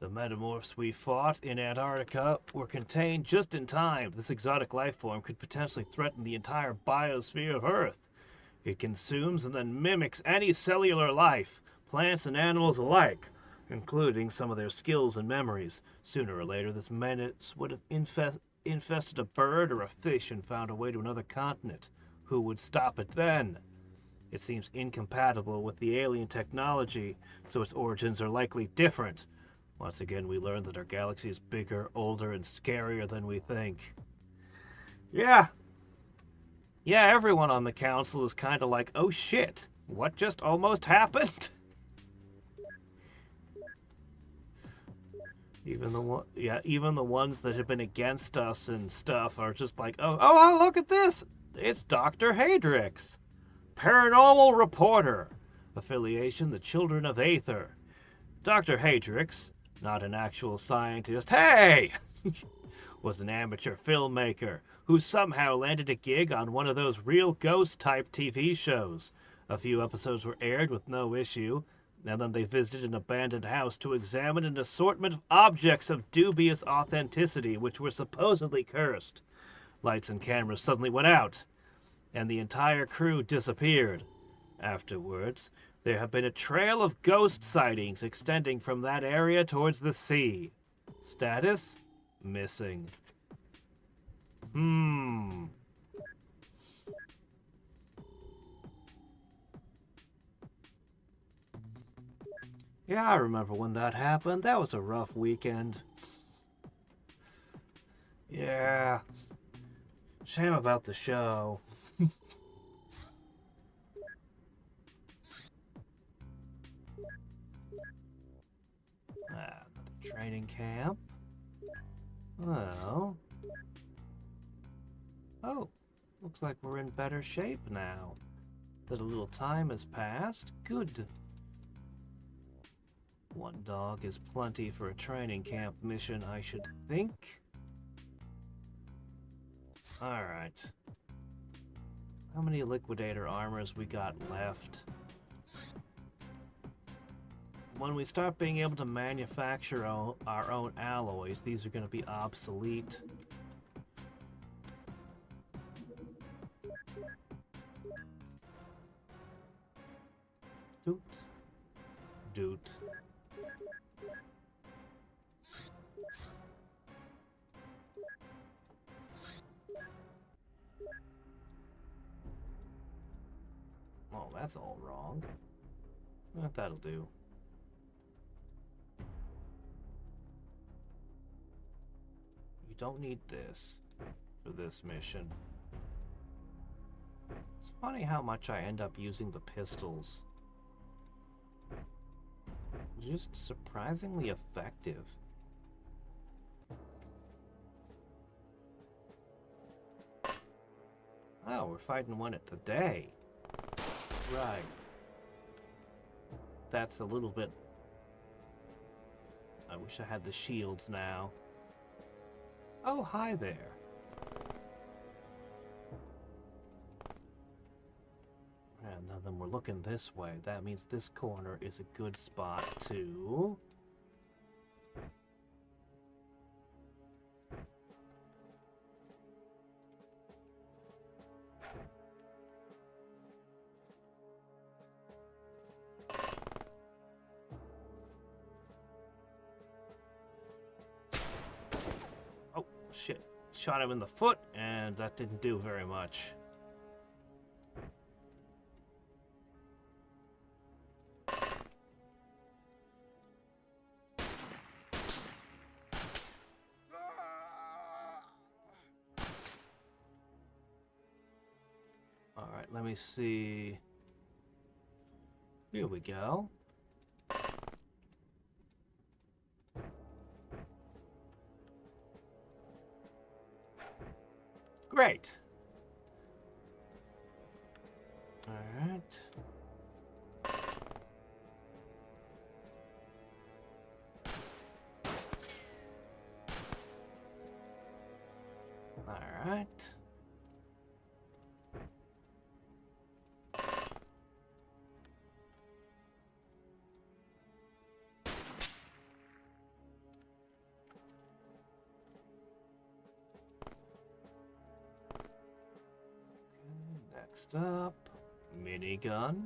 The metamorphs we fought in Antarctica were contained just in time. This exotic life form could potentially threaten the entire biosphere of Earth. It consumes and then mimics any cellular life, plants and animals alike, including some of their skills and memories. Sooner or later, this menace would have infested a bird or a fish and found a way to another continent. Who would stop it then? It seems incompatible with the alien technology, so its origins are likely different. Once again, we learn that our galaxy is bigger, older, and scarier than we think. Yeah, everyone on the council is kind of like, oh shit, what just almost happened? Even the ones that have been against us and stuff are just like, oh, look at this! It's Dr. Hadriex, paranormal reporter, affiliation the Children of Aether. Dr. Hadriex, not an actual scientist, was an amateur filmmaker who somehow landed a gig on one of those real ghost-type TV shows. A few episodes were aired with no issue, and then they visited an abandoned house to examine an assortment of objects of dubious authenticity which were supposedly cursed. Lights and cameras suddenly went out, and the entire crew disappeared. Afterwards, there have been a trail of ghost sightings extending from that area towards the sea. Status? Missing. Yeah, I remember when that happened. That was a rough weekend. Yeah. Shame about the show. Another training camp. Well. Oh, looks like we're in better shape now. That a little time has passed. Good. One dog is plenty for a training camp mission, I should think. Alright. How many liquidator armors we got left? When we start being able to manufacture our own alloys, these are going to be obsolete. Doot. Doot. Oh, that's all wrong. That'll do. You don't need this for this mission. It's funny how much I end up using the pistols. Just surprisingly effective. Oh, we're fighting one at the day. Right. That's a little bit... I wish I had the shields now. Oh, hi there. And Now then we're looking this way. That means this corner is a good spot to... Oh, shit. Shot him in the foot, and that didn't do very much. Alright, let me see. Here we go. Great. Alright. Alright. Next up, minigun.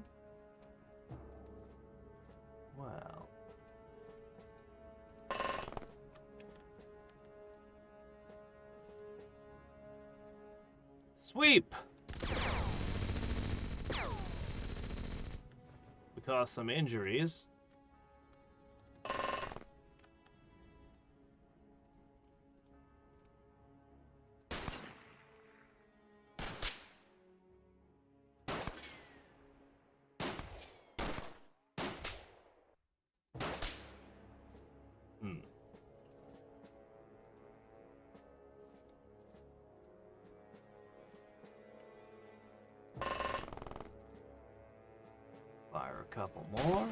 Wow. Sweep! We caused some injuries. Fire a couple more.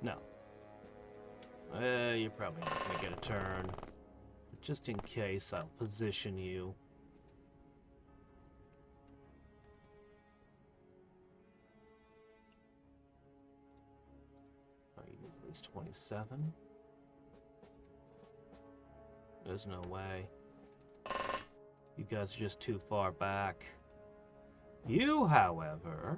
No. You're probably not going to get a turn. But just in case, I'll position you. Oh, you need at least 27. There's no way. You guys are just too far back. You, however,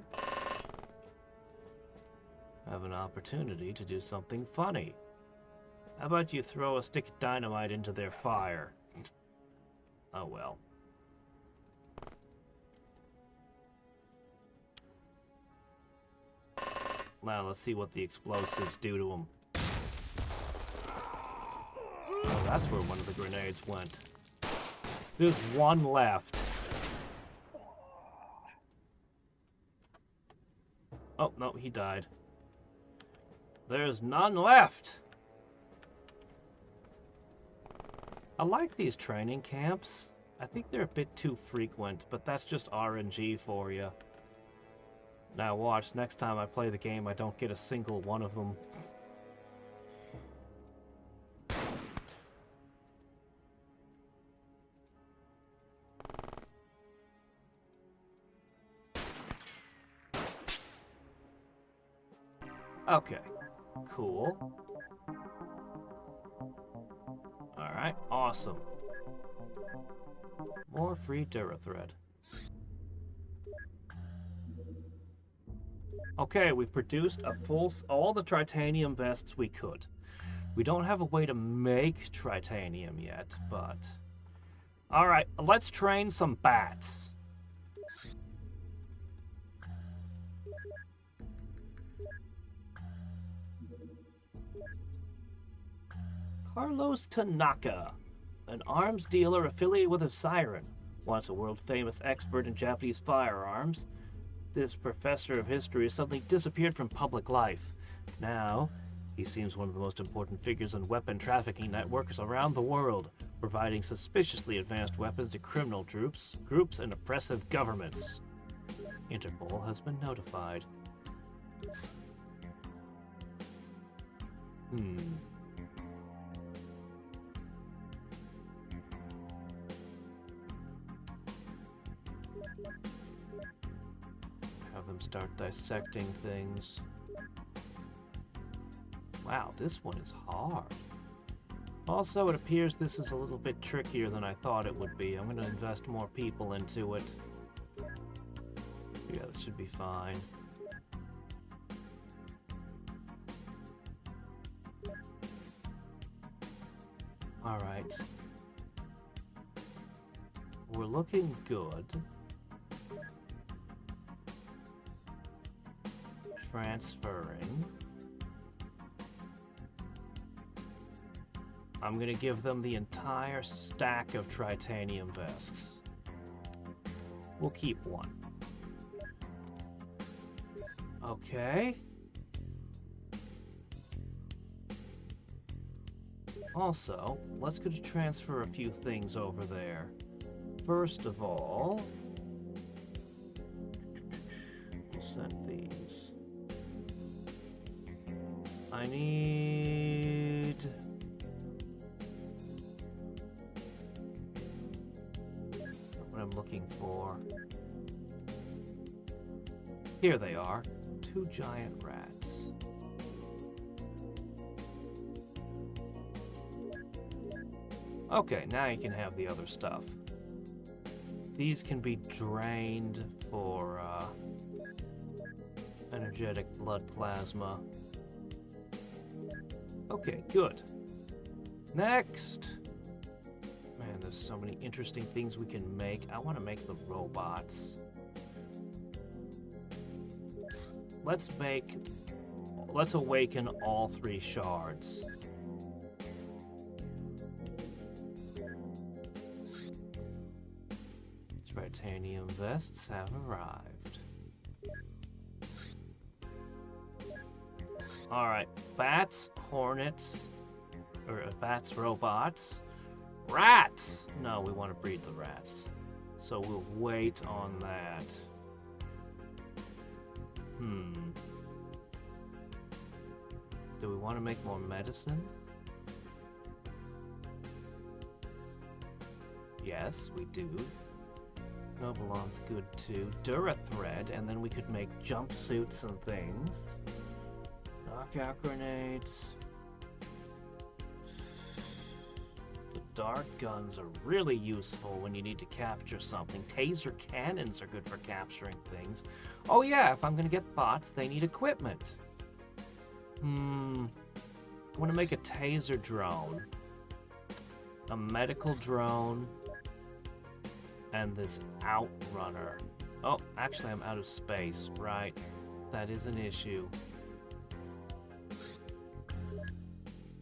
have an opportunity to do something funny. How about you throw a stick of dynamite into their fire? Oh well. Now let's see what the explosives do to them. Oh, that's where one of the grenades went. There's one left. Oh, no, he died. There's none left! I like these training camps. I think they're a bit too frequent, but that's just RNG for you. Now watch, next time I play the game, I don't get a single one of them. Okay, cool. Alright, awesome. More free Durathread. Okay, we've produced all the tritanium vests we could. We don't have a way to make tritanium yet, but... Alright, let's train some bats. Carlos Tanaka, an arms dealer affiliated with a siren, once a world-famous expert in Japanese firearms. This professor of history has suddenly disappeared from public life. Now, he seems one of the most important figures in weapon trafficking networks around the world, providing suspiciously advanced weapons to criminal groups and oppressive governments. Interpol has been notified. them start dissecting things. Wow, this one is hard. Also, it appears this is a little bit trickier than I thought it would be. I'm going to invest more people into it. Yeah, this should be fine. Alright. We're looking good. Transferring. I'm gonna give them the entire stack of titanium vests. We'll keep one. Okay. Also, let's go to transfer a few things over there. First of all, we'll send these. I need... what I'm looking for. Here they are. 2 giant rats. Okay, now you can have the other stuff. These can be drained for energetic blood plasma. Okay, good. Next! Man, there's so many interesting things we can make. I want to make the robots. Let's awaken all 3 shards. Titanium vests have arrived. Alright, bats, hornets, or bats, robots, rats! No, we want to breed the rats. So we'll wait on that. Do we want to make more medicine? Yes, we do. Novolon's good too. Durathread, and then we could make jumpsuits and things. Knockout grenades. The dart guns are really useful when you need to capture something. Taser cannons are good for capturing things. Oh yeah, if I'm gonna get bots, they need equipment. I want to make a taser drone. A medical drone. And this outrunner. Oh, actually I'm out of space, right? That is an issue.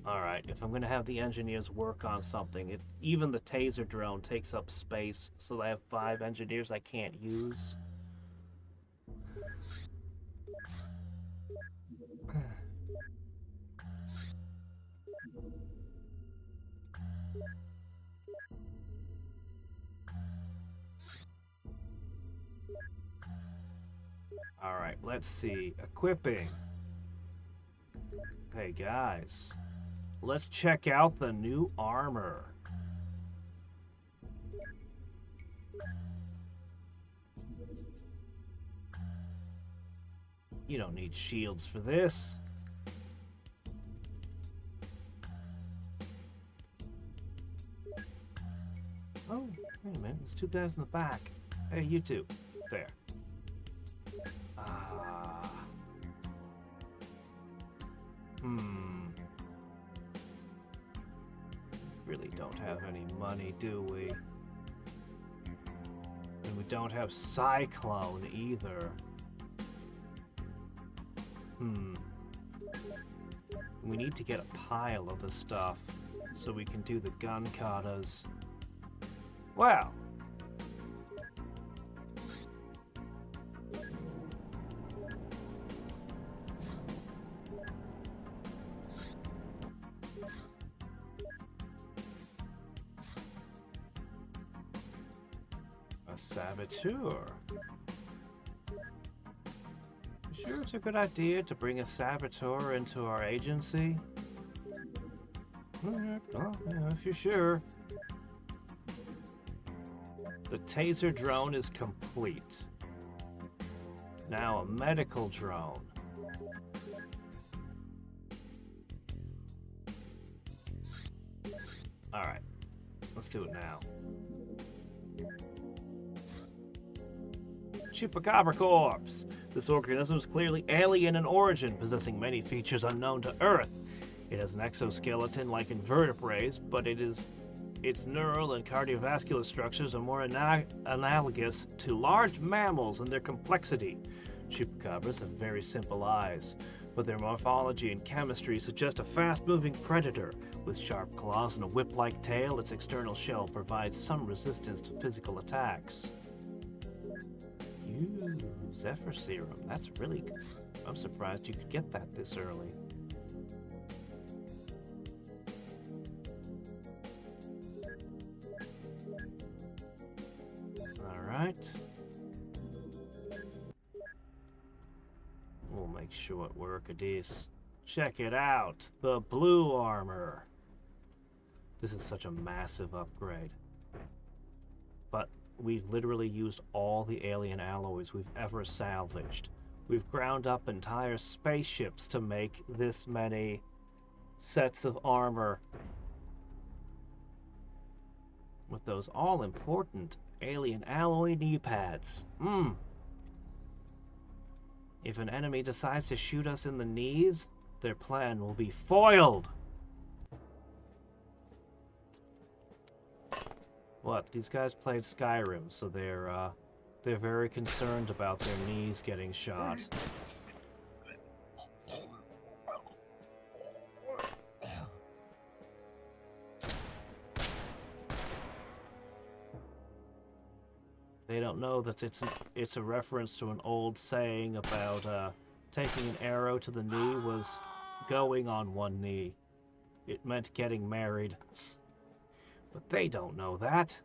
Alright, if I'm going to have the engineers work on something, even the taser drone takes up space, so I have 5 engineers I can't use. Alright, let's see. Equipping. Hey guys, let's check out the new armor. You don't need shields for this. Oh, wait a minute, there's 2 guys in the back. Hey, you two. There. Really don't have any money, do we? And we don't have Cyclone either. We need to get a pile of the stuff so we can do the gun katas. Wow. Saboteur. You sure it's a good idea to bring a saboteur into our agency? Well, yeah, if you're sure. The taser drone is complete. Now a medical drone. Alright, let's do it now. Chupacabra Corpse. This organism is clearly alien in origin, possessing many features unknown to Earth. It has an exoskeleton like invertebrates, but its neural and cardiovascular structures are more analogous to large mammals in their complexity. Chupacabras have very simple eyes, but their morphology and chemistry suggest a fast-moving predator. With sharp claws and a whip-like tail, its external shell provides some resistance to physical attacks. Ooh, Zephyr Serum. That's really good. I'm surprised you could get that this early. Alright. We'll make short work of this. Check it out! The blue armor! This is such a massive upgrade. But we've literally used all the alien alloys we've ever salvaged. We've ground up entire spaceships to make this many sets of armor. With those all-important alien alloy knee pads. If an enemy decides to shoot us in the knees, their plan will be foiled! What? These guys played Skyrim, so they're very concerned about their knees getting shot. They don't know that it's a reference to an old saying about taking an arrow to the knee was going on one knee. It meant getting married. But they don't know that.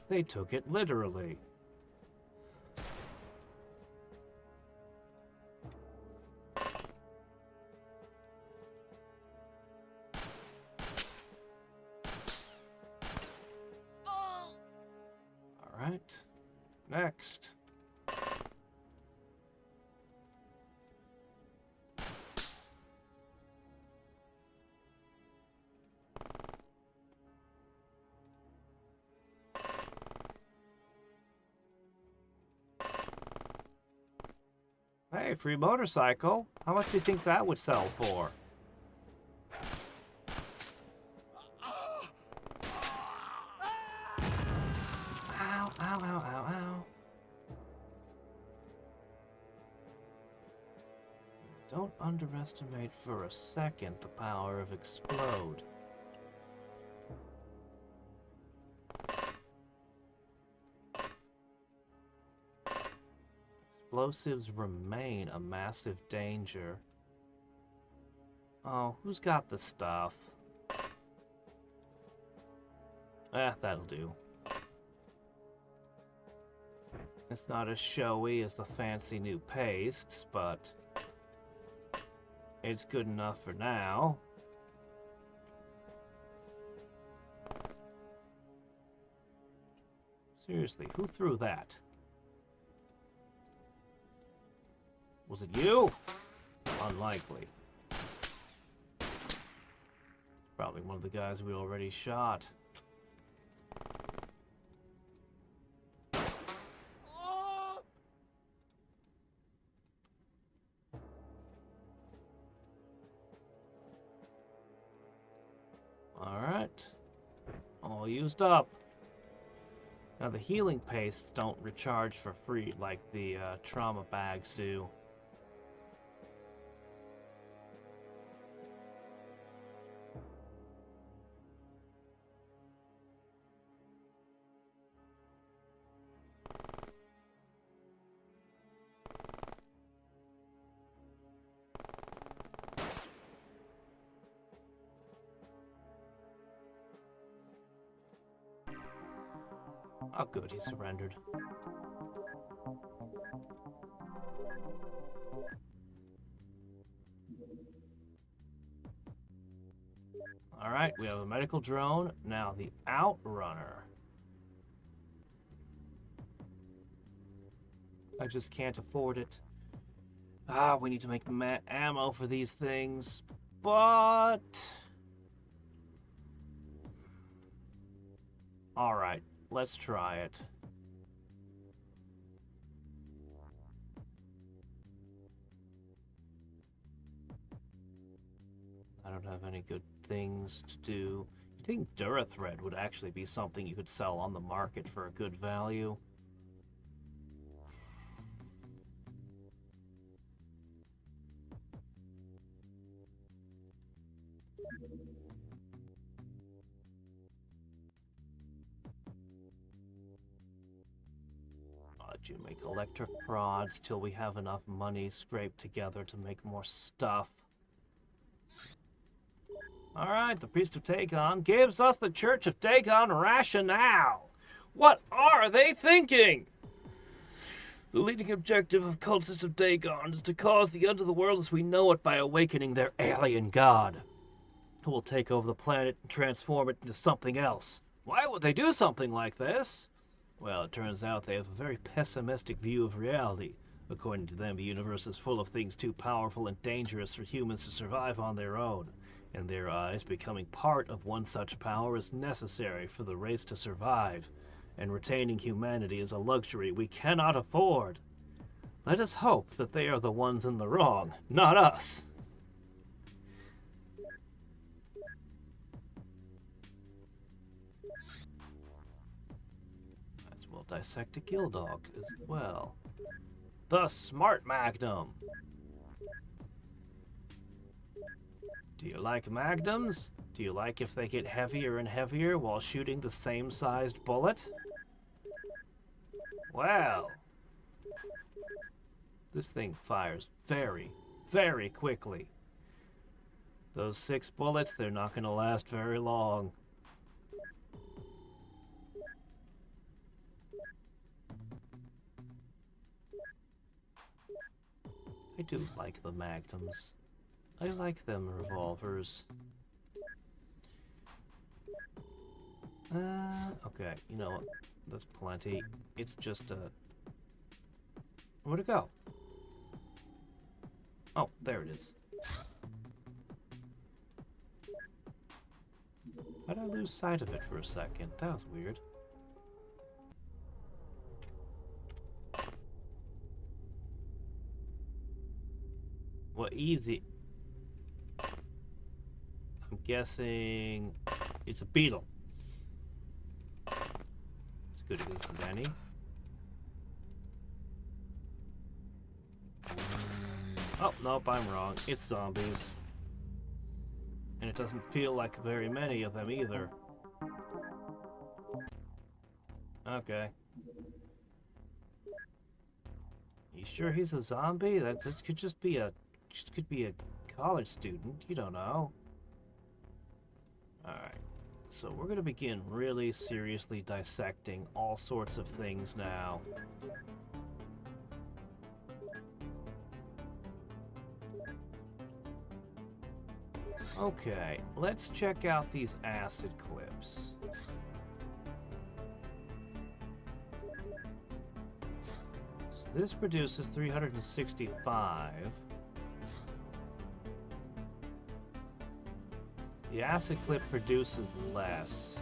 They took it literally. Alright. Next. Hey, free motorcycle. How much do you think that would sell for? Ow, ow, ow, ow, ow. Don't underestimate for a second the power of explode. Explosives remain a massive danger. Oh, who's got the stuff? That'll do. It's not as showy as the fancy new pastes, but it's good enough for now. Seriously, who threw that? Was it you? Unlikely. It's probably one of the guys we already shot. Alright. All used up. Now the healing pastes don't recharge for free like the trauma bags do. Oh good, he surrendered. Alright, we have a medical drone. Now the Outrunner. I just can't afford it. Ah, we need to make ammo for these things, but... Alright, let's try it. I don't have any good things to do. You think Durathread would actually be something you could sell on the market for a good value? You make electric rods till we have enough money scraped together to make more stuff. Alright, the Priest of Dagon gives us the Church of Dagon rationale. What are they thinking? The leading objective of cultists of Dagon is to cause the end of the world as we know it by awakening their alien god, who will take over the planet and transform it into something else. Why would they do something like this? Well, it turns out they have a very pessimistic view of reality. According to them, the universe is full of things too powerful and dangerous for humans to survive on their own. In their eyes, becoming part of one such power is necessary for the race to survive, and retaining humanity is a luxury we cannot afford. Let us hope that they are the ones in the wrong, not us. We'll dissect a gill dog as well. The Smart Magnum. Do you like magnums? Do you like if they get heavier and heavier while shooting the same sized bullet? Well, this thing fires very, very quickly. Those 6 bullets, they're not going to last very long. I do like the magnums. I like them revolvers. Okay, you know what? That's plenty. It's just a... Where'd it go? Oh, there it is. How'd I lose sight of it for a second? That was weird. Well, easy. I'm guessing it's a beetle. It's good at least as any. Oh, nope, I'm wrong. It's zombies. And it doesn't feel like very many of them either. Okay. You sure he's a zombie? This could just be a college student. You don't know. Alright. So we're gonna begin really seriously dissecting all sorts of things now. Okay, let's check out these acid clips. So this produces 365. The acid clip produces less.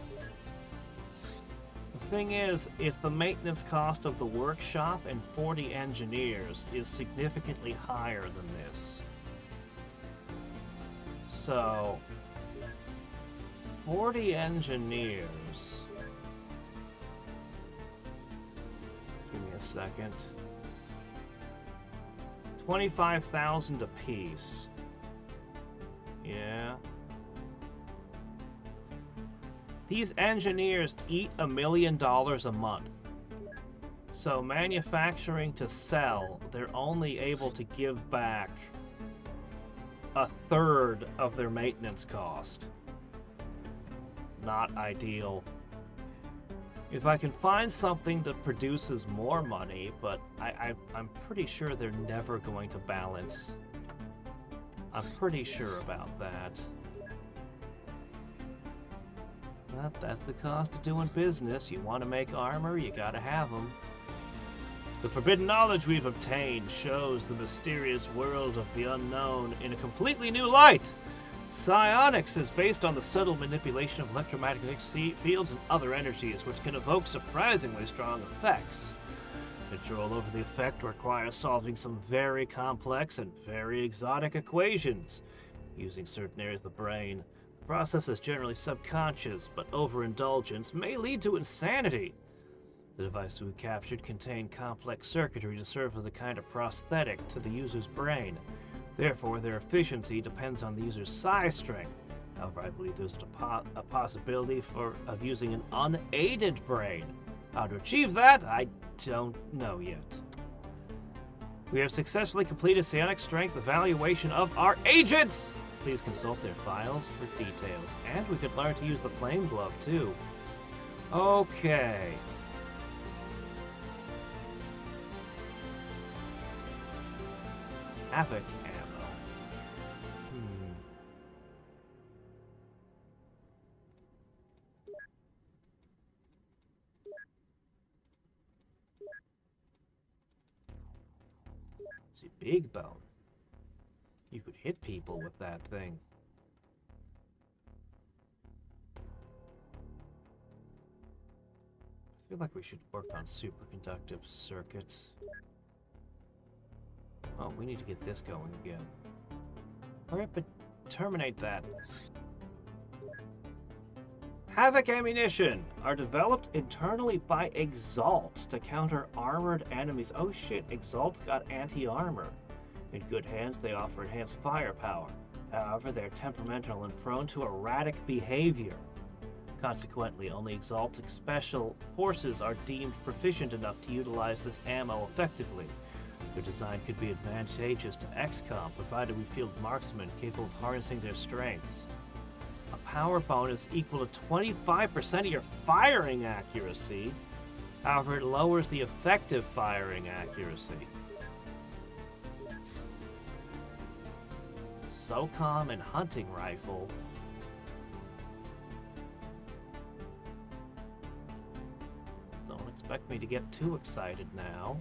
The thing is the maintenance cost of the workshop and 40 engineers is significantly higher than this. So, 40 engineers. Give me a second. 25,000 apiece. Yeah. These engineers eat $1 million a month. So manufacturing to sell, they're only able to give back 1/3 of their maintenance cost. Not ideal. If I can find something that produces more money, but I'm pretty sure they're never going to balance. I'm pretty sure about that. But that's the cost of doing business. You want to make armor, you gotta have them. The forbidden knowledge we've obtained shows the mysterious world of the unknown in a completely new light. Psionics is based on the subtle manipulation of electromagnetic fields and other energies, which can evoke surprisingly strong effects. Control over the effect requires solving some very complex and very exotic equations, using certain areas of the brain. The process is generally subconscious, but overindulgence may lead to insanity. The devices we captured contain complex circuitry to serve as a kind of prosthetic to the user's brain. Therefore, their efficiency depends on the user's psi strength. However, I believe there's a possibility of using an unaided brain. How to achieve that, I don't know yet. We have successfully completed psionic strength evaluation of our agents! Please consult their files for details. And we could learn to use the flame glove, too. Okay. Havoc ammo. See, big bone. You could hit people with that thing. I feel like we should work on superconductive circuits. Oh, we need to get this going again. Alright, but terminate that. Havoc ammunition are developed internally by Exalt to counter armored enemies. Oh shit, Exalt's got anti-armor. In good hands, they offer enhanced firepower. However, they're temperamental and prone to erratic behavior. Consequently, only Exalt's special forces are deemed proficient enough to utilize this ammo effectively. Their design could be advantageous to Xcom, provided we field marksmen capable of harnessing their strengths. A power bonus equal to 25% of your firing accuracy. However, it lowers the effective firing accuracy. SOCOM and hunting rifle. Don't expect me to get too excited now.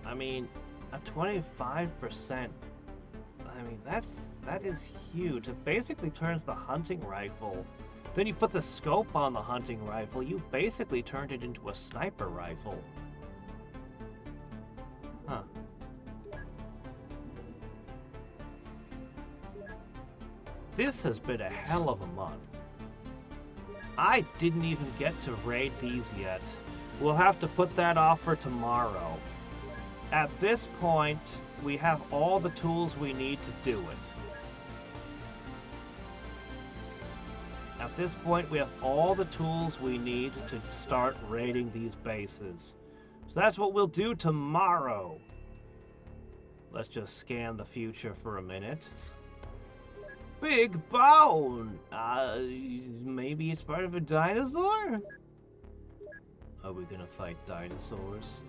I mean, a 25%, I mean, that is huge. It basically turns the hunting rifle. Then you put the scope on the hunting rifle, you basically turned it into a sniper rifle. Huh. This has been a hell of a month. I didn't even get to raid these yet. We'll have to put that off for tomorrow. At this point, we have all the tools we need to do it. At this point, we have all the tools we need to start raiding these bases. So that's what we'll do tomorrow. Let's just scan the future for a minute. Big bone! Maybe it's part of a dinosaur? Are we gonna fight dinosaurs?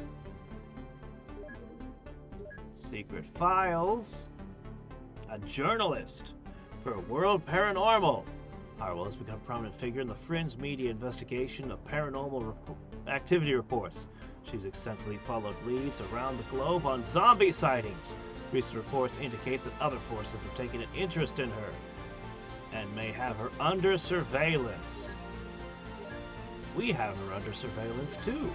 Secret files. A journalist for World Paranormal. Harwell has become a prominent figure in the fringe media investigation of paranormal activity reports. She's extensively followed leads around the globe on zombie sightings. Recent reports indicate that other forces have taken an interest in her and may have her under surveillance. We have her under surveillance too.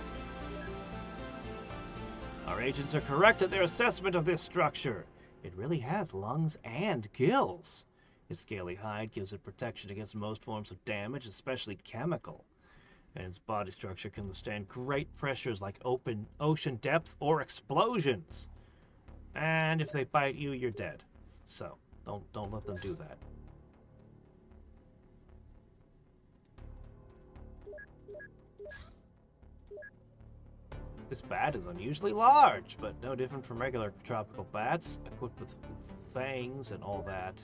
Our agents are correct in their assessment of this structure. It really has lungs and gills. Its scaly hide gives it protection against most forms of damage, especially chemical. And its body structure can withstand great pressures like open ocean depths or explosions. And if they bite you, you're dead. So, don't let them do that. This bat is unusually large, but no different from regular tropical bats, equipped with fangs and all that.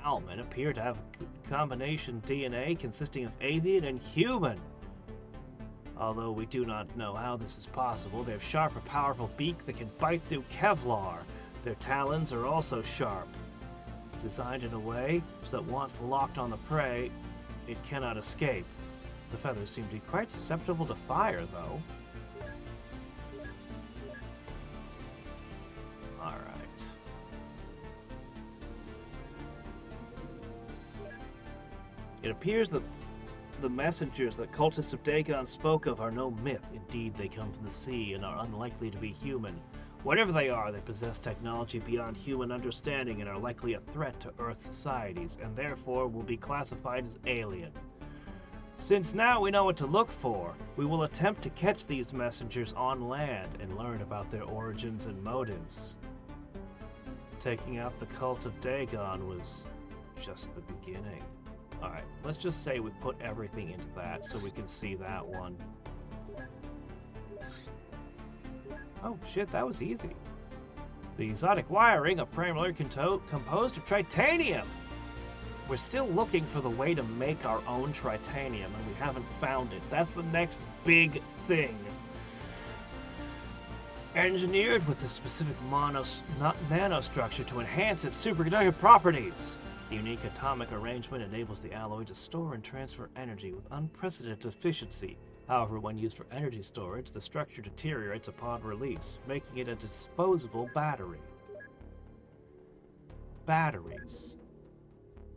Owlmen appear to have combination DNA consisting of avian and human. Although we do not know how this is possible, they have sharp and powerful beak that can bite through Kevlar. Their talons are also sharp, designed in a way so that once locked on the prey, it cannot escape. The feathers seem to be quite susceptible to fire, though. Alright. It appears that the messengers that cultists of Dagon spoke of are no myth. Indeed, they come from the sea and are unlikely to be human. Whatever they are, they possess technology beyond human understanding and are likely a threat to Earth societies, and therefore will be classified as alien. Since now we know what to look for, we will attempt to catch these messengers on land and learn about their origins and motives. Taking out the cult of Dagon was just the beginning. Alright, let's just say we put everything into that so we can see that one. Oh shit, that was easy. The exotic wiring of primarily composed of tritanium. We're still looking for the way to make our own tritanium, and we haven't found it. That's the next big thing. Engineered with a specific nanostructure to enhance its superconductive properties. The unique atomic arrangement enables the alloy to store and transfer energy with unprecedented efficiency. However, when used for energy storage, the structure deteriorates upon release, making it a disposable battery. Batteries.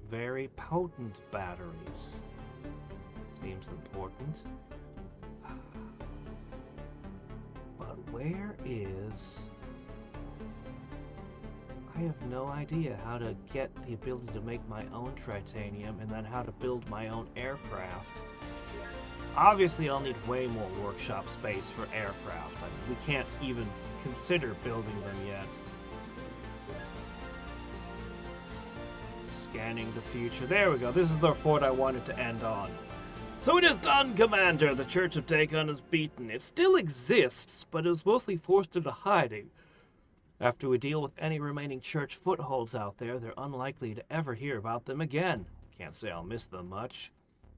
Very potent batteries. Seems important. But where is... I have no idea how to get the ability to make my own tritanium and then how to build my own aircraft. Obviously, I'll need way more workshop space for aircraft. I mean, we can't even consider building them yet. Scanning the future. There we go. This is the report I wanted to end on. So it is done, Commander. The Church of Dagon is beaten. It still exists, but it was mostly forced into hiding. After we deal with any remaining church footholds out there, they're unlikely to ever hear about them again. Can't say I'll miss them much.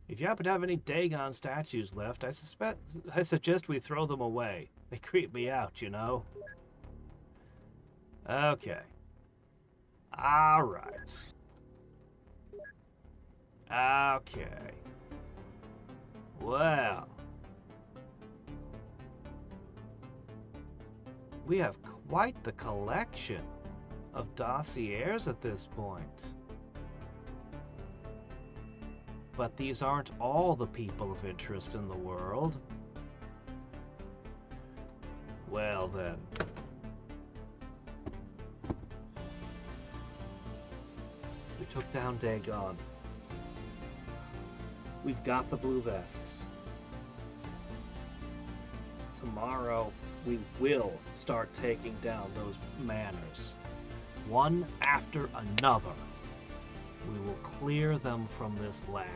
If you happen to have any Dagon statues left, I suggest we throw them away. They creep me out, you know. Okay. Alright. Okay. Well. We have quite the collection of dossiers at this point. But these aren't all the people of interest in the world. Well then. We took down Dagon. We've got the blue vests. Tomorrow, we will start taking down those manors. One after another. We will clear them from this land.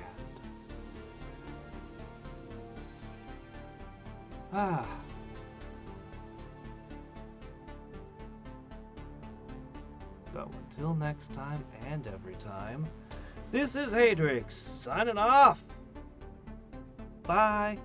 So until next time and every time, this is Hadriex signing off. Bye.